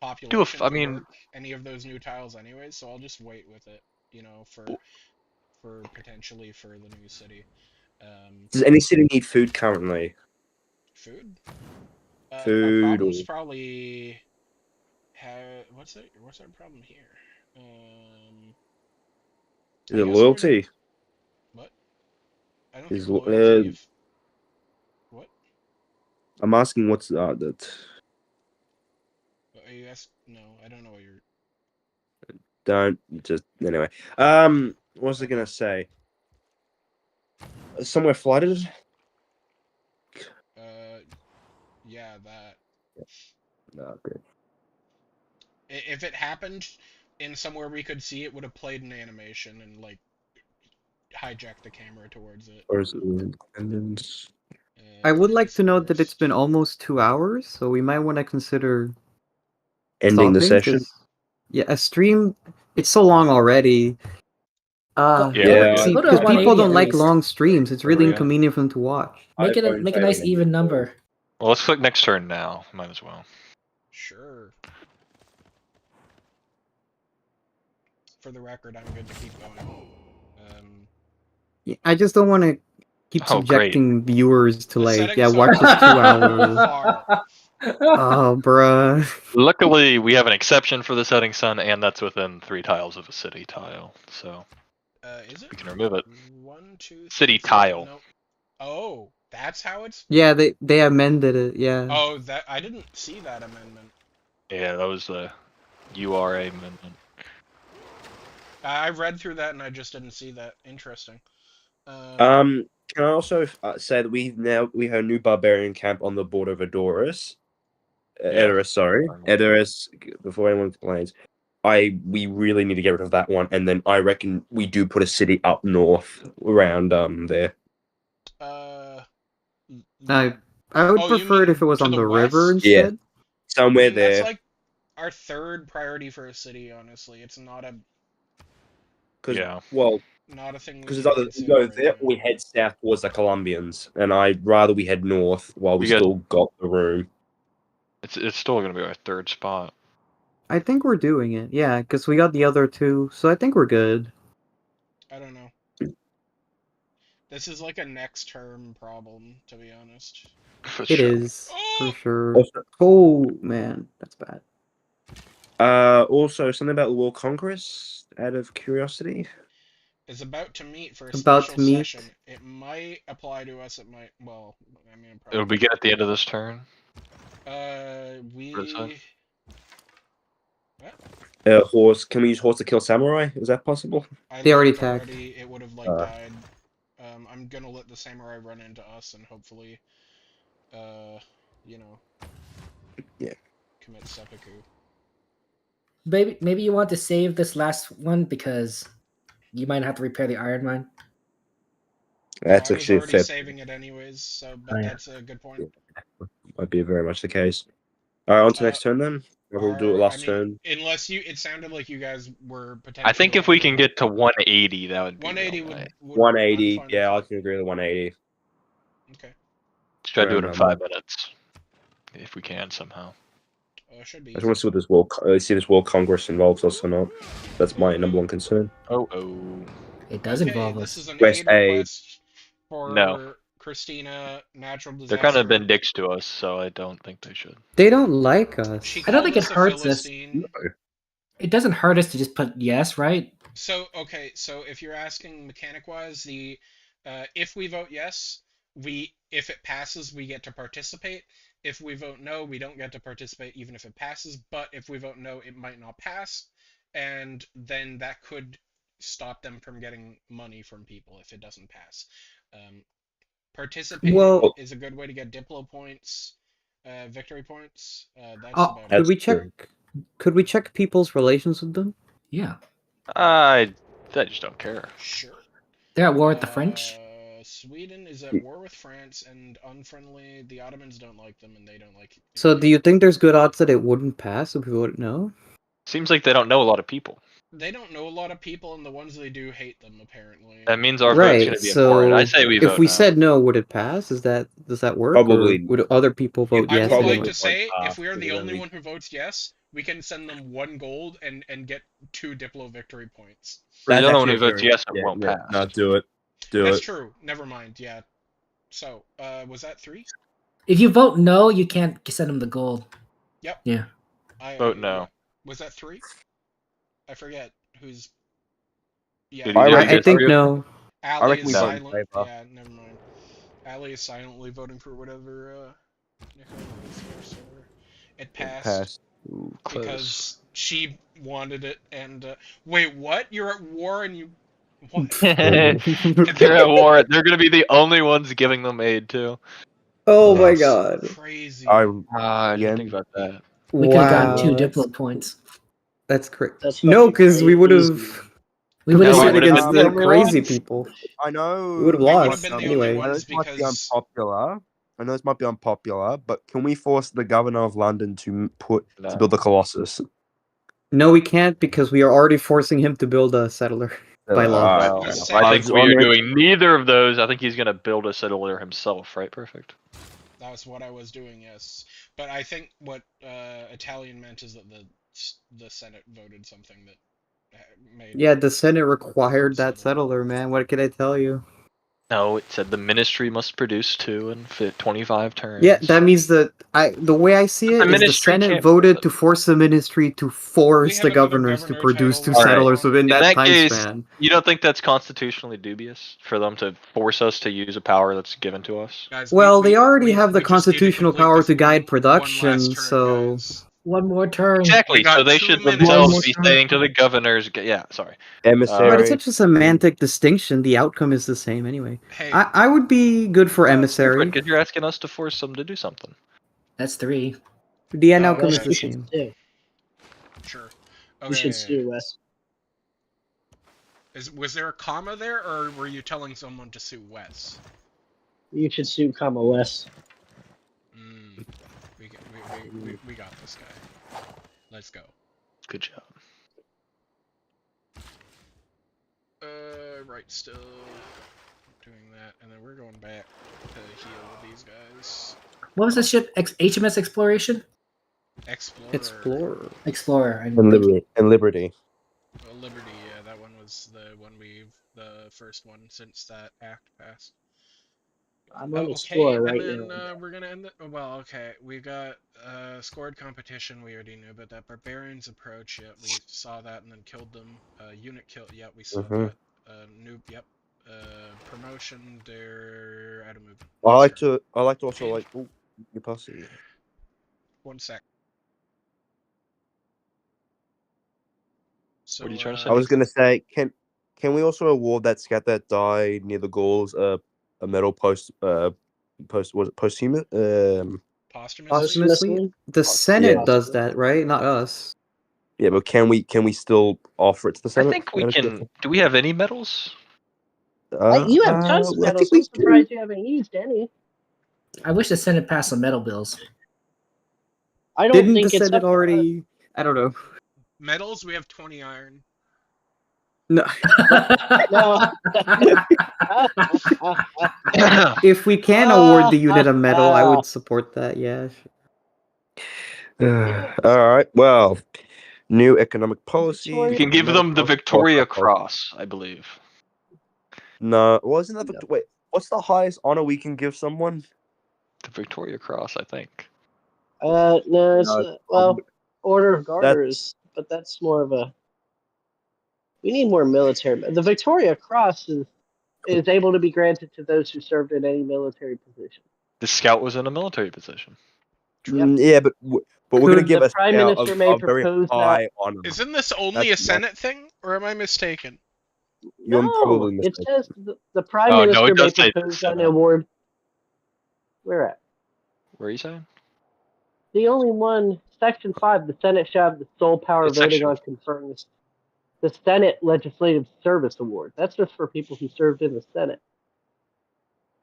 population. Any of those new tiles, anyways. So I'll just wait with it. You know, for potentially for the new city. Does any city need food currently? Food. Food. Our problem's probably. What's our problem here? Is it loyalty? What? I don't think loyalty. What? I'm asking what's that. Are you asking? No, I don't know what you're. Don't just anyway. What was I gonna say? Somewhere flooded? Yeah, that. No, good. If it happened in somewhere we could see, it would have played an animation and like hijacked the camera towards it. Or is it independence? I would like to note that it's been almost 2 hours, so we might want to consider ending the session. Yeah, a stream. It's so long already. Because people don't like long streams. It's really inconvenient for them to watch. Make a nice even number. Well, let's click next turn now. Might as well. Sure. For the record, I'm good to keep going. I just don't want to keep subjecting viewers to watch this 2 hours. Oh, bruh. Luckily, we have an exception for the setting sun, and that's within 3 tiles of a city tile. So we can remove it. 1, 2, 3, city tile. No. Oh, that's how it's. Yeah, they amended it. Yeah. Oh, that I didn't see that amendment. Yeah, that was the URA amendment. I read through that and I just didn't see that. Interesting. Can I also say that we have a new barbarian camp on the border of Edoras. Edoras, sorry. Edoras, before anyone complains. We really need to get rid of that one, and then I reckon we do put a city up north around there. I would prefer it if it was on the river instead. Yeah, somewhere there. That's like our third priority for a city, honestly. It's not a. Well, not a thing. Because it's either we go there or we head south towards the Colombians, and I'd rather we head north while we still got the room. It's still going to be our third spot. I think we're doing it, yeah, because we got the other 2, so I think we're good. I don't know. This is like a next term problem, to be honest. It is, for sure. Oh, man, that's bad. Also, something about the World Congress, out of curiosity. Is about to meet for a special session. It might apply to us. It might. Well, I mean, it'll begin at the end of this turn. Horse. Can we use horse to kill samurai? Is that possible? They already attacked. It would have died. I'm gonna let the samurai run into us and hopefully, commit seppuku. Maybe you want to save this last one because You might have to repair the iron mine. That's I was actually a already fair. saving it anyways, so but Oh, yeah. that's a good point. Might be very much the case. All right, on to next turn then. We'll do it last turn. Unless it sounded like you guys were potentially. I think if we can get to 180, that would be 180 real nice. would 180. I'm fine Yeah, I with can agree with 180. Okay. Let's try to do it in Round 5 number. minutes, if we can somehow. Should be. I just want to see what this World Congress involves us or not. That's my number one concern. Oh. It does involve This us. is an West aid aid. request for No. Christina, natural disaster. They're kind of been dicks to us, so I don't think they should. They don't like us. She I don't think it called us a hurts us. Philistine. It doesn't hurt us to just put yes, right? So if you're asking mechanic wise, if we vote yes, if it passes, we get to participate. If we vote no, we don't get to participate even if it passes. But if we vote no, it might not pass, and then that could stop them from getting money from people if it doesn't pass. Participating is a good way to get Diplo points, victory points. That's about it. Could we check people's relations with them? Yeah. I just don't care. Sure. They're at war with the French. Sweden is at war with France and unfriendly. The Ottomans don't like them, and they don't like. So, do you think there's good odds that it wouldn't pass if we voted no? Seems like they don't know a lot of people. They don't know a lot of people, and the ones they do hate them. Apparently, that means our vote's going to be important. I say we vote. If we said no, would it pass? Does that work? Probably. Or would other people vote yes? I would like to say, if we are the only one who votes yes, we can send them 1 gold and get 2 Diplo victory points. The only one who votes yes, it won't pass. No, do it. That's true. Never mind. Yeah. So, was that 3? If you vote no, you can't send them the gold. Yep. Yeah. Vote no. Was that 3? I forget who's. Yeah. I think no. Ali is silent. Yeah, never mind. Ali is silently voting for whatever. It passed. Ooh, because she wanted it, and wait, what? You're at war and you. What? They're at war. They're gonna be the only ones giving them aid too. Oh my god! Crazy. I didn't think about that. We could have gotten 2 Diplo points. That's crazy. No, because we would have. We would have said against the crazy people. I know. We would have lost anyway. I know this might be unpopular. But can we force the governor of London to build the Colossus? No, we can't because we are already forcing him to build a settler by law. I think we are doing neither of those. I think he's going to build a settler himself, right? Perfect. That's what I was doing, yes. But I think what Italian meant is that the Senate voted something that made. Yeah, the Senate required that settler, man. What can I tell you? No, it said the ministry must produce 2 and fit 25 turns. Yeah, that means that the way I see it is the Senate voted to force the ministry to force the governors to produce 2 settlers within that time span. You don't think that's constitutionally dubious for them to force us to use a power that's given to us? Guys, well, they already have the constitutional power to guide production, so. Guys. 1 more turn. Exactly, so they should themselves be saying to the governors, yeah, sorry. Emissary. But it's such a semantic distinction, the outcome is the same anyway. Hey, I would be good for emissary. Because you're asking us to force them to do something. That's 3. The end outcome is the same. Sure. Okay. You should sue, Wes. Was there a comma there, or were you telling someone to sue Wes? You should sue, comma, Wes. We got this guy. Let's go. Good job. Right, still doing that, and then we're going back to heal these guys. What was the ship? HMS Exploration? Explorer. Explorer. And Liberty. Liberty, yeah, that one was the first one since that act passed. I'm on Explorer right and then, now. we're gonna end it. Well, okay, we got scored competition. We already knew about that. Barbarians approach. Yeah, we saw that and then killed them. Unit kill. Yeah, we saw that. Noob. Yep. Promotion. They're out of movement. I like to also like. Oh, you pass it. 1 sec. So, what are you trying to say? I was gonna say, can we also award that scat that died near the Gauls a medal posthumously? Posthumously? The Senate does that, right? Not us. Yeah, but can we still offer it to the Senate? I think we can. Do we have any metals? You have tons of I metals. think we I'm surprised you haven't used any. I wish the Senate passed some metal bills. I don't Didn't think the it's Senate up already? I don't know. Metals, we have 20 iron. No. No. If we can award the unit a medal, I would support that. Yeah. All right. Well, new economic policy. We can give them the Victoria Cross, I believe. No, wasn't that the wait? What's the highest honor we can give someone? The Victoria Cross, I think. No, it's well, Order of That- Garters, but that's more of a. We need more military. The Victoria Cross is able to be granted to those who served in any military position. The Scout was in a military position. Yeah, but we're gonna give The a Prime Scout Minister may a very propose high honor. Isn't this only That's a Senate thing, or am I mistaken? You're No, probably it mistaken. says the Prime Oh, no, Minister it may does say the propose an Senate. award. Where at? Where are you saying? The only one, Section 5, the Senate shall have the sole power of It's voting Section- on conferring the Senate Legislative Service Award. That's just for people who served in the Senate.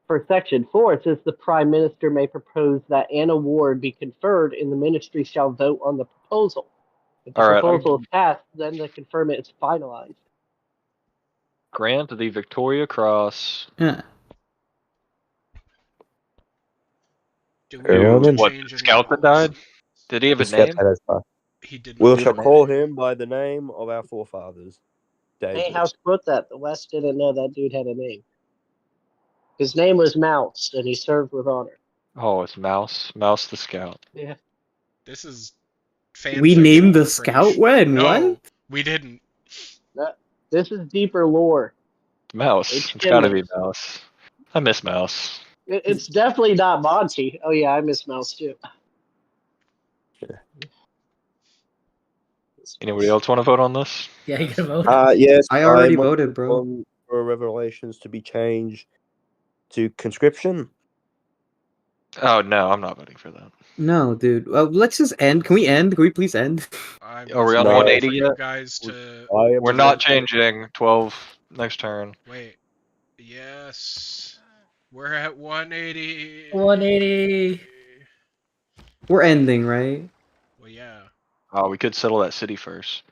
For Section 4, it says the Prime Minister may propose that an award be conferred and the ministry shall vote on the proposal. If the All right, proposal is passed, then the conferment is finalized. Grant the Victoria Cross. Yeah. Do we Yeah, want to then. What, change the any Scout that rules? died? Did he have a The Scout name? had his part. He did We not. shall name. call him by the name of our forefathers. Hey, David. how's put that? The West didn't know that dude had a name. His name was Mouse, and he served with honor. Oh, it's Mouse. Mouse the Scout. Yeah. This is fan We fiction, named the I'm pretty Scout sure. when? No, What? we didn't. This is deeper lore. Mouse. It's It's gotta be Mouse. Mouse. I miss Mouse. It's definitely not Monty. Oh yeah, I miss Mouse too. Anybody else want to vote on this? Yeah, you can vote. Yes, I already want voted, bro. For Revelations to be changed to conscription. Oh no, I'm not voting for that. No, dude. Let's just end. Can we end? Can we please end? I'm Are we on No. 180 for you yet? guys to We're not changing. 12 next turn. wait. Yes, we're at 180. 180. We're ending, right? Well, yeah. Oh, we could settle that city first.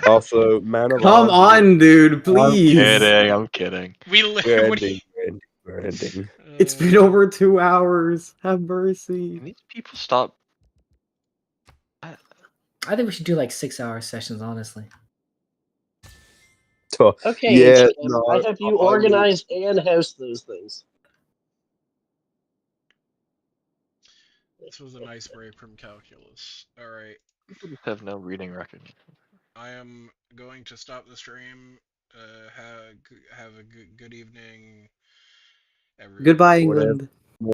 Also, Man of Come Arms. on, dude. Please. I'm kidding. We We're what do ending. We're ending. It's been over 2 hours. Have mercy. Can these people stop? I think we should do like 6-hour sessions, honestly. Okay, Yeah, Tim, no, I hope you I will- organize and host those things. This was a nice break from calculus. All right, People just have no reading recognition. I am going to stop the stream. Have a good evening, everyone. Goodbye, Whatever. England.